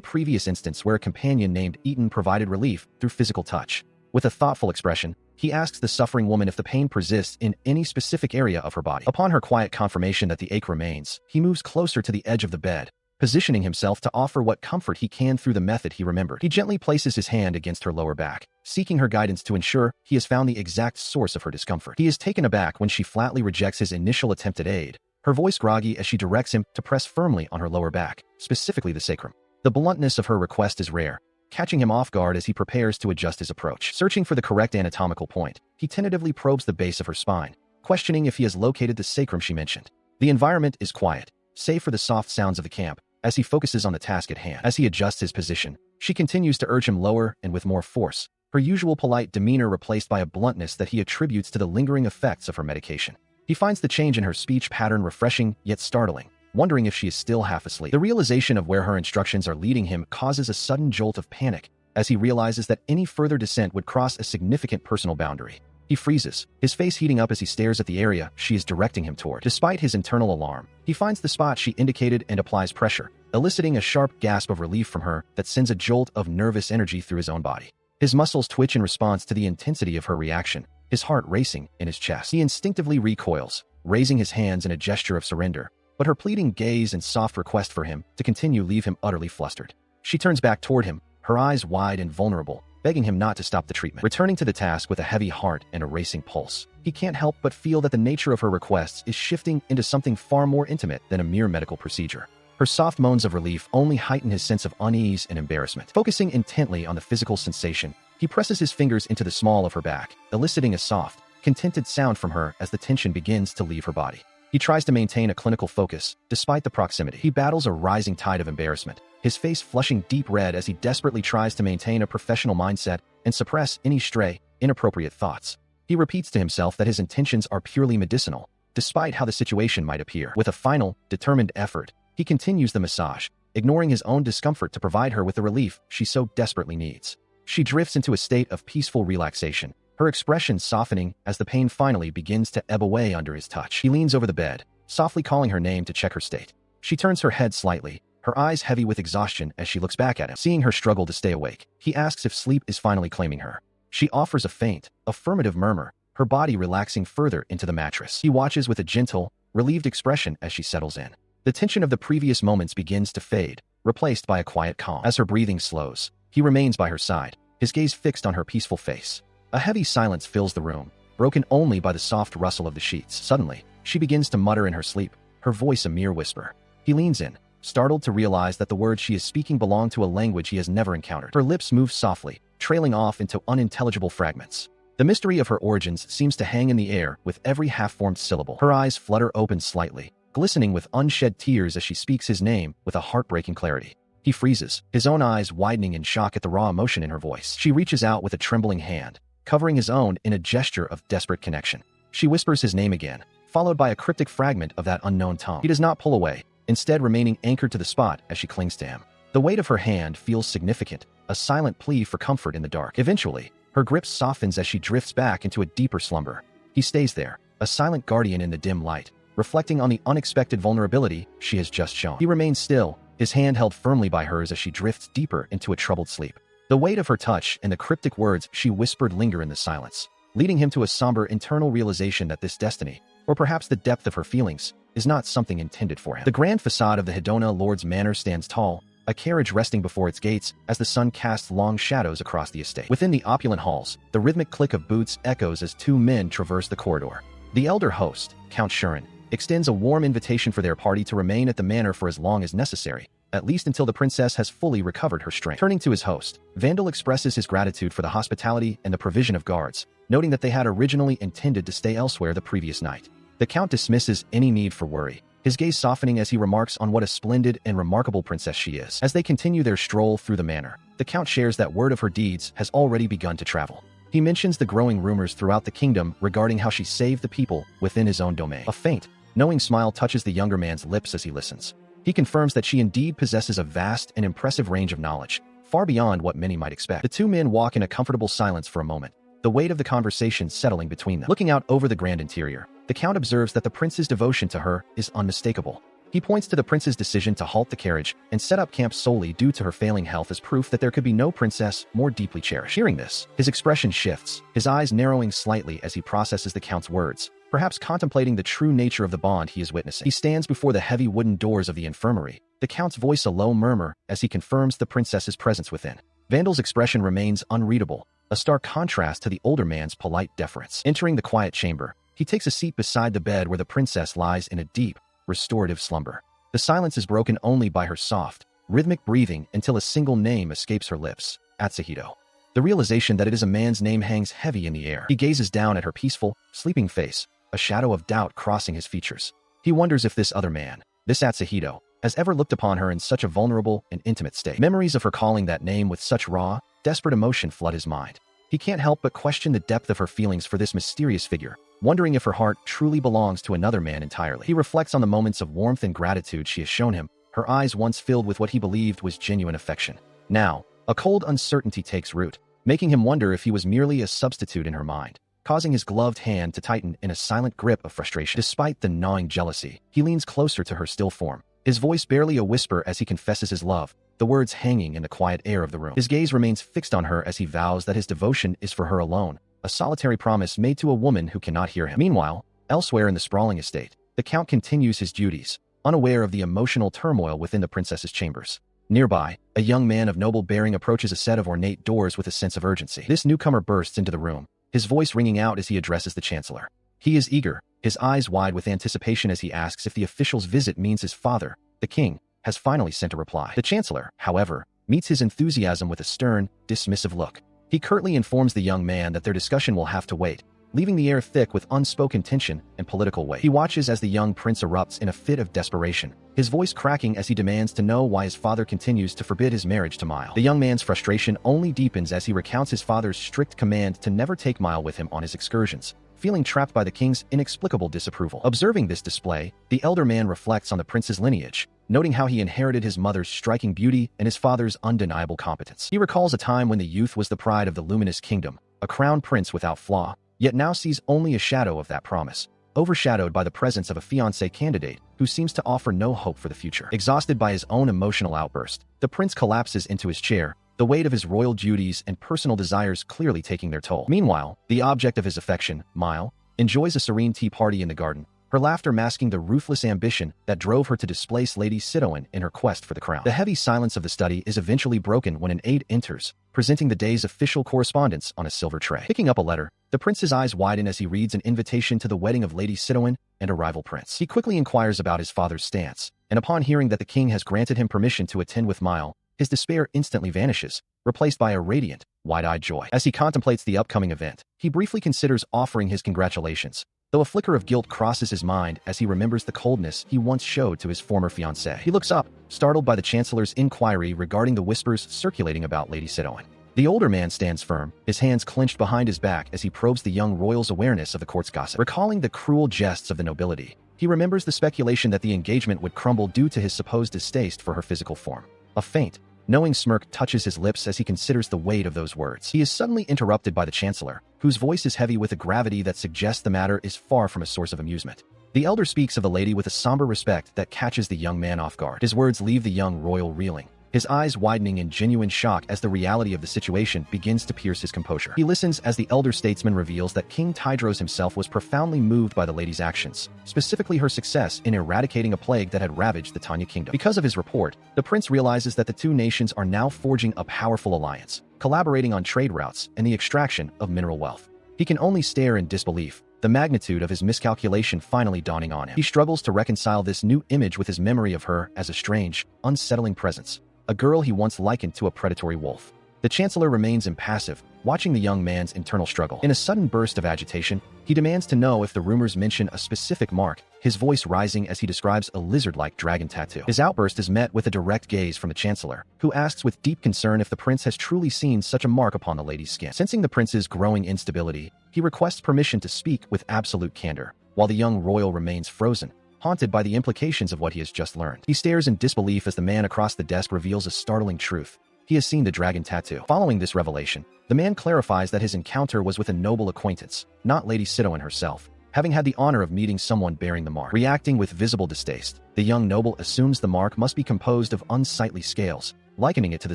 previous instance where a companion named Eaton provided relief through physical touch. With a thoughtful expression, he asks the suffering woman if the pain persists in any specific area of her body. Upon her quiet confirmation that the ache remains, he moves closer to the edge of the bed, positioning himself to offer what comfort he can through the method he remembered. He gently places his hand against her lower back, seeking her guidance to ensure he has found the exact source of her discomfort. He is taken aback when she flatly rejects his initial attempt at aid, her voice groggy as she directs him to press firmly on her lower back, specifically the sacrum. The bluntness of her request is rare, catching him off guard as he prepares to adjust his approach. Searching for the correct anatomical point, he tentatively probes the base of her spine, questioning if he has located the sacrum she mentioned. The environment is quiet, save for the soft sounds of the camp, as he focuses on the task at hand. As he adjusts his position, she continues to urge him lower and with more force, her usual polite demeanor replaced by a bluntness that he attributes to the lingering effects of her medication. He finds the change in her speech pattern refreshing yet startling, wondering if she is still half asleep. The realization of where her instructions are leading him causes a sudden jolt of panic as he realizes that any further descent would cross a significant personal boundary. He freezes, his face heating up as he stares at the area she is directing him toward. Despite his internal alarm, he finds the spot she indicated and applies pressure, eliciting a sharp gasp of relief from her that sends a jolt of nervous energy through his own body. His muscles twitch in response to the intensity of her reaction, his heart racing in his chest. He instinctively recoils, raising his hands in a gesture of surrender, but her pleading gaze and soft request for him to continue leave him utterly flustered. She turns back toward him, her eyes wide and vulnerable, begging him not to stop the treatment. Returning to the task with a heavy heart and a racing pulse, he can't help but feel that the nature of her requests is shifting into something far more intimate than a mere medical procedure. Her soft moans of relief only heighten his sense of unease and embarrassment. Focusing intently on the physical sensation, he presses his fingers into the small of her back, eliciting a soft, contented sound from her as the tension begins to leave her body. He tries to maintain a clinical focus, despite the proximity. He battles a rising tide of embarrassment, his face flushing deep red as he desperately tries to maintain a professional mindset and suppress any stray, inappropriate thoughts. He repeats to himself that his intentions are purely medicinal, despite how the situation might appear. With a final, determined effort, he continues the massage, ignoring his own discomfort to provide her with the relief she so desperately needs. She drifts into a state of peaceful relaxation, her expression softening as the pain finally begins to ebb away under his touch. He leans over the bed, softly calling her name to check her state. She turns her head slightly, her eyes heavy with exhaustion as she looks back at him. Seeing her struggle to stay awake, he asks if sleep is finally claiming her. She offers a faint, affirmative murmur, her body relaxing further into the mattress. He watches with a gentle, relieved expression as she settles in. The tension of the previous moments begins to fade, replaced by a quiet calm. As her breathing slows, he remains by her side, his gaze fixed on her peaceful face. A heavy silence fills the room, broken only by the soft rustle of the sheets. Suddenly, she begins to mutter in her sleep, her voice a mere whisper. He leans in, startled to realize that the words she is speaking belong to a language he has never encountered. Her lips move softly, trailing off into unintelligible fragments. The mystery of her origins seems to hang in the air with every half-formed syllable. Her eyes flutter open slightly, glistening with unshed tears as she speaks his name with a heartbreaking clarity. He freezes, his own eyes widening in shock at the raw emotion in her voice. She reaches out with a trembling hand, covering his own in a gesture of desperate connection. She whispers his name again, followed by a cryptic fragment of that unknown tongue. He does not pull away, instead remaining anchored to the spot as she clings to him. The weight of her hand feels significant, a silent plea for comfort in the dark. Eventually, her grip softens as she drifts back into a deeper slumber. He stays there, a silent guardian in the dim light, reflecting on the unexpected vulnerability she has just shown. He remains still, his hand held firmly by hers as she drifts deeper into a troubled sleep. The weight of her touch and the cryptic words she whispered linger in the silence, leading him to a somber internal realization that this destiny, or perhaps the depth of her feelings, is not something intended for him. The grand facade of the Hedona Lord's Manor stands tall, a carriage resting before its gates as the sun casts long shadows across the estate. Within the opulent halls, the rhythmic click of boots echoes as two men traverse the corridor. The elder host, Count Shuren, extends a warm invitation for their party to remain at the manor for as long as necessary, at least until the princess has fully recovered her strength. Turning to his host, Vandal expresses his gratitude for the hospitality and the provision of guards, noting that they had originally intended to stay elsewhere the previous night. The Count dismisses any need for worry, his gaze softening as he remarks on what a splendid and remarkable princess she is. As they continue their stroll through the manor, the Count shares that word of her deeds has already begun to travel. He mentions the growing rumors throughout the kingdom regarding how she saved the people within his own domain. A faint, knowing smile touches the younger man's lips as he listens. He confirms that she indeed possesses a vast and impressive range of knowledge, far beyond what many might expect. The two men walk in a comfortable silence for a moment, the weight of the conversation settling between them. Looking out over the grand interior, the Count observes that the prince's devotion to her is unmistakable. He points to the prince's decision to halt the carriage and set up camp solely due to her failing health as proof that there could be no princess more deeply cherished. Hearing this, his expression shifts, his eyes narrowing slightly as he processes the Count's words, perhaps contemplating the true nature of the bond he is witnessing. He stands before the heavy wooden doors of the infirmary, the Count's voice a low murmur as he confirms the princess's presence within. Vandal's expression remains unreadable, a stark contrast to the older man's polite deference. Entering the quiet chamber, he takes a seat beside the bed where the princess lies in a deep, restorative slumber. The silence is broken only by her soft, rhythmic breathing until a single name escapes her lips, Atsuhito. The realization that it is a man's name hangs heavy in the air. He gazes down at her peaceful, sleeping face, a shadow of doubt crossing his features. He wonders if this other man, this Atsuhito, has ever looked upon her in such a vulnerable and intimate state. Memories of her calling that name with such raw, desperate emotion flood his mind. He can't help but question the depth of her feelings for this mysterious figure, wondering if her heart truly belongs to another man entirely. He reflects on the moments of warmth and gratitude she has shown him, her eyes once filled with what he believed was genuine affection. Now, a cold uncertainty takes root, making him wonder if he was merely a substitute in her mind, causing his gloved hand to tighten in a silent grip of frustration. Despite the gnawing jealousy, he leans closer to her still form, his voice barely a whisper as he confesses his love, the words hanging in the quiet air of the room. His gaze remains fixed on her as he vows that his devotion is for her alone, a solitary promise made to a woman who cannot hear him. Meanwhile, elsewhere in the sprawling estate, the Count continues his duties, unaware of the emotional turmoil within the princess's chambers. Nearby, a young man of noble bearing approaches a set of ornate doors with a sense of urgency. This newcomer bursts into the room, his voice ringing out as he addresses the chancellor. He is eager, his eyes wide with anticipation as he asks if the official's visit means his father, the king, has finally sent a reply. The chancellor, however, meets his enthusiasm with a stern, dismissive look. He curtly informs the young man that their discussion will have to wait, leaving the air thick with unspoken tension and political weight. He watches as the young prince erupts in a fit of desperation, his voice cracking as he demands to know why his father continues to forbid his marriage to Mile. The young man's frustration only deepens as he recounts his father's strict command to never take Mile with him on his excursions, feeling trapped by the king's inexplicable disapproval. Observing this display, the elder man reflects on the prince's lineage, noting how he inherited his mother's striking beauty and his father's undeniable competence. He recalls a time when the youth was the pride of the luminous kingdom, a crowned prince without flaw, yet now sees only a shadow of that promise, overshadowed by the presence of a fiancé candidate who seems to offer no hope for the future. Exhausted by his own emotional outburst, the prince collapses into his chair, the weight of his royal duties and personal desires clearly taking their toll. Meanwhile, the object of his affection, Mile, enjoys a serene tea party in the garden, her laughter masking the ruthless ambition that drove her to displace Lady Sidoin in her quest for the crown. The heavy silence of the study is eventually broken when an aide enters, presenting the day's official correspondence on a silver tray. Picking up a letter, the prince's eyes widen as he reads an invitation to the wedding of Lady Sidoin and a rival prince. He quickly inquires about his father's stance, and upon hearing that the king has granted him permission to attend with Mile, his despair instantly vanishes, replaced by a radiant, wide-eyed joy. As he contemplates the upcoming event, he briefly considers offering his congratulations, though a flicker of guilt crosses his mind as he remembers the coldness he once showed to his former fiancée. He looks up, startled by the chancellor's inquiry regarding the whispers circulating about Lady Sidoin. The older man stands firm, his hands clenched behind his back as he probes the young royal's awareness of the court's gossip. Recalling the cruel jests of the nobility, he remembers the speculation that the engagement would crumble due to his supposed distaste for her physical form. A faint, knowing smirk touches his lips as he considers the weight of those words. He is suddenly interrupted by the chancellor, whose voice is heavy with a gravity that suggests the matter is far from a source of amusement. The elder speaks of the lady with a somber respect that catches the young man off guard. His words leave the young royal reeling, his eyes widening in genuine shock as the reality of the situation begins to pierce his composure. He listens as the elder statesman reveals that King Tydros himself was profoundly moved by the lady's actions, specifically her success in eradicating a plague that had ravaged the Tanya kingdom. Because of his report, the prince realizes that the two nations are now forging a powerful alliance, collaborating on trade routes and the extraction of mineral wealth. He can only stare in disbelief, the magnitude of his miscalculation finally dawning on him. He struggles to reconcile this new image with his memory of her as a strange, unsettling presence, a girl he once likened to a predatory wolf. The chancellor remains impassive, watching the young man's internal struggle. In a sudden burst of agitation, he demands to know if the rumors mention a specific mark, his voice rising as he describes a lizard-like dragon tattoo. His outburst is met with a direct gaze from the chancellor, who asks with deep concern if the prince has truly seen such a mark upon the lady's skin. Sensing the prince's growing instability, he requests permission to speak with absolute candor, while the young royal remains frozen, haunted by the implications of what he has just learned. He stares in disbelief as the man across the desk reveals a startling truth. He has seen the dragon tattoo. Following this revelation, the man clarifies that his encounter was with a noble acquaintance, not Lady Sidoin herself, having had the honor of meeting someone bearing the mark. Reacting with visible distaste, the young noble assumes the mark must be composed of unsightly scales, likening it to the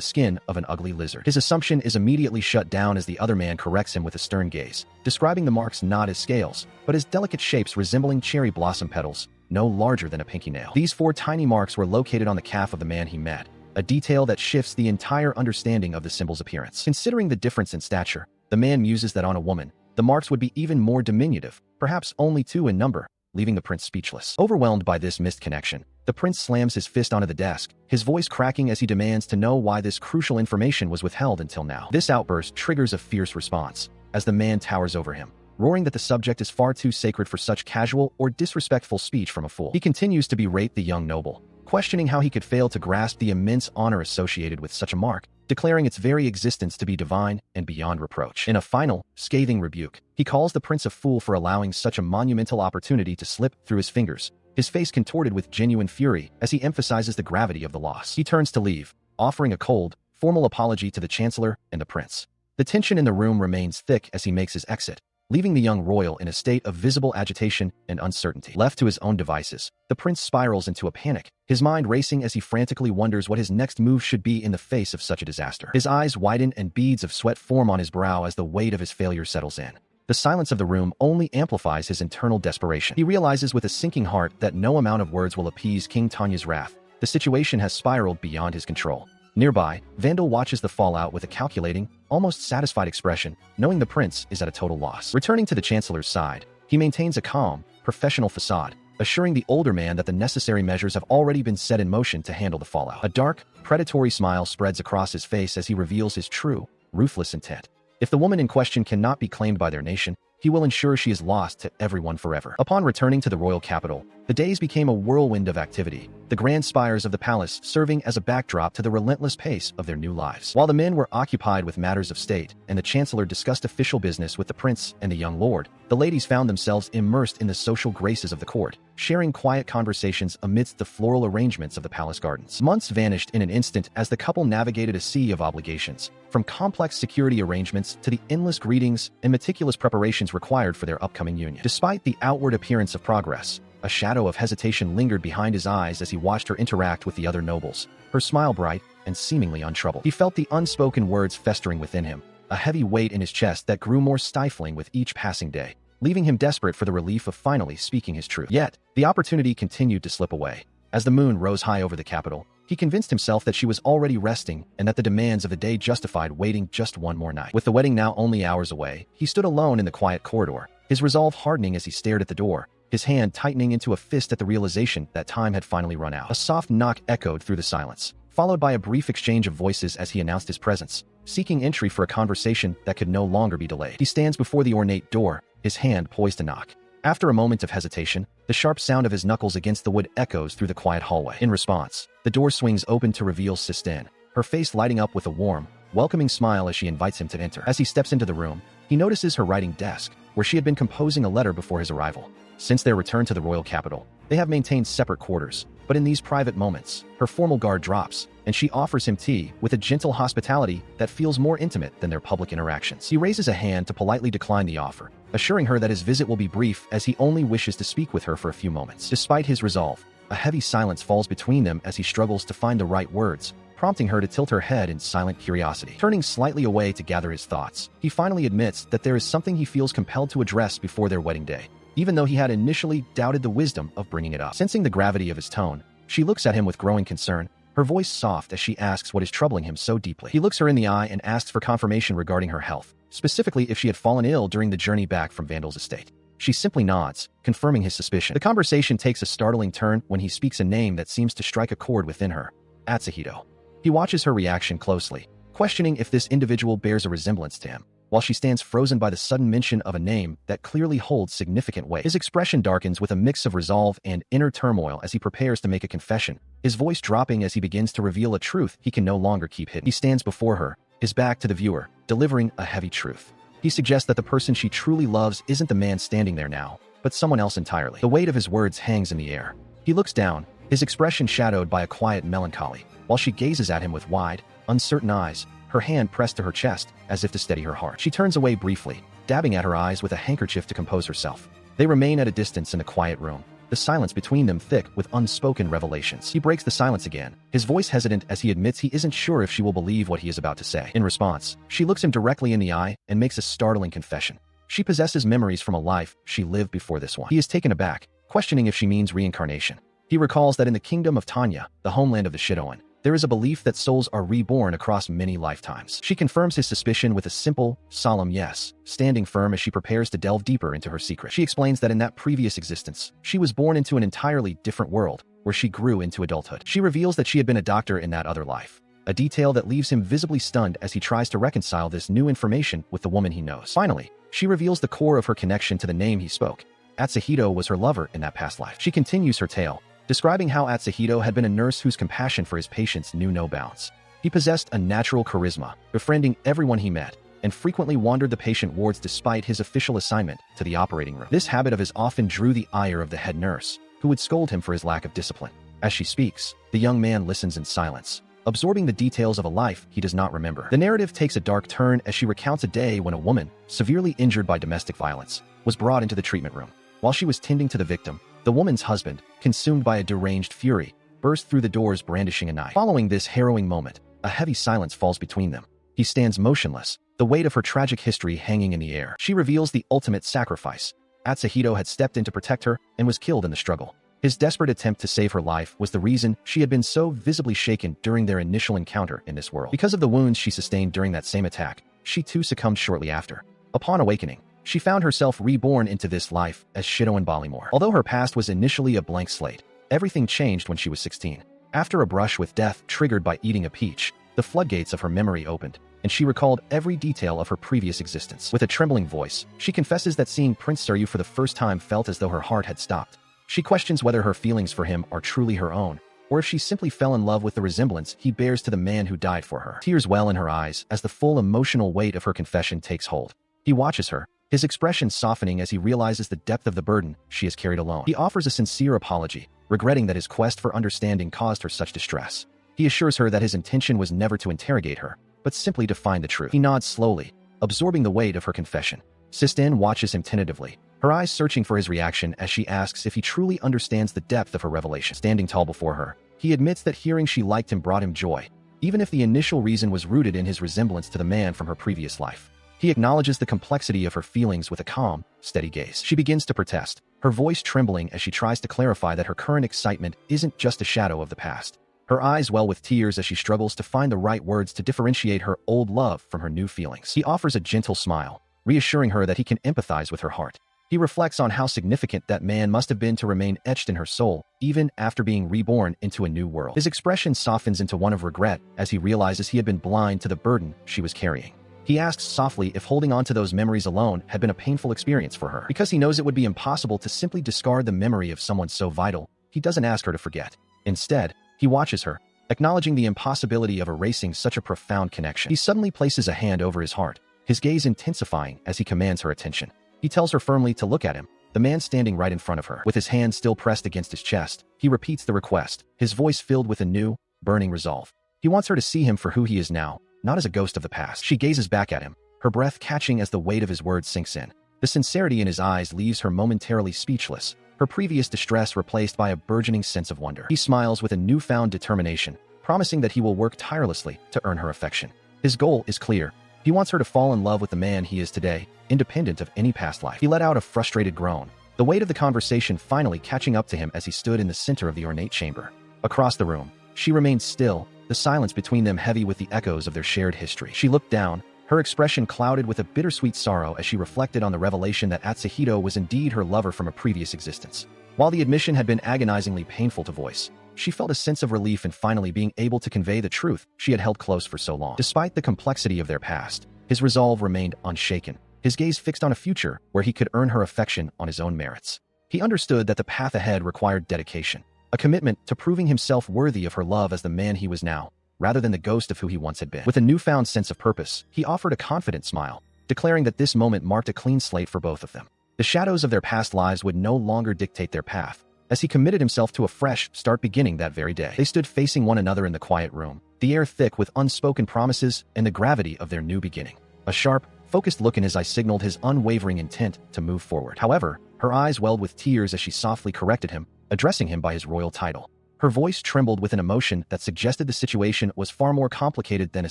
skin of an ugly lizard. His assumption is immediately shut down as the other man corrects him with a stern gaze, describing the marks not as scales, but as delicate shapes resembling cherry blossom petals, no larger than a pinky nail. These 4 tiny marks were located on the calf of the man he met, a detail that shifts the entire understanding of the symbol's appearance. Considering the difference in stature, the man muses that on a woman, the marks would be even more diminutive, perhaps only 2 in number, leaving the prince speechless. Overwhelmed by this missed connection, the prince slams his fist onto the desk, his voice cracking as he demands to know why this crucial information was withheld until now. This outburst triggers a fierce response, as the man towers over him, roaring that the subject is far too sacred for such casual or disrespectful speech from a fool. He continues to berate the young noble, questioning how he could fail to grasp the immense honor associated with such a mark, declaring its very existence to be divine and beyond reproach. In a final, scathing rebuke, he calls the prince a fool for allowing such a monumental opportunity to slip through his fingers, his face contorted with genuine fury as he emphasizes the gravity of the loss. He turns to leave, offering a cold, formal apology to the chancellor and the prince. The tension in the room remains thick as he makes his exit, leaving the young royal in a state of visible agitation and uncertainty. Left to his own devices, the prince spirals into a panic, his mind racing as he frantically wonders what his next move should be in the face of such a disaster. His eyes widen and beads of sweat form on his brow as the weight of his failure settles in. The silence of the room only amplifies his internal desperation. He realizes with a sinking heart that no amount of words will appease King Tanya's wrath. The situation has spiraled beyond his control. Nearby, Vandal watches the fallout with a calculating, almost satisfied expression, knowing the prince is at a total loss. Returning to the chancellor's side, he maintains a calm, professional facade, assuring the older man that the necessary measures have already been set in motion to handle the fallout. A dark, predatory smile spreads across his face as he reveals his true, ruthless intent. If the woman in question cannot be claimed by their nation, he will ensure she is lost to everyone forever. Upon returning to the royal capital, the days became a whirlwind of activity, the grand spires of the palace serving as a backdrop to the relentless pace of their new lives. While the men were occupied with matters of state, and the chancellor discussed official business with the prince and the young lord, the ladies found themselves immersed in the social graces of the court, sharing quiet conversations amidst the floral arrangements of the palace gardens. Months vanished in an instant as the couple navigated a sea of obligations, from complex security arrangements to the endless greetings and meticulous preparations required for their upcoming union. Despite the outward appearance of progress, a shadow of hesitation lingered behind his eyes as he watched her interact with the other nobles, her smile bright and seemingly untroubled. He felt the unspoken words festering within him, a heavy weight in his chest that grew more stifling with each passing day, leaving him desperate for the relief of finally speaking his truth. Yet, the opportunity continued to slip away. As the moon rose high over the capital, he convinced himself that she was already resting and that the demands of the day justified waiting just one more night. With the wedding now only hours away, he stood alone in the quiet corridor, his resolve hardening as he stared at the door, his hand tightening into a fist at the realization that time had finally run out. A soft knock echoed through the silence, followed by a brief exchange of voices as he announced his presence, seeking entry for a conversation that could no longer be delayed. He stands before the ornate door, his hand poised to knock. After a moment of hesitation, the sharp sound of his knuckles against the wood echoes through the quiet hallway. In response, the door swings open to reveal Sistine, her face lighting up with a warm, welcoming smile as she invites him to enter. As he steps into the room, he notices her writing desk, where she had been composing a letter before his arrival. Since their return to the royal capital, they have maintained separate quarters, but in these private moments, her formal guard drops, and she offers him tea with a gentle hospitality that feels more intimate than their public interactions. He raises a hand to politely decline the offer, assuring her that his visit will be brief as he only wishes to speak with her for a few moments. Despite his resolve, a heavy silence falls between them as he struggles to find the right words, prompting her to tilt her head in silent curiosity. Turning slightly away to gather his thoughts, he finally admits that there is something he feels compelled to address before their wedding day, even though he had initially doubted the wisdom of bringing it up. Sensing the gravity of his tone, she looks at him with growing concern, her voice soft as she asks what is troubling him so deeply. He looks her in the eye and asks for confirmation regarding her health, specifically if she had fallen ill during the journey back from Vandal's estate. She simply nods, confirming his suspicion. The conversation takes a startling turn when he speaks a name that seems to strike a chord within her: Atsuhito. He watches her reaction closely, questioning if this individual bears a resemblance to him, while she stands frozen by the sudden mention of a name that clearly holds significant weight. His expression darkens with a mix of resolve and inner turmoil as he prepares to make a confession, his voice dropping as he begins to reveal a truth he can no longer keep hidden. He stands before her, his back to the viewer, delivering a heavy truth. He suggests that the person she truly loves isn't the man standing there now, but someone else entirely. The weight of his words hangs in the air. He looks down, his expression shadowed by a quiet melancholy, while she gazes at him with wide, uncertain eyes, her hand pressed to her chest as if to steady her heart. She turns away briefly, dabbing at her eyes with a handkerchief to compose herself. They remain at a distance in the quiet room, the silence between them thick with unspoken revelations. He breaks the silence again, his voice hesitant as he admits he isn't sure if she will believe what he is about to say. In response, she looks him directly in the eye and makes a startling confession. She possesses memories from a life she lived before this one. He is taken aback, questioning if she means reincarnation. He recalls that in the kingdom of Tanya, the homeland of the Shidoan, there is a belief that souls are reborn across many lifetimes. She confirms his suspicion with a simple, solemn yes, standing firm as she prepares to delve deeper into her secret. She explains that in that previous existence, she was born into an entirely different world, where she grew into adulthood. She reveals that she had been a doctor in that other life, a detail that leaves him visibly stunned as he tries to reconcile this new information with the woman he knows. Finally, she reveals the core of her connection to the name he spoke. Atsuhito was her lover in that past life. She continues her tale, describing how Atsuhito had been a nurse whose compassion for his patients knew no bounds. He possessed a natural charisma, befriending everyone he met, and frequently wandered the patient wards despite his official assignment to the operating room. This habit of his often drew the ire of the head nurse, who would scold him for his lack of discipline. As she speaks, the young man listens in silence, absorbing the details of a life he does not remember. The narrative takes a dark turn as she recounts a day when a woman, severely injured by domestic violence, was brought into the treatment room. While she was tending to the victim, the woman's husband, consumed by a deranged fury, burst through the doors brandishing a knife. Following this harrowing moment, a heavy silence falls between them. He stands motionless, the weight of her tragic history hanging in the air. She reveals the ultimate sacrifice. Atsuhito had stepped in to protect her and was killed in the struggle. His desperate attempt to save her life was the reason she had been so visibly shaken during their initial encounter in this world. Because of the wounds she sustained during that same attack, she too succumbed shortly after. Upon awakening, she found herself reborn into this life as Shidoan Ballimore. Although her past was initially a blank slate, everything changed when she was 16. After a brush with death triggered by eating a peach, the floodgates of her memory opened, and she recalled every detail of her previous existence. With a trembling voice, she confesses that seeing Prince Suryu for the first time felt as though her heart had stopped. She questions whether her feelings for him are truly her own, or if she simply fell in love with the resemblance he bears to the man who died for her. Tears well in her eyes as the full emotional weight of her confession takes hold. He watches her, his expression softening as he realizes the depth of the burden she has carried alone. He offers a sincere apology, regretting that his quest for understanding caused her such distress. He assures her that his intention was never to interrogate her, but simply to find the truth. He nods slowly, absorbing the weight of her confession. Sistine watches him tentatively, her eyes searching for his reaction as she asks if he truly understands the depth of her revelation. Standing tall before her, he admits that hearing she liked him brought him joy, even if the initial reason was rooted in his resemblance to the man from her previous life. He acknowledges the complexity of her feelings with a calm, steady gaze. She begins to protest, her voice trembling as she tries to clarify that her current excitement isn't just a shadow of the past. Her eyes well with tears as she struggles to find the right words to differentiate her old love from her new feelings. He offers a gentle smile, reassuring her that he can empathize with her heart. He reflects on how significant that man must have been to remain etched in her soul, even after being reborn into a new world. His expression softens into one of regret as he realizes he had been blind to the burden she was carrying. He asks softly if holding on to those memories alone had been a painful experience for her. Because he knows it would be impossible to simply discard the memory of someone so vital, he doesn't ask her to forget. Instead, he watches her, acknowledging the impossibility of erasing such a profound connection. He suddenly places a hand over his heart, his gaze intensifying as he commands her attention. He tells her firmly to look at him, the man standing right in front of her. With his hand still pressed against his chest, he repeats the request, his voice filled with a new, burning resolve. He wants her to see him for who he is now, not as a ghost of the past. She gazes back at him, her breath catching as the weight of his words sinks in. The sincerity in his eyes leaves her momentarily speechless, her previous distress replaced by a burgeoning sense of wonder. He smiles with a newfound determination, promising that he will work tirelessly to earn her affection. His goal is clear. He wants her to fall in love with the man he is today, independent of any past life. He let out a frustrated groan, the weight of the conversation finally catching up to him as he stood in the center of the ornate chamber. Across the room, she remained still, the silence between them heavy with the echoes of their shared history. She looked down, her expression clouded with a bittersweet sorrow as she reflected on the revelation that Atsuhito was indeed her lover from a previous existence. While the admission had been agonizingly painful to voice, she felt a sense of relief in finally being able to convey the truth she had held close for so long. Despite the complexity of their past, his resolve remained unshaken, his gaze fixed on a future where he could earn her affection on his own merits. He understood that the path ahead required dedication, a commitment to proving himself worthy of her love as the man he was now, rather than the ghost of who he once had been. With a newfound sense of purpose, he offered a confident smile, declaring that this moment marked a clean slate for both of them. The shadows of their past lives would no longer dictate their path, as he committed himself to a fresh start beginning that very day. They stood facing one another in the quiet room, the air thick with unspoken promises and the gravity of their new beginning. A sharp, focused look in his eyes signaled his unwavering intent to move forward. However, her eyes welled with tears as she softly corrected him, addressing him by his royal title. Her voice trembled with an emotion that suggested the situation was far more complicated than a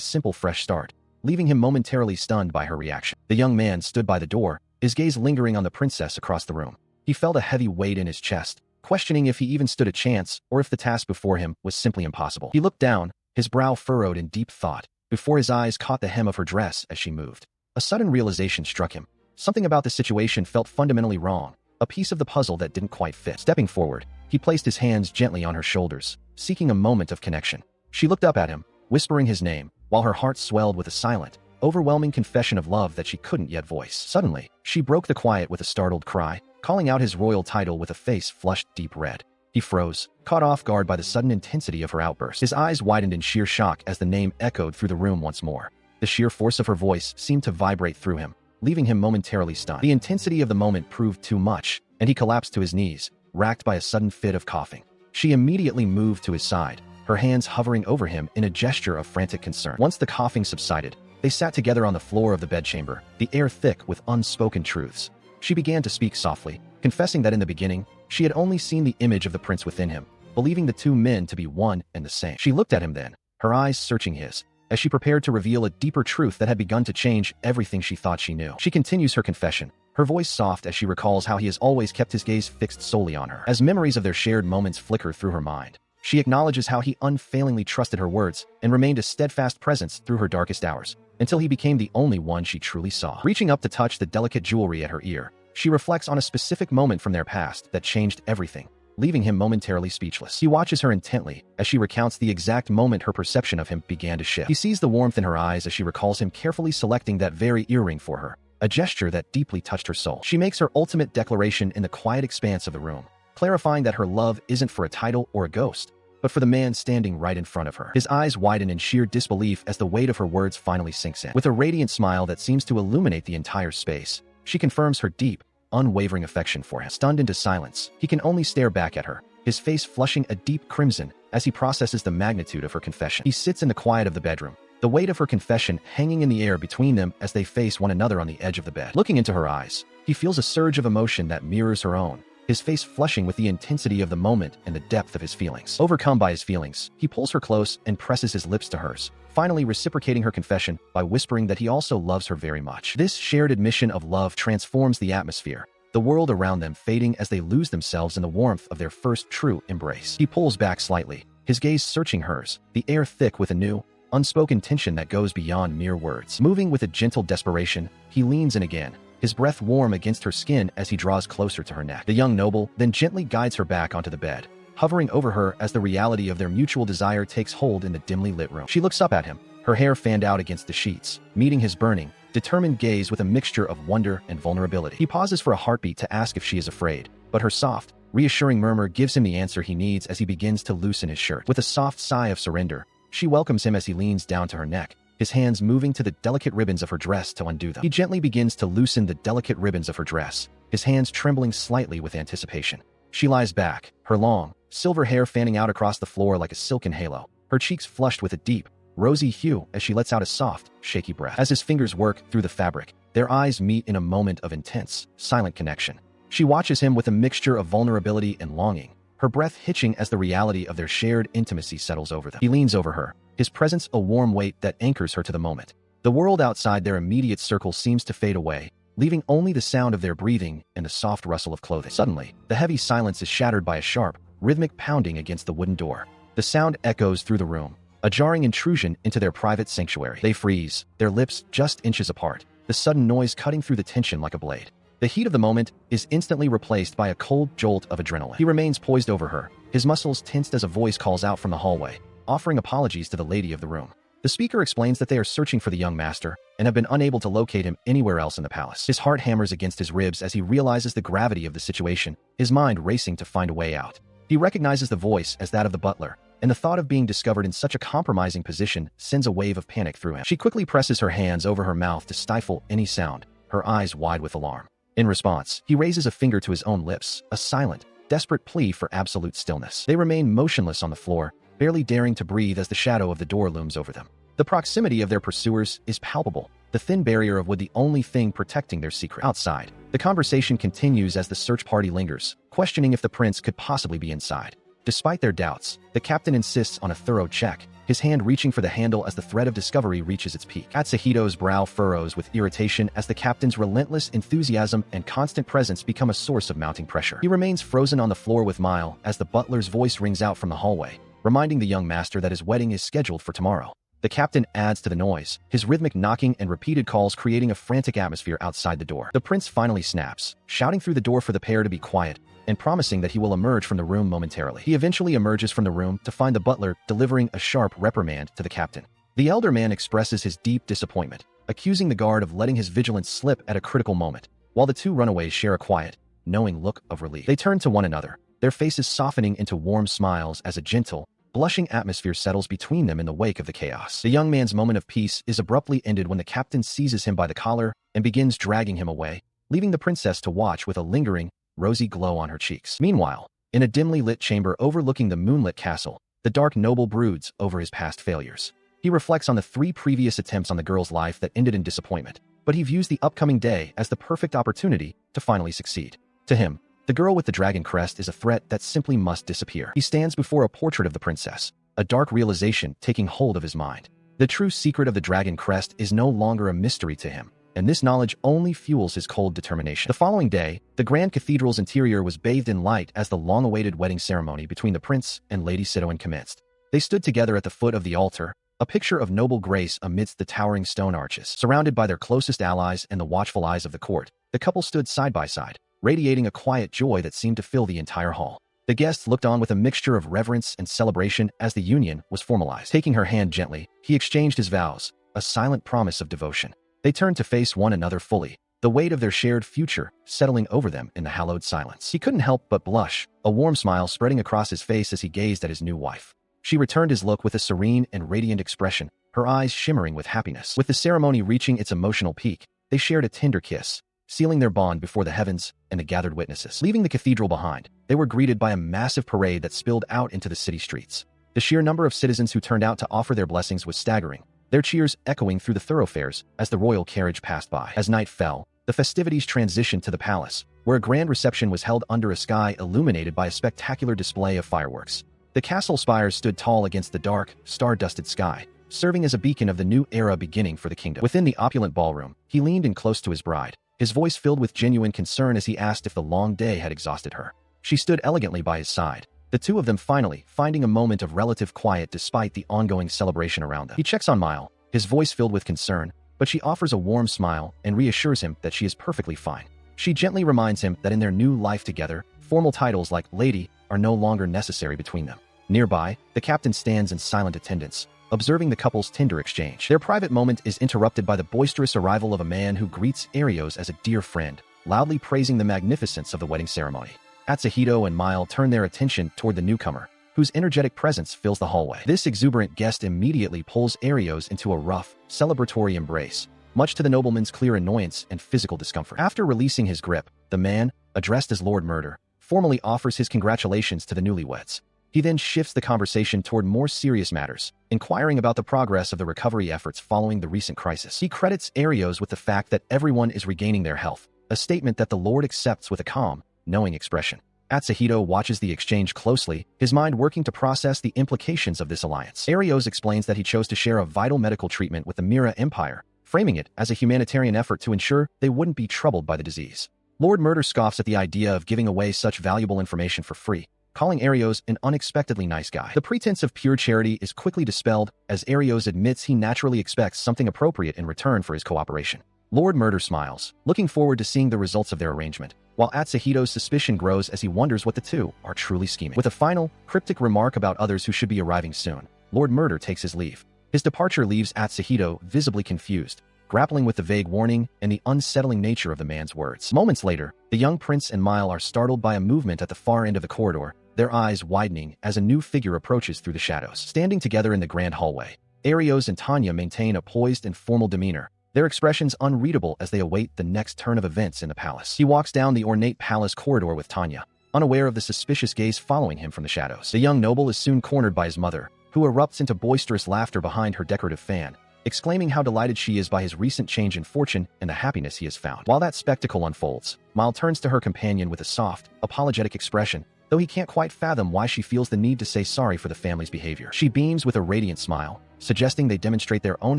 simple fresh start, leaving him momentarily stunned by her reaction. The young man stood by the door, his gaze lingering on the princess across the room. He felt a heavy weight in his chest, questioning if he even stood a chance or if the task before him was simply impossible. He looked down, his brow furrowed in deep thought, before his eyes caught the hem of her dress as she moved. A sudden realization struck him. Something about the situation felt fundamentally wrong, a piece of the puzzle that didn't quite fit. Stepping forward, he placed his hands gently on her shoulders, seeking a moment of connection. She looked up at him, whispering his name, while her heart swelled with a silent, overwhelming confession of love that she couldn't yet voice. Suddenly, she broke the quiet with a startled cry, calling out his royal title with a face flushed deep red. He froze, caught off guard by the sudden intensity of her outburst. His eyes widened in sheer shock as the name echoed through the room once more. The sheer force of her voice seemed to vibrate through him, leaving him momentarily stunned. The intensity of the moment proved too much, and he collapsed to his knees, racked by a sudden fit of coughing. She immediately moved to his side, her hands hovering over him in a gesture of frantic concern. Once the coughing subsided, they sat together on the floor of the bedchamber, the air thick with unspoken truths. She began to speak softly, confessing that in the beginning, she had only seen the image of the prince within him, believing the two men to be one and the same. She looked at him then, her eyes searching his, as she prepared to reveal a deeper truth that had begun to change everything she thought she knew. She continues her confession, her voice soft as she recalls how he has always kept his gaze fixed solely on her. As memories of their shared moments flicker through her mind, she acknowledges how he unfailingly trusted her words and remained a steadfast presence through her darkest hours, until he became the only one she truly saw. Reaching up to touch the delicate jewelry at her ear, she reflects on a specific moment from their past that changed everything, leaving him momentarily speechless. He watches her intently as she recounts the exact moment her perception of him began to shift. He sees the warmth in her eyes as she recalls him carefully selecting that very earring for her, a gesture that deeply touched her soul. She makes her ultimate declaration in the quiet expanse of the room, clarifying that her love isn't for a title or a ghost, but for the man standing right in front of her. His eyes widen in sheer disbelief as the weight of her words finally sinks in. With a radiant smile that seems to illuminate the entire space, she confirms her deep, unwavering affection for him. Stunned into silence, he can only stare back at her, his face flushing a deep crimson as he processes the magnitude of her confession. He sits in the quiet of the bedroom, the weight of her confession hanging in the air between them as they face one another on the edge of the bed. Looking into her eyes, he feels a surge of emotion that mirrors her own, his face flushing with the intensity of the moment and the depth of his feelings. Overcome by his feelings, he pulls her close and presses his lips to hers, finally reciprocating her confession by whispering that he also loves her very much. This shared admission of love transforms the atmosphere, the world around them fading as they lose themselves in the warmth of their first true embrace. He pulls back slightly, his gaze searching hers, the air thick with a new, unspoken tension that goes beyond mere words. Moving with a gentle desperation, he leans in again, his breath warm against her skin as he draws closer to her neck. The young noble then gently guides her back onto the bed, hovering over her as the reality of their mutual desire takes hold in the dimly lit room. She looks up at him, her hair fanned out against the sheets, meeting his burning, determined gaze with a mixture of wonder and vulnerability. He pauses for a heartbeat to ask if she is afraid, but her soft, reassuring murmur gives him the answer he needs as he begins to loosen his shirt. With a soft sigh of surrender, she welcomes him as he leans down to her neck, his hands moving to the delicate ribbons of her dress to undo them. He gently begins to loosen the delicate ribbons of her dress, his hands trembling slightly with anticipation. She lies back, her long, silver hair fanning out across the floor like a silken halo, her cheeks flushed with a deep, rosy hue as she lets out a soft, shaky breath. As his fingers work through the fabric, their eyes meet in a moment of intense, silent connection. She watches him with a mixture of vulnerability and longing, her breath hitching as the reality of their shared intimacy settles over them. He leans over her, his presence a warm weight that anchors her to the moment. The world outside their immediate circle seems to fade away, leaving only the sound of their breathing and the soft rustle of clothing. Suddenly, the heavy silence is shattered by a sharp, rhythmic pounding against the wooden door. The sound echoes through the room, a jarring intrusion into their private sanctuary. They freeze, their lips just inches apart, the sudden noise cutting through the tension like a blade. The heat of the moment is instantly replaced by a cold jolt of adrenaline. He remains poised over her, his muscles tensed as a voice calls out from the hallway, offering apologies to the lady of the room. The speaker explains that they are searching for the young master and have been unable to locate him anywhere else in the palace. His heart hammers against his ribs as he realizes the gravity of the situation, his mind racing to find a way out. He recognizes the voice as that of the butler, and the thought of being discovered in such a compromising position sends a wave of panic through him. She quickly presses her hands over her mouth to stifle any sound, her eyes wide with alarm. In response, he raises a finger to his own lips, a silent, desperate plea for absolute stillness. They remain motionless on the floor, barely daring to breathe as the shadow of the door looms over them. The proximity of their pursuers is palpable, the thin barrier of wood the only thing protecting their secret. Outside, the conversation continues as the search party lingers, questioning if the prince could possibly be inside. Despite their doubts, the captain insists on a thorough check, his hand reaching for the handle as the threat of discovery reaches its peak. Atsuhito's brow furrows with irritation as the captain's relentless enthusiasm and constant presence become a source of mounting pressure. He remains frozen on the floor with Mile as the butler's voice rings out from the hallway, reminding the young master that his wedding is scheduled for tomorrow. The captain adds to the noise, his rhythmic knocking and repeated calls creating a frantic atmosphere outside the door. The prince finally snaps, shouting through the door for the pair to be quiet, and promising that he will emerge from the room momentarily. He eventually emerges from the room to find the butler delivering a sharp reprimand to the captain. The elder man expresses his deep disappointment, accusing the guard of letting his vigilance slip at a critical moment, while the two runaways share a quiet, knowing look of relief. They turn to one another, their faces softening into warm smiles as a gentle, blushing atmosphere settles between them in the wake of the chaos. The young man's moment of peace is abruptly ended when the captain seizes him by the collar and begins dragging him away, leaving the princess to watch with a lingering, rosy glow on her cheeks. Meanwhile, in a dimly lit chamber overlooking the moonlit castle, the dark noble broods over his past failures. He reflects on the 3 previous attempts on the girl's life that ended in disappointment, but he views the upcoming day as the perfect opportunity to finally succeed. To him, the girl with the dragon crest is a threat that simply must disappear. He stands before a portrait of the princess, a dark realization taking hold of his mind. The true secret of the dragon crest is no longer a mystery to him, and this knowledge only fuels his cold determination. The following day, the Grand Cathedral's interior was bathed in light as the long-awaited wedding ceremony between the prince and Lady Sidoin commenced. They stood together at the foot of the altar, a picture of noble grace amidst the towering stone arches. Surrounded by their closest allies and the watchful eyes of the court, the couple stood side by side, radiating a quiet joy that seemed to fill the entire hall. The guests looked on with a mixture of reverence and celebration as the union was formalized. Taking her hand gently, he exchanged his vows, a silent promise of devotion. They turned to face one another fully, the weight of their shared future settling over them in the hallowed silence. He couldn't help but blush, a warm smile spreading across his face as he gazed at his new wife. She returned his look with a serene and radiant expression, her eyes shimmering with happiness. With the ceremony reaching its emotional peak, they shared a tender kiss, sealing their bond before the heavens and the gathered witnesses. Leaving the cathedral behind, they were greeted by a massive parade that spilled out into the city streets. The sheer number of citizens who turned out to offer their blessings was staggering, their cheers echoing through the thoroughfares as the royal carriage passed by. As night fell, the festivities transitioned to the palace, where a grand reception was held under a sky illuminated by a spectacular display of fireworks. The castle spires stood tall against the dark, star-dusted sky, serving as a beacon of the new era beginning for the kingdom. Within the opulent ballroom, he leaned in close to his bride, his voice filled with genuine concern as he asked if the long day had exhausted her. She stood elegantly by his side, the two of them finally finding a moment of relative quiet despite the ongoing celebration around them. He checks on Mile, his voice filled with concern, but she offers a warm smile and reassures him that she is perfectly fine. She gently reminds him that in their new life together, formal titles like lady are no longer necessary between them. Nearby, the captain stands in silent attendance, observing the couple's tender exchange. Their private moment is interrupted by the boisterous arrival of a man who greets Arios as a dear friend, loudly praising the magnificence of the wedding ceremony. Atsuhito and Mile turn their attention toward the newcomer, whose energetic presence fills the hallway. This exuberant guest immediately pulls Arios into a rough, celebratory embrace, much to the nobleman's clear annoyance and physical discomfort. After releasing his grip, the man, addressed as Lord Murder, formally offers his congratulations to the newlyweds. He then shifts the conversation toward more serious matters, inquiring about the progress of the recovery efforts following the recent crisis. He credits Arios with the fact that everyone is regaining their health, a statement that the Lord accepts with a calm, knowing expression. Atsuhito watches the exchange closely, his mind working to process the implications of this alliance. Arios explains that he chose to share a vital medical treatment with the Mira Empire, framing it as a humanitarian effort to ensure they wouldn't be troubled by the disease. Lord Murder scoffs at the idea of giving away such valuable information for free, calling Arios an unexpectedly nice guy. The pretense of pure charity is quickly dispelled as Arios admits he naturally expects something appropriate in return for his cooperation. Lord Murder smiles, looking forward to seeing the results of their arrangement, while Atsuhito's suspicion grows as he wonders what the two are truly scheming. With a final, cryptic remark about others who should be arriving soon, Lord Murder takes his leave. His departure leaves Atsuhito visibly confused, grappling with the vague warning and the unsettling nature of the man's words. Moments later, the young prince and Mile are startled by a movement at the far end of the corridor, their eyes widening as a new figure approaches through the shadows. Standing together in the grand hallway, Arios and Tanya maintain a poised and formal demeanor, their expressions unreadable as they await the next turn of events in the palace. He walks down the ornate palace corridor with Tanya, unaware of the suspicious gaze following him from the shadows. The young noble is soon cornered by his mother, who erupts into boisterous laughter behind her decorative fan, exclaiming how delighted she is by his recent change in fortune and the happiness he has found. While that spectacle unfolds, Mile turns to her companion with a soft, apologetic expression, though he can't quite fathom why she feels the need to say sorry for the family's behavior. She beams with a radiant smile, suggesting they demonstrate their own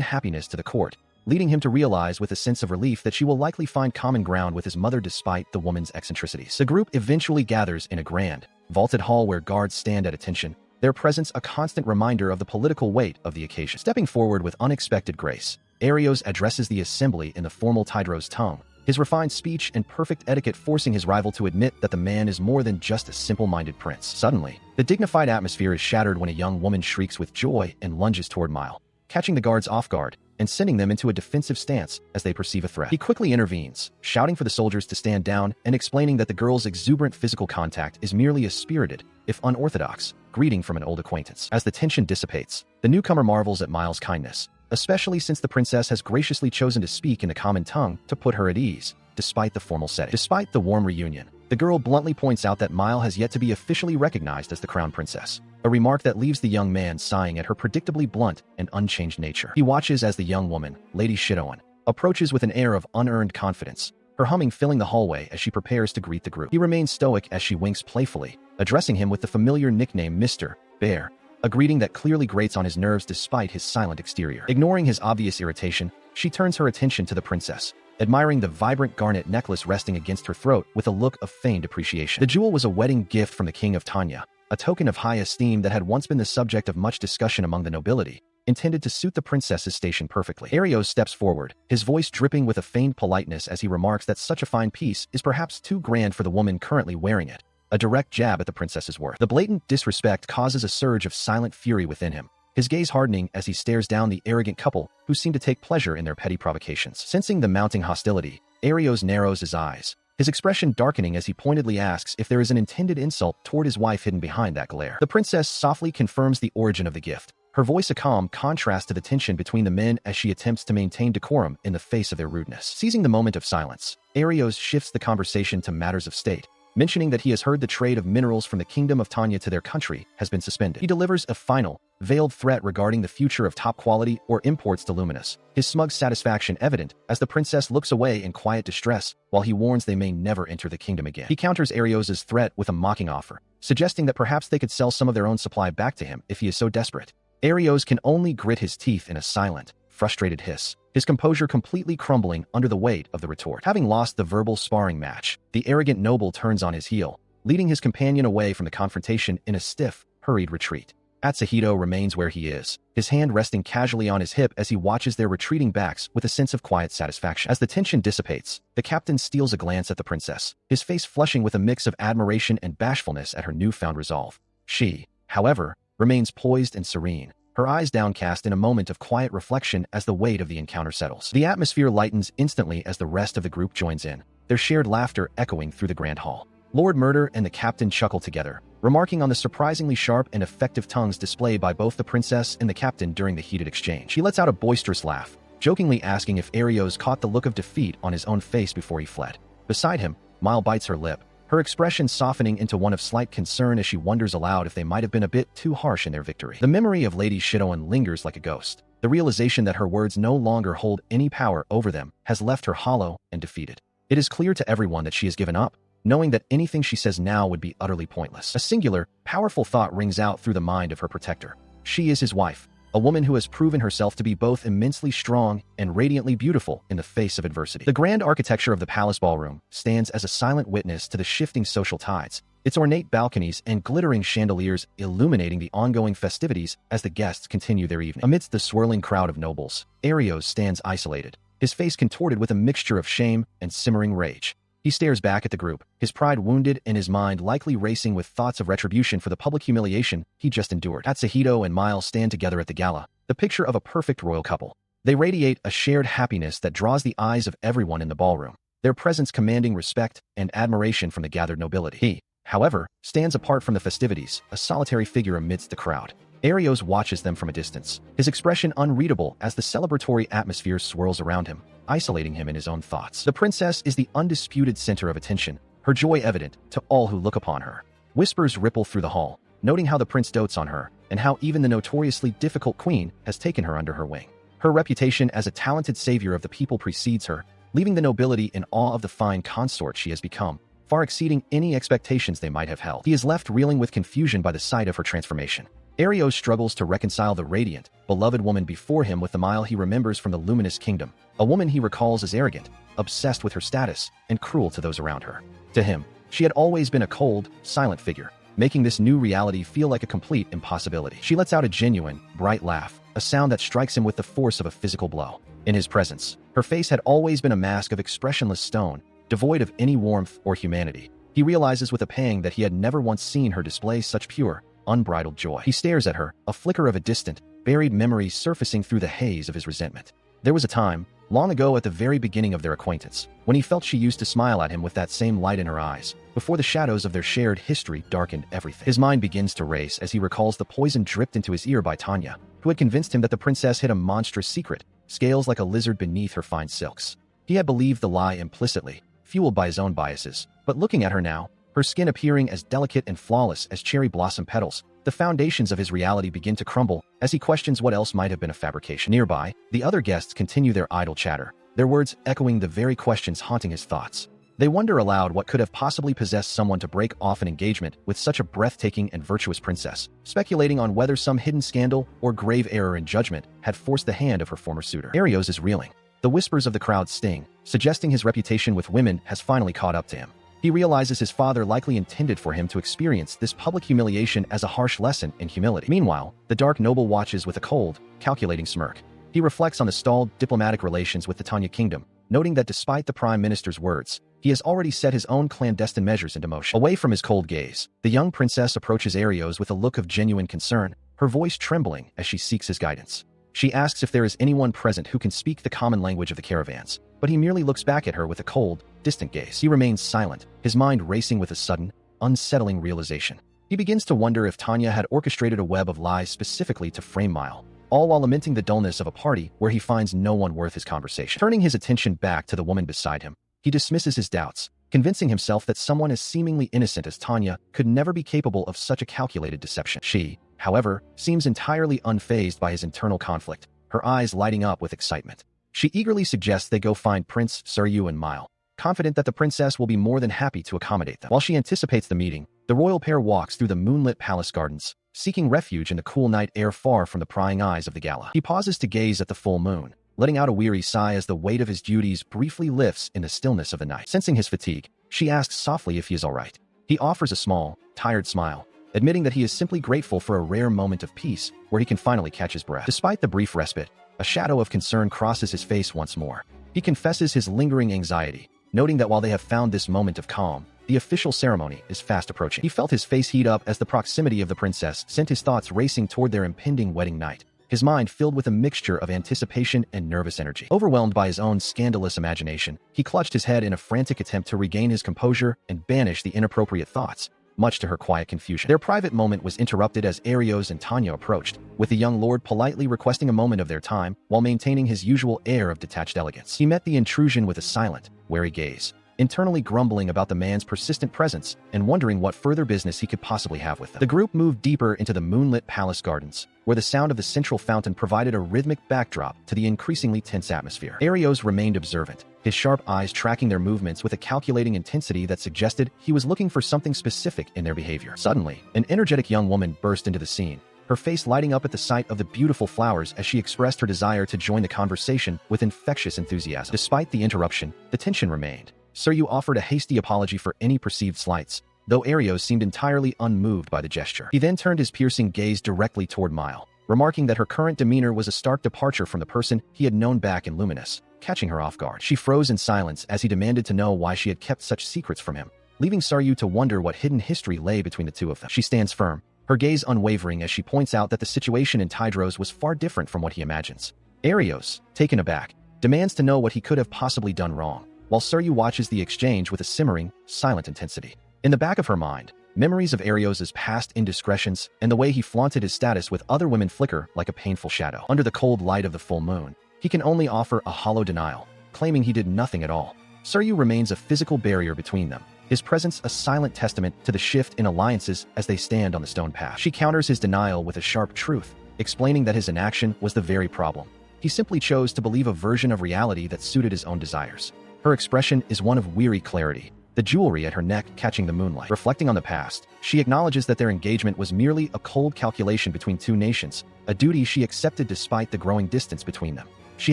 happiness to the court, leading him to realize with a sense of relief that she will likely find common ground with his mother despite the woman's eccentricities. The group eventually gathers in a grand, vaulted hall where guards stand at attention, their presence a constant reminder of the political weight of the occasion. Stepping forward with unexpected grace, Arios addresses the assembly in the formal Tidro's tongue, his refined speech and perfect etiquette forcing his rival to admit that the man is more than just a simple-minded prince. Suddenly, the dignified atmosphere is shattered when a young woman shrieks with joy and lunges toward Mile, catching the guards off guard and sending them into a defensive stance as they perceive a threat. He quickly intervenes, shouting for the soldiers to stand down and explaining that the girl's exuberant physical contact is merely a spirited, if unorthodox, greeting from an old acquaintance. As the tension dissipates, the newcomer marvels at Mile's kindness, especially since the princess has graciously chosen to speak in the common tongue to put her at ease, despite the formal setting. Despite the warm reunion, the girl bluntly points out that Mile has yet to be officially recognized as the crown princess, a remark that leaves the young man sighing at her predictably blunt and unchanged nature. He watches as the young woman, Lady Shidoan, approaches with an air of unearned confidence, her humming filling the hallway as she prepares to greet the group. He remains stoic as she winks playfully, addressing him with the familiar nickname Mr. Bear, a greeting that clearly grates on his nerves despite his silent exterior. Ignoring his obvious irritation, she turns her attention to the princess, admiring the vibrant garnet necklace resting against her throat with a look of feigned appreciation. The jewel was a wedding gift from the king of Tanya, a token of high esteem that had once been the subject of much discussion among the nobility, intended to suit the princess's station perfectly. Arios steps forward, his voice dripping with a feigned politeness as he remarks that such a fine piece is perhaps too grand for the woman currently wearing it, a direct jab at the princess's worth. The blatant disrespect causes a surge of silent fury within him, his gaze hardening as he stares down the arrogant couple who seem to take pleasure in their petty provocations. Sensing the mounting hostility, Arios narrows his eyes, his expression darkening as he pointedly asks if there is an intended insult toward his wife hidden behind that glare. The princess softly confirms the origin of the gift, her voice a calm contrast to the tension between the men as she attempts to maintain decorum in the face of their rudeness. Seizing the moment of silence, Arios shifts the conversation to matters of state, mentioning that he has heard the trade of minerals from the kingdom of Tanya to their country has been suspended. He delivers a final, veiled threat regarding the future of top-quality or imports to Luminous, his smug satisfaction evident as the princess looks away in quiet distress while he warns they may never enter the kingdom again. He counters Arios' threat with a mocking offer, suggesting that perhaps they could sell some of their own supply back to him if he is so desperate. Arios can only grit his teeth in a silent, frustrated hiss, his composure completely crumbling under the weight of the retort. Having lost the verbal sparring match, the arrogant noble turns on his heel, leading his companion away from the confrontation in a stiff, hurried retreat. Atsuhito remains where he is, his hand resting casually on his hip as he watches their retreating backs with a sense of quiet satisfaction. As the tension dissipates, the captain steals a glance at the princess, his face flushing with a mix of admiration and bashfulness at her newfound resolve. She, however, remains poised and serene, her eyes downcast in a moment of quiet reflection as the weight of the encounter settles. The atmosphere lightens instantly as the rest of the group joins in, their shared laughter echoing through the grand hall. Lord Murder and the captain chuckle together, remarking on the surprisingly sharp and effective tongues displayed by both the princess and the captain during the heated exchange. He lets out a boisterous laugh, jokingly asking if Arios caught the look of defeat on his own face before he fled. Beside him, Mile bites her lip, her expression softening into one of slight concern as she wonders aloud if they might have been a bit too harsh in their victory. The memory of Lady Shidoan lingers like a ghost. The realization that her words no longer hold any power over them has left her hollow and defeated. It is clear to everyone that she has given up, knowing that anything she says now would be utterly pointless. A singular, powerful thought rings out through the mind of her protector. She is his wife, a woman who has proven herself to be both immensely strong and radiantly beautiful in the face of adversity. The grand architecture of the palace ballroom stands as a silent witness to the shifting social tides, its ornate balconies and glittering chandeliers illuminating the ongoing festivities as the guests continue their evening. Amidst the swirling crowd of nobles, Arios stands isolated, his face contorted with a mixture of shame and simmering rage. He stares back at the group, his pride wounded and his mind likely racing with thoughts of retribution for the public humiliation he just endured. Atsuhito and Miles stand together at the gala, the picture of a perfect royal couple. They radiate a shared happiness that draws the eyes of everyone in the ballroom, their presence commanding respect and admiration from the gathered nobility. He, however, stands apart from the festivities, a solitary figure amidst the crowd. Arios watches them from a distance, his expression unreadable as the celebratory atmosphere swirls around him, isolating him in his own thoughts. The princess is the undisputed center of attention, her joy evident to all who look upon her. Whispers ripple through the hall, noting how the prince dotes on her, and how even the notoriously difficult queen has taken her under her wing. Her reputation as a talented savior of the people precedes her, leaving the nobility in awe of the fine consort she has become, far exceeding any expectations they might have held. He is left reeling with confusion by the sight of her transformation. Arios struggles to reconcile the radiant, beloved woman before him with the Mile he remembers from the luminous kingdom, a woman he recalls as arrogant, obsessed with her status, and cruel to those around her. To him, she had always been a cold, silent figure, making this new reality feel like a complete impossibility. She lets out a genuine, bright laugh, a sound that strikes him with the force of a physical blow. In his presence, her face had always been a mask of expressionless stone, devoid of any warmth or humanity. He realizes with a pang that he had never once seen her display such pure, unbridled joy. He stares at her, a flicker of a distant, buried memory surfacing through the haze of his resentment. There was a time, long ago at the very beginning of their acquaintance, when he felt she used to smile at him with that same light in her eyes, before the shadows of their shared history darkened everything. His mind begins to race as he recalls the poison dripped into his ear by Tanya, who had convinced him that the princess hid a monstrous secret, scales like a lizard beneath her fine silks. He had believed the lie implicitly, fueled by his own biases, but looking at her now, her skin appearing as delicate and flawless as cherry blossom petals, the foundations of his reality begin to crumble as he questions what else might have been a fabrication. Nearby, the other guests continue their idle chatter, their words echoing the very questions haunting his thoughts. They wonder aloud what could have possibly possessed someone to break off an engagement with such a breathtaking and virtuous princess, speculating on whether some hidden scandal or grave error in judgment had forced the hand of her former suitor. Arios is reeling. The whispers of the crowd sting, suggesting his reputation with women has finally caught up to him. He realizes his father likely intended for him to experience this public humiliation as a harsh lesson in humility. Meanwhile, the dark noble watches with a cold, calculating smirk. He reflects on the stalled diplomatic relations with the Tanya kingdom, noting that despite the prime minister's words, he has already set his own clandestine measures into motion. Away from his cold gaze, the young princess approaches Arios with a look of genuine concern, her voice trembling as she seeks his guidance. She asks if there is anyone present who can speak the common language of the caravans, but he merely looks back at her with a cold, distant gaze. He remains silent, his mind racing with a sudden, unsettling realization. He begins to wonder if Tanya had orchestrated a web of lies specifically to frame Mile, all while lamenting the dullness of a party where he finds no one worth his conversation. Turning his attention back to the woman beside him, he dismisses his doubts, convincing himself that someone as seemingly innocent as Tanya could never be capable of such a calculated deception. She, however, seems entirely unfazed by his internal conflict, her eyes lighting up with excitement. She eagerly suggests they go find Prince Suryu and Mile, confident that the princess will be more than happy to accommodate them. While she anticipates the meeting, the royal pair walks through the moonlit palace gardens, seeking refuge in the cool night air far from the prying eyes of the gala. He pauses to gaze at the full moon, letting out a weary sigh as the weight of his duties briefly lifts in the stillness of the night. Sensing his fatigue, she asks softly if he is all right. He offers a small, tired smile, admitting that he is simply grateful for a rare moment of peace where he can finally catch his breath. Despite the brief respite, a shadow of concern crosses his face once more. He confesses his lingering anxiety, noting that while they have found this moment of calm, the official ceremony is fast approaching. He felt his face heat up as the proximity of the princess sent his thoughts racing toward their impending wedding night, his mind filled with a mixture of anticipation and nervous energy. Overwhelmed by his own scandalous imagination, he clutched his head in a frantic attempt to regain his composure and banish the inappropriate thoughts, much to her quiet confusion. Their private moment was interrupted as Arios and Tanya approached, with the young lord politely requesting a moment of their time while maintaining his usual air of detached elegance. He met the intrusion with a silent, wary gaze, internally grumbling about the man's persistent presence and wondering what further business he could possibly have with them. The group moved deeper into the moonlit palace gardens, where the sound of the central fountain provided a rhythmic backdrop to the increasingly tense atmosphere. Arios remained observant, his sharp eyes tracking their movements with a calculating intensity that suggested he was looking for something specific in their behavior. Suddenly, an energetic young woman burst into the scene, her face lighting up at the sight of the beautiful flowers as she expressed her desire to join the conversation with infectious enthusiasm. Despite the interruption, the tension remained. Soryu offered a hasty apology for any perceived slights, though Arios seemed entirely unmoved by the gesture. He then turned his piercing gaze directly toward Mile, remarking that her current demeanor was a stark departure from the person he had known back in Luminous, catching her off guard. She froze in silence as he demanded to know why she had kept such secrets from him, leaving Soryu to wonder what hidden history lay between the two of them. She stands firm, her gaze unwavering as she points out that the situation in Tidros was far different from what he imagines. Arios, taken aback, demands to know what he could have possibly done wrong, while Soryu watches the exchange with a simmering, silent intensity. In the back of her mind, memories of Arios' past indiscretions and the way he flaunted his status with other women flicker like a painful shadow. Under the cold light of the full moon, he can only offer a hollow denial, claiming he did nothing at all. Soryu remains a physical barrier between them, his presence a silent testament to the shift in alliances as they stand on the stone path. She counters his denial with a sharp truth, explaining that his inaction was the very problem. He simply chose to believe a version of reality that suited his own desires. Her expression is one of weary clarity, the jewelry at her neck catching the moonlight. Reflecting on the past, she acknowledges that their engagement was merely a cold calculation between two nations, a duty she accepted despite the growing distance between them. She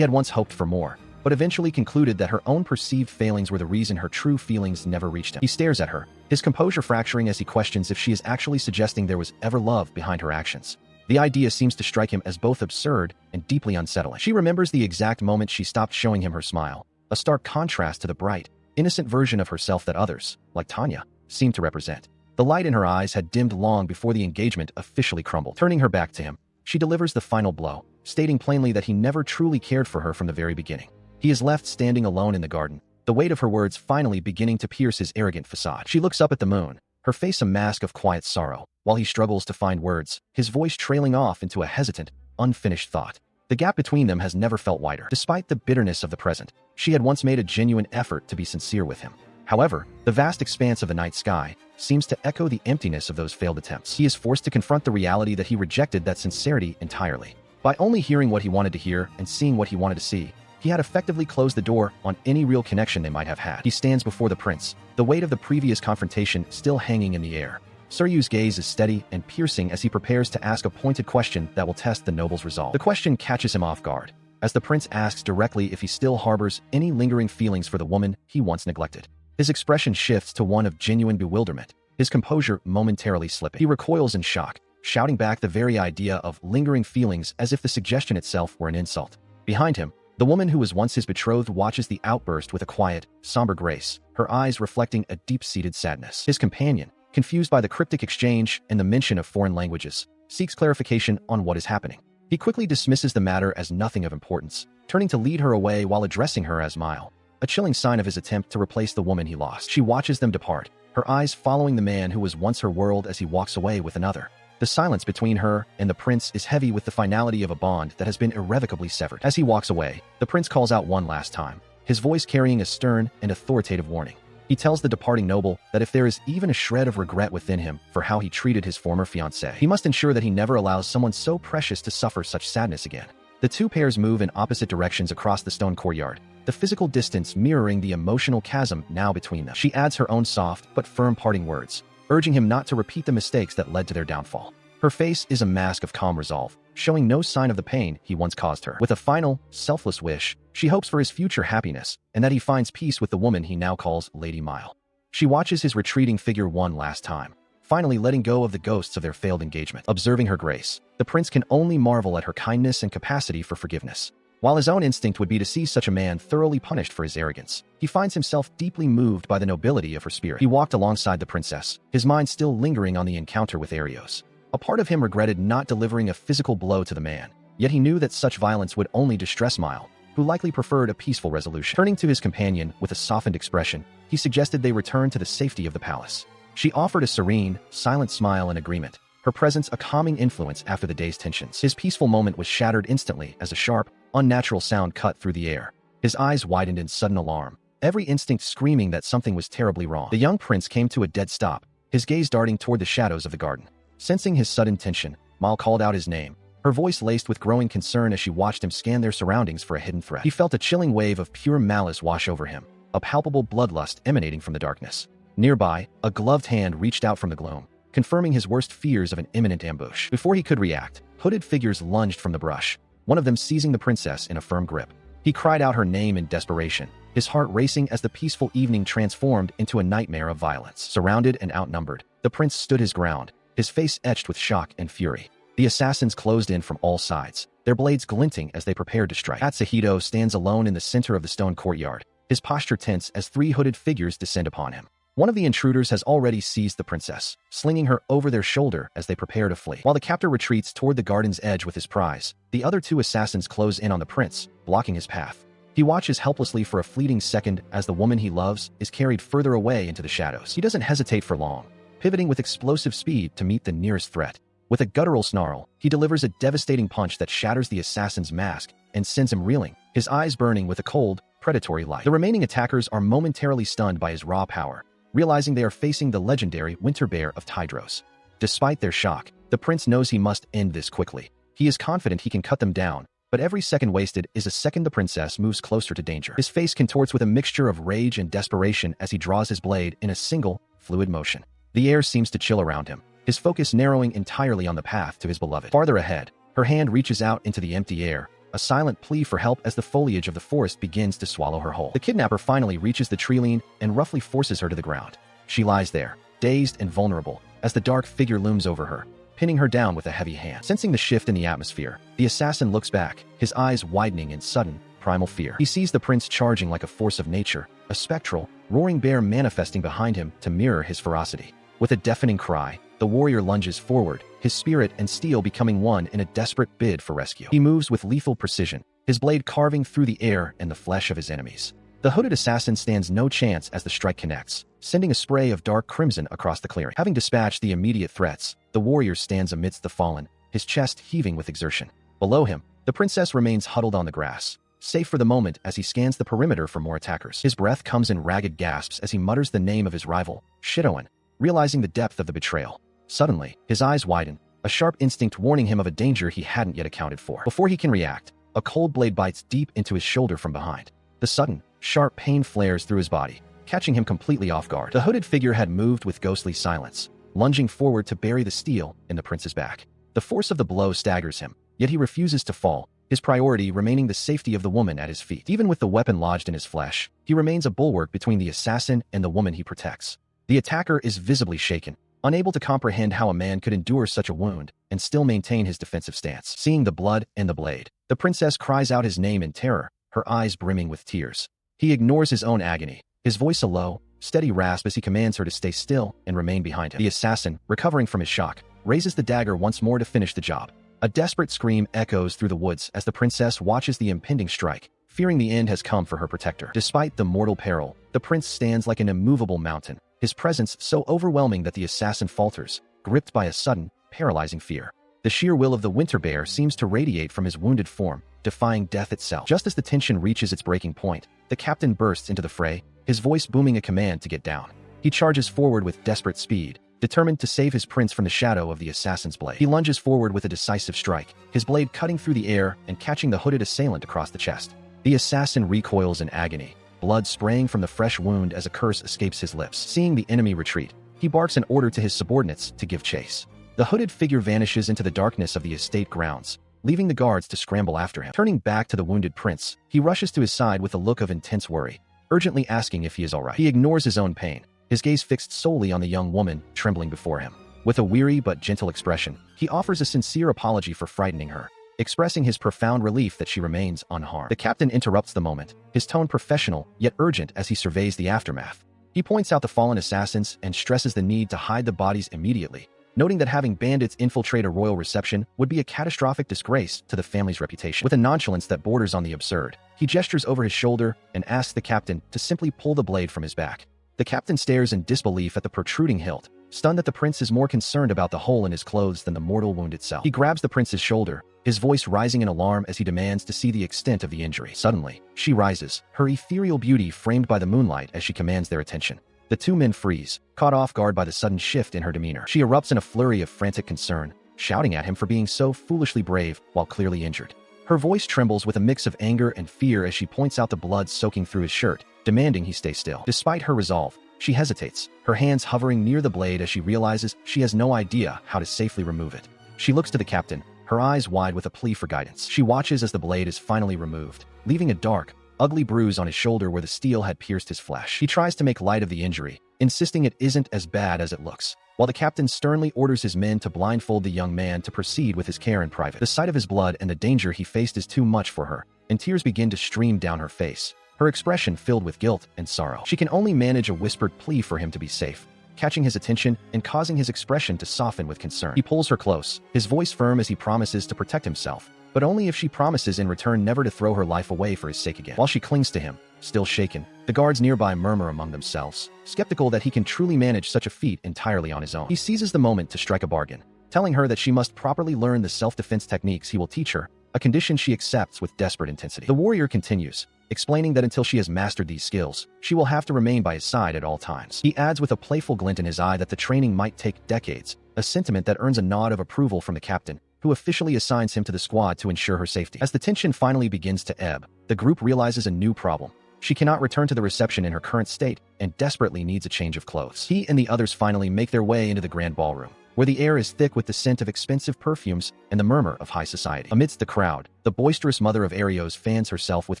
had once hoped for more, but eventually concluded that her own perceived failings were the reason her true feelings never reached him. He stares at her, his composure fracturing as he questions if she is actually suggesting there was ever love behind her actions. The idea seems to strike him as both absurd and deeply unsettling. She remembers the exact moment she stopped showing him her smile, a stark contrast to the bright, innocent version of herself that others, like Tanya, seemed to represent. The light in her eyes had dimmed long before the engagement officially crumbled. Turning her back to him, she delivers the final blow, stating plainly that he never truly cared for her from the very beginning. He is left standing alone in the garden, the weight of her words finally beginning to pierce his arrogant facade. She looks up at the moon, her face a mask of quiet sorrow, while he struggles to find words, his voice trailing off into a hesitant, unfinished thought. The gap between them has never felt wider. Despite the bitterness of the present, she had once made a genuine effort to be sincere with him. However, the vast expanse of the night sky seems to echo the emptiness of those failed attempts. He is forced to confront the reality that he rejected that sincerity entirely. By only hearing what he wanted to hear and seeing what he wanted to see, he had effectively closed the door on any real connection they might have had. He stands before the prince, the weight of the previous confrontation still hanging in the air. Soryu's gaze is steady and piercing as he prepares to ask a pointed question that will test the noble's resolve. The question catches him off guard, as the prince asks directly if he still harbors any lingering feelings for the woman he once neglected. His expression shifts to one of genuine bewilderment, his composure momentarily slipping. He recoils in shock, shouting back the very idea of lingering feelings as if the suggestion itself were an insult. Behind him, the woman who was once his betrothed watches the outburst with a quiet, somber grace, her eyes reflecting a deep-seated sadness. His companion, confused by the cryptic exchange and the mention of foreign languages, seeks clarification on what is happening. He quickly dismisses the matter as nothing of importance, turning to lead her away while addressing her as Mile, a chilling sign of his attempt to replace the woman he lost. She watches them depart, her eyes following the man who was once her world as he walks away with another. The silence between her and the prince is heavy with the finality of a bond that has been irrevocably severed. As he walks away, the prince calls out one last time, his voice carrying a stern and authoritative warning. He tells the departing noble that if there is even a shred of regret within him for how he treated his former fiancée, he must ensure that he never allows someone so precious to suffer such sadness again. The two pairs move in opposite directions across the stone courtyard, the physical distance mirroring the emotional chasm now between them. She adds her own soft but firm parting words, urging him not to repeat the mistakes that led to their downfall. Her face is a mask of calm resolve, showing no sign of the pain he once caused her. With a final, selfless wish, she hopes for his future happiness and that he finds peace with the woman he now calls Lady Mile. She watches his retreating figure one last time, finally letting go of the ghosts of their failed engagement. Observing her grace, the prince can only marvel at her kindness and capacity for forgiveness. While his own instinct would be to see such a man thoroughly punished for his arrogance, he finds himself deeply moved by the nobility of her spirit. He walked alongside the princess, his mind still lingering on the encounter with Arios. A part of him regretted not delivering a physical blow to the man, yet he knew that such violence would only distress Mile, who likely preferred a peaceful resolution. Turning to his companion with a softened expression, he suggested they return to the safety of the palace. She offered a serene, silent smile in agreement, her presence a calming influence after the day's tensions. His peaceful moment was shattered instantly as a sharp, unnatural sound cut through the air. His eyes widened in sudden alarm, every instinct screaming that something was terribly wrong. The young prince came to a dead stop, his gaze darting toward the shadows of the garden. Sensing his sudden tension, Mal called out his name, her voice laced with growing concern as she watched him scan their surroundings for a hidden threat. He felt a chilling wave of pure malice wash over him, a palpable bloodlust emanating from the darkness. Nearby, a gloved hand reached out from the gloom, confirming his worst fears of an imminent ambush. Before he could react, hooded figures lunged from the brush, one of them seizing the princess in a firm grip. He cried out her name in desperation, his heart racing as the peaceful evening transformed into a nightmare of violence. Surrounded and outnumbered, the prince stood his ground, his face etched with shock and fury. The assassins closed in from all sides, their blades glinting as they prepared to strike. Katsuhito stands alone in the center of the stone courtyard, his posture tense as three hooded figures descend upon him. One of the intruders has already seized the princess, slinging her over their shoulder as they prepare to flee. While the captor retreats toward the garden's edge with his prize, the other two assassins close in on the prince, blocking his path. He watches helplessly for a fleeting second as the woman he loves is carried further away into the shadows. He doesn't hesitate for long, pivoting with explosive speed to meet the nearest threat. With a guttural snarl, he delivers a devastating punch that shatters the assassin's mask and sends him reeling, his eyes burning with a cold, predatory light. The remaining attackers are momentarily stunned by his raw power, realizing they are facing the legendary Winter Bear of Tidros. Despite their shock, the prince knows he must end this quickly. He is confident he can cut them down, but every second wasted is a second the princess moves closer to danger. His face contorts with a mixture of rage and desperation as he draws his blade in a single, fluid motion. The air seems to chill around him, his focus narrowing entirely on the path to his beloved. Farther ahead, her hand reaches out into the empty air, a silent plea for help as the foliage of the forest begins to swallow her whole. The kidnapper finally reaches the tree-line and roughly forces her to the ground. She lies there, dazed and vulnerable, as the dark figure looms over her, pinning her down with a heavy hand. Sensing the shift in the atmosphere, the assassin looks back, his eyes widening in sudden, primal fear. He sees the prince charging like a force of nature, a spectral, roaring bear manifesting behind him to mirror his ferocity. With a deafening cry, the warrior lunges forward, his spirit and steel becoming one in a desperate bid for rescue. He moves with lethal precision, his blade carving through the air and the flesh of his enemies. The hooded assassin stands no chance as the strike connects, sending a spray of dark crimson across the clearing. Having dispatched the immediate threats, the warrior stands amidst the fallen, his chest heaving with exertion. Below him, the princess remains huddled on the grass, safe for the moment as he scans the perimeter for more attackers. His breath comes in ragged gasps as he mutters the name of his rival, Shidoan, realizing the depth of the betrayal. Suddenly, his eyes widen, a sharp instinct warning him of a danger he hadn't yet accounted for. Before he can react, a cold blade bites deep into his shoulder from behind. The sudden, sharp pain flares through his body, catching him completely off guard. The hooded figure had moved with ghostly silence, lunging forward to bury the steel in the prince's back. The force of the blow staggers him, yet he refuses to fall, his priority remaining the safety of the woman at his feet. Even with the weapon lodged in his flesh, he remains a bulwark between the assassin and the woman he protects. The attacker is visibly shaken, unable to comprehend how a man could endure such a wound and still maintain his defensive stance. Seeing the blood and the blade, the princess cries out his name in terror, her eyes brimming with tears. He ignores his own agony, his voice a low, steady rasp as he commands her to stay still and remain behind him. The assassin, recovering from his shock, raises the dagger once more to finish the job. A desperate scream echoes through the woods as the princess watches the impending strike, fearing the end has come for her protector. Despite the mortal peril, the prince stands like an immovable mountain, his presence so overwhelming that the assassin falters, gripped by a sudden, paralyzing fear. The sheer will of the Winter Bear seems to radiate from his wounded form, defying death itself. Just as the tension reaches its breaking point, the captain bursts into the fray, his voice booming a command to get down. He charges forward with desperate speed, determined to save his prince from the shadow of the assassin's blade. He lunges forward with a decisive strike, his blade cutting through the air and catching the hooded assailant across the chest. The assassin recoils in agony, blood spraying from the fresh wound as a curse escapes his lips. Seeing the enemy retreat, he barks an order to his subordinates to give chase. The hooded figure vanishes into the darkness of the estate grounds, leaving the guards to scramble after him. Turning back to the wounded prince, he rushes to his side with a look of intense worry, urgently asking if he is all right. He ignores his own pain, his gaze fixed solely on the young woman trembling before him. With a weary but gentle expression, he offers a sincere apology for frightening her, expressing his profound relief that she remains unharmed. The captain interrupts the moment, his tone professional yet urgent as he surveys the aftermath. He points out the fallen assassins and stresses the need to hide the bodies immediately, noting that having bandits infiltrate a royal reception would be a catastrophic disgrace to the family's reputation. With a nonchalance that borders on the absurd, he gestures over his shoulder and asks the captain to simply pull the blade from his back. The captain stares in disbelief at the protruding hilt, stunned that the prince is more concerned about the hole in his clothes than the mortal wound itself. He grabs the prince's shoulder, his voice rising in alarm as he demands to see the extent of the injury. Suddenly, she rises, her ethereal beauty framed by the moonlight as she commands their attention. The two men freeze, caught off guard by the sudden shift in her demeanor. She erupts in a flurry of frantic concern, shouting at him for being so foolishly brave while clearly injured. Her voice trembles with a mix of anger and fear as she points out the blood soaking through his shirt, demanding he stay still. Despite her resolve, she hesitates, her hands hovering near the blade as she realizes she has no idea how to safely remove it. She looks to the captain, her eyes wide with a plea for guidance. She watches as the blade is finally removed, leaving a dark, ugly bruise on his shoulder where the steel had pierced his flesh. He tries to make light of the injury, insisting it isn't as bad as it looks, while the captain sternly orders his men to blindfold the young man to proceed with his care in private. The sight of his blood and the danger he faced is too much for her, and tears begin to stream down her face, her expression filled with guilt and sorrow. She can only manage a whispered plea for him to be safe, catching his attention and causing his expression to soften with concern. He pulls her close, his voice firm as he promises to protect himself, but only if she promises in return never to throw her life away for his sake again. While she clings to him, still shaken, the guards nearby murmur among themselves, skeptical that he can truly manage such a feat entirely on his own. He seizes the moment to strike a bargain, telling her that she must properly learn the self-defense techniques he will teach her, a condition she accepts with desperate intensity. The warrior continues, explaining that until she has mastered these skills, she will have to remain by his side at all times. He adds with a playful glint in his eye that the training might take decades, a sentiment that earns a nod of approval from the captain, who officially assigns him to the squad to ensure her safety. As the tension finally begins to ebb, the group realizes a new problem. She cannot return to the reception in her current state and desperately needs a change of clothes. He and the others finally make their way into the grand ballroom, where the air is thick with the scent of expensive perfumes and the murmur of high society. Amidst the crowd, the boisterous mother of Arios fans herself with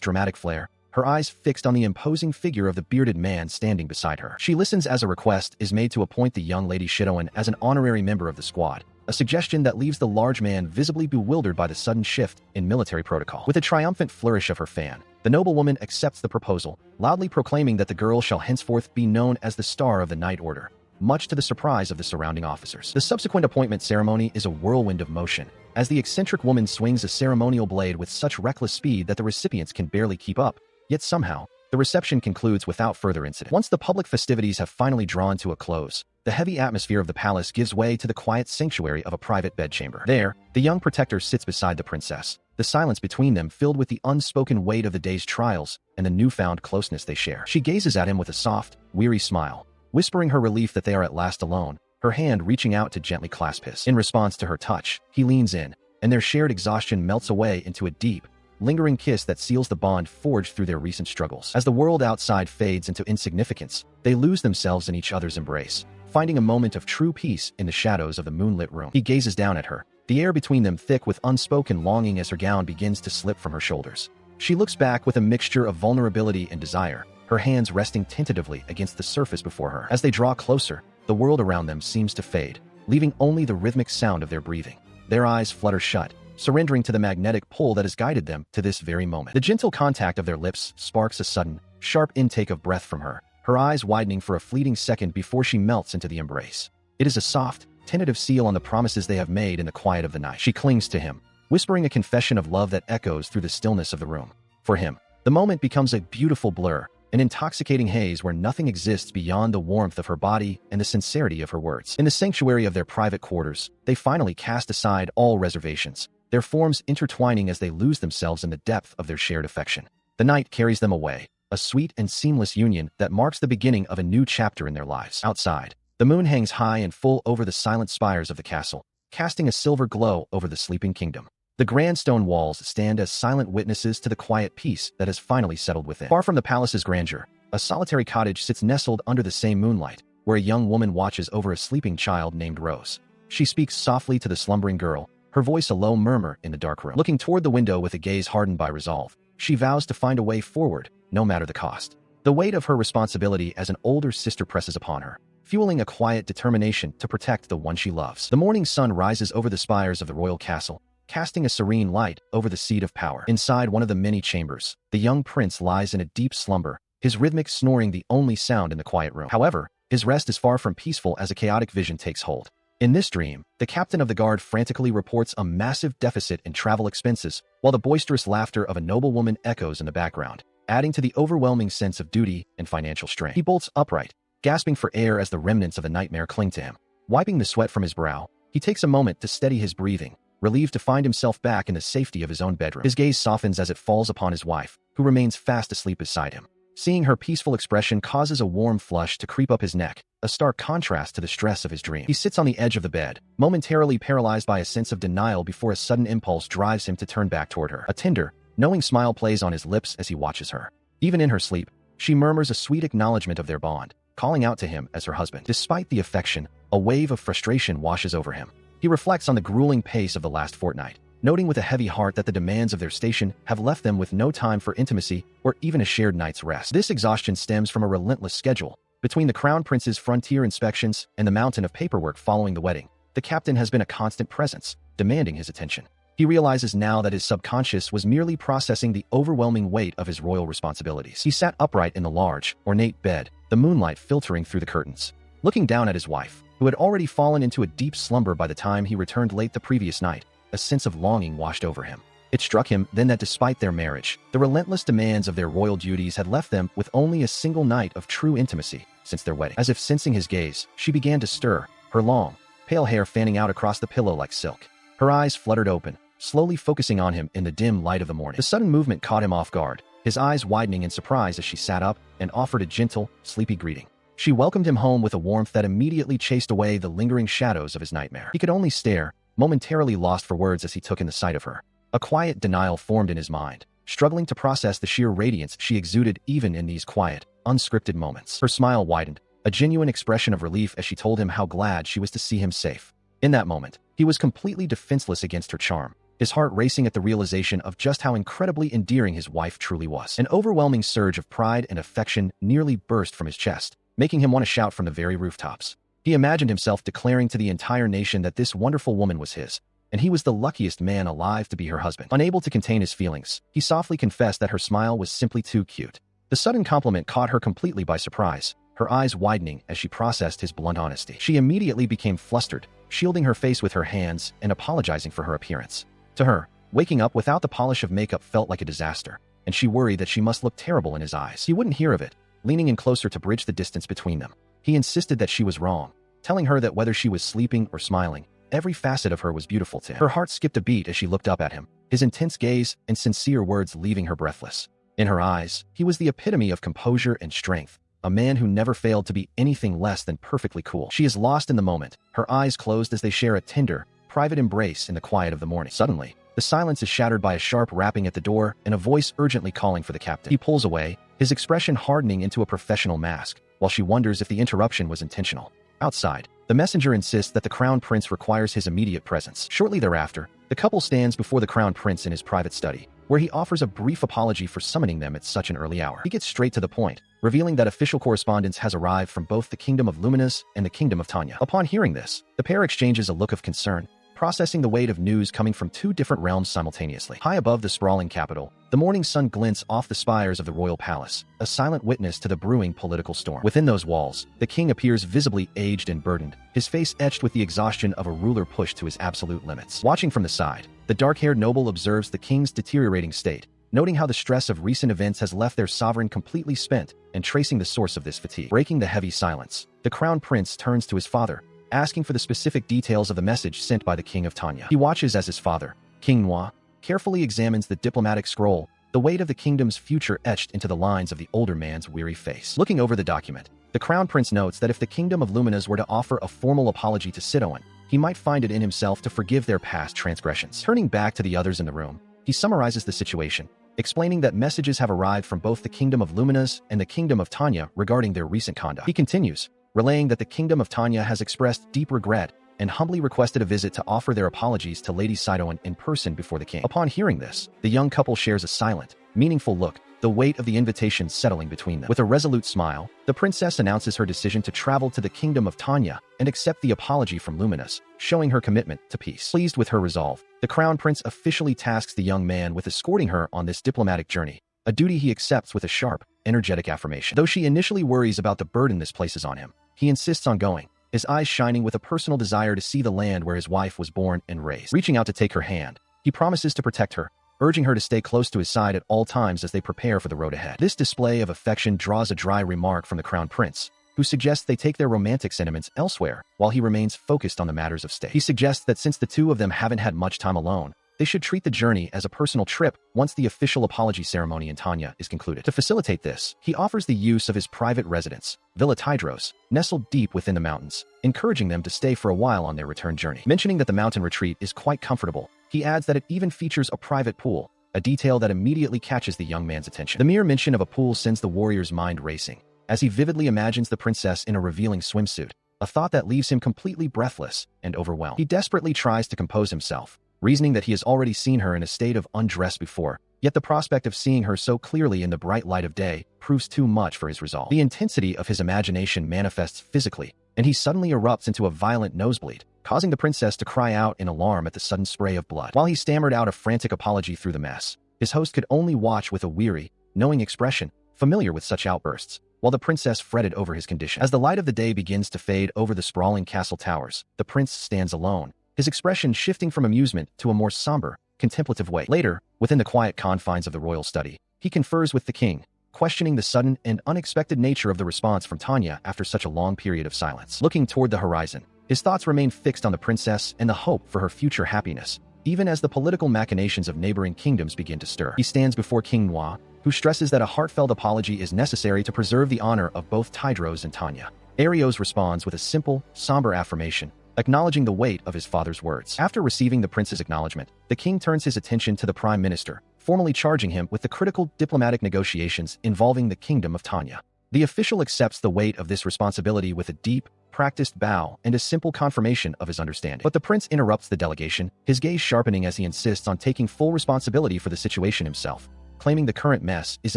dramatic flair, her eyes fixed on the imposing figure of the bearded man standing beside her. She listens as a request is made to appoint the young lady Shidoan as an honorary member of the squad, a suggestion that leaves the large man visibly bewildered by the sudden shift in military protocol. With a triumphant flourish of her fan, the noblewoman accepts the proposal, loudly proclaiming that the girl shall henceforth be known as the Star of the Night Order, much to the surprise of the surrounding officers. The subsequent appointment ceremony is a whirlwind of motion, as the eccentric woman swings a ceremonial blade with such reckless speed that the recipients can barely keep up, yet somehow, the reception concludes without further incident. Once the public festivities have finally drawn to a close, the heavy atmosphere of the palace gives way to the quiet sanctuary of a private bedchamber. There, the young protector sits beside the princess, the silence between them filled with the unspoken weight of the day's trials and the newfound closeness they share. She gazes at him with a soft, weary smile, whispering her relief that they are at last alone, her hand reaching out to gently clasp his. In response to her touch, he leans in, and their shared exhaustion melts away into a deep, lingering kiss that seals the bond forged through their recent struggles. As the world outside fades into insignificance, they lose themselves in each other's embrace, finding a moment of true peace in the shadows of the moonlit room. He gazes down at her, the air between them thick with unspoken longing as her gown begins to slip from her shoulders. She looks back with a mixture of vulnerability and desire, her hands resting tentatively against the surface before her. As they draw closer, the world around them seems to fade, leaving only the rhythmic sound of their breathing. Their eyes flutter shut, surrendering to the magnetic pull that has guided them to this very moment. The gentle contact of their lips sparks a sudden, sharp intake of breath from her, her eyes widening for a fleeting second before she melts into the embrace. It is a soft, tentative seal on the promises they have made in the quiet of the night. She clings to him, whispering a confession of love that echoes through the stillness of the room. For him, the moment becomes a beautiful blur, an intoxicating haze where nothing exists beyond the warmth of her body and the sincerity of her words. In the sanctuary of their private quarters, they finally cast aside all reservations, their forms intertwining as they lose themselves in the depth of their shared affection. The night carries them away, a sweet and seamless union that marks the beginning of a new chapter in their lives. Outside, the moon hangs high and full over the silent spires of the castle, casting a silver glow over the sleeping kingdom. The grand stone walls stand as silent witnesses to the quiet peace that has finally settled within. Far from the palace's grandeur, a solitary cottage sits nestled under the same moonlight, where a young woman watches over a sleeping child named Rose. She speaks softly to the slumbering girl, her voice a low murmur in the dark room. Looking toward the window with a gaze hardened by resolve, she vows to find a way forward, no matter the cost. The weight of her responsibility as an older sister presses upon her, fueling a quiet determination to protect the one she loves. The morning sun rises over the spires of the royal castle, casting a serene light over the seat of power. Inside one of the many chambers, the young prince lies in a deep slumber, his rhythmic snoring the only sound in the quiet room. However, his rest is far from peaceful as a chaotic vision takes hold. In this dream, the captain of the guard frantically reports a massive deficit in travel expenses, while the boisterous laughter of a noblewoman echoes in the background, adding to the overwhelming sense of duty and financial strain. He bolts upright, gasping for air as the remnants of the nightmare cling to him. Wiping the sweat from his brow, he takes a moment to steady his breathing, relieved to find himself back in the safety of his own bedroom. His gaze softens as it falls upon his wife, who remains fast asleep beside him. Seeing her peaceful expression causes a warm flush to creep up his neck, a stark contrast to the stress of his dream. He sits on the edge of the bed, momentarily paralyzed by a sense of denial before a sudden impulse drives him to turn back toward her. A tender, knowing smile plays on his lips as he watches her. Even in her sleep, she murmurs a sweet acknowledgement of their bond, calling out to him as her husband. Despite the affection, a wave of frustration washes over him. He reflects on the grueling pace of the last fortnight, noting with a heavy heart that the demands of their station have left them with no time for intimacy or even a shared night's rest. This exhaustion stems from a relentless schedule. Between the Crown Prince's frontier inspections and the mountain of paperwork following the wedding, the captain has been a constant presence, demanding his attention. He realizes now that his subconscious was merely processing the overwhelming weight of his royal responsibilities. He sat upright in the large, ornate bed, the moonlight filtering through the curtains. Looking down at his wife, who had already fallen into a deep slumber by the time he returned late the previous night, a sense of longing washed over him. It struck him then that despite their marriage, the relentless demands of their royal duties had left them with only a single night of true intimacy since their wedding. As if sensing his gaze, she began to stir, her long, pale hair fanning out across the pillow like silk. Her eyes fluttered open, slowly focusing on him in the dim light of the morning. The sudden movement caught him off guard, his eyes widening in surprise as she sat up and offered a gentle, sleepy greeting. She welcomed him home with a warmth that immediately chased away the lingering shadows of his nightmare. He could only stare, momentarily lost for words as he took in the sight of her. A quiet denial formed in his mind, struggling to process the sheer radiance she exuded even in these quiet, unscripted moments. Her smile widened, a genuine expression of relief as she told him how glad she was to see him safe. In that moment, he was completely defenseless against her charm, his heart racing at the realization of just how incredibly endearing his wife truly was. An overwhelming surge of pride and affection nearly burst from his chest, making him want to shout from the very rooftops. He imagined himself declaring to the entire nation that this wonderful woman was his, and he was the luckiest man alive to be her husband. Unable to contain his feelings, he softly confessed that her smile was simply too cute. The sudden compliment caught her completely by surprise, her eyes widening as she processed his blunt honesty. She immediately became flustered, shielding her face with her hands and apologizing for her appearance. To her, waking up without the polish of makeup felt like a disaster, and she worried that she must look terrible in his eyes. He wouldn't hear of it, leaning in closer to bridge the distance between them. He insisted that she was wrong, telling her that whether she was sleeping or smiling, every facet of her was beautiful to him. Her heart skipped a beat as she looked up at him, his intense gaze and sincere words leaving her breathless. In her eyes, he was the epitome of composure and strength, a man who never failed to be anything less than perfectly cool. She is lost in the moment, her eyes closed as they share a tender, private embrace in the quiet of the morning. Suddenly, the silence is shattered by a sharp rapping at the door and a voice urgently calling for the captain. He pulls away, his expression hardening into a professional mask, while she wonders if the interruption was intentional. Outside, the messenger insists that the Crown Prince requires his immediate presence. Shortly thereafter, the couple stands before the Crown Prince in his private study, where he offers a brief apology for summoning them at such an early hour. He gets straight to the point, revealing that official correspondence has arrived from both the Kingdom of Luminous and the Kingdom of Tanya. Upon hearing this, the pair exchanges a look of concern, processing the weight of news coming from two different realms simultaneously. High above the sprawling capital, the morning sun glints off the spires of the royal palace, a silent witness to the brewing political storm. Within those walls, the king appears visibly aged and burdened, his face etched with the exhaustion of a ruler pushed to his absolute limits. Watching from the side, the dark-haired noble observes the king's deteriorating state, noting how the stress of recent events has left their sovereign completely spent and tracing the source of this fatigue. Breaking the heavy silence, the crown prince turns to his father, asking for the specific details of the message sent by the King of Tanya. He watches as his father, King Manhwa, carefully examines the diplomatic scroll, the weight of the kingdom's future etched into the lines of the older man's weary face. Looking over the document, the Crown Prince notes that if the Kingdom of Luminous were to offer a formal apology to Sidoan, he might find it in himself to forgive their past transgressions. Turning back to the others in the room, he summarizes the situation, explaining that messages have arrived from both the Kingdom of Luminous and the Kingdom of Tanya regarding their recent conduct. He continues, relaying that the Kingdom of Tanya has expressed deep regret and humbly requested a visit to offer their apologies to Lady Sidoan in person before the king. Upon hearing this, the young couple shares a silent, meaningful look, the weight of the invitation settling between them. With a resolute smile, the princess announces her decision to travel to the Kingdom of Tanya and accept the apology from Luminous, showing her commitment to peace. Pleased with her resolve, the Crown Prince officially tasks the young man with escorting her on this diplomatic journey, a duty he accepts with a sharp, energetic affirmation. Though she initially worries about the burden this places on him, he insists on going, his eyes shining with a personal desire to see the land where his wife was born and raised. Reaching out to take her hand, he promises to protect her, urging her to stay close to his side at all times as they prepare for the road ahead. This display of affection draws a dry remark from the Crown Prince, who suggests they take their romantic sentiments elsewhere while he remains focused on the matters of state. He suggests that since the two of them haven't had much time alone, they should treat the journey as a personal trip once the official apology ceremony in Tanya is concluded. To facilitate this, he offers the use of his private residence, Villa Tidros, nestled deep within the mountains, encouraging them to stay for a while on their return journey. Mentioning that the mountain retreat is quite comfortable, he adds that it even features a private pool, a detail that immediately catches the young man's attention. The mere mention of a pool sends the warrior's mind racing, as he vividly imagines the princess in a revealing swimsuit, a thought that leaves him completely breathless and overwhelmed. He desperately tries to compose himself, reasoning that he has already seen her in a state of undress before, yet the prospect of seeing her so clearly in the bright light of day proves too much for his resolve. The intensity of his imagination manifests physically, and he suddenly erupts into a violent nosebleed, causing the princess to cry out in alarm at the sudden spray of blood. While he stammered out a frantic apology through the mess, his host could only watch with a weary, knowing expression, familiar with such outbursts, while the princess fretted over his condition. As the light of the day begins to fade over the sprawling castle towers, the prince stands alone, his expression shifting from amusement to a more somber, contemplative way. Later, within the quiet confines of the royal study, he confers with the king, questioning the sudden and unexpected nature of the response from Tanya after such a long period of silence. Looking toward the horizon, his thoughts remain fixed on the princess and the hope for her future happiness, even as the political machinations of neighboring kingdoms begin to stir. He stands before King Manhwa, who stresses that a heartfelt apology is necessary to preserve the honor of both Tidros and Tanya. Arios responds with a simple, somber affirmation, acknowledging the weight of his father's words. After receiving the prince's acknowledgement, the king turns his attention to the prime minister, formally charging him with the critical diplomatic negotiations involving the kingdom of Tanya. The official accepts the weight of this responsibility with a deep, practiced bow and a simple confirmation of his understanding. But the prince interrupts the delegation, his gaze sharpening as he insists on taking full responsibility for the situation himself, claiming the current mess is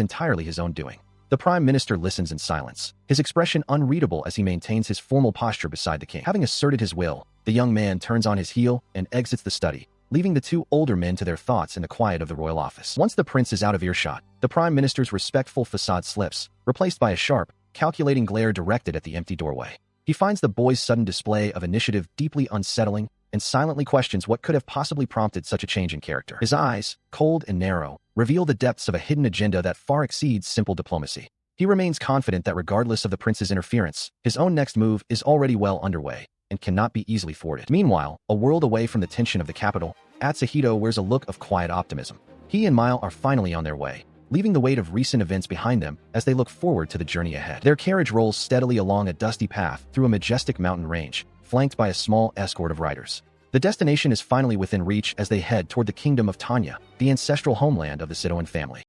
entirely his own doing. The prime minister listens in silence, his expression unreadable as he maintains his formal posture beside the king. Having asserted his will, the young man turns on his heel and exits the study, leaving the two older men to their thoughts in the quiet of the royal office. Once the prince is out of earshot, the prime minister's respectful facade slips, replaced by a sharp, calculating glare directed at the empty doorway. He finds the boy's sudden display of initiative deeply unsettling and silently questions what could have possibly prompted such a change in character. His eyes, cold and narrow, reveal the depths of a hidden agenda that far exceeds simple diplomacy. He remains confident that regardless of the prince's interference, his own next move is already well underway and cannot be easily thwarted. Meanwhile, a world away from the tension of the capital, Atsuhito wears a look of quiet optimism. He and Mile are finally on their way, leaving the weight of recent events behind them as they look forward to the journey ahead. Their carriage rolls steadily along a dusty path through a majestic mountain range, flanked by a small escort of riders. The destination is finally within reach as they head toward the kingdom of Tanya, the ancestral homeland of the Sidoan family.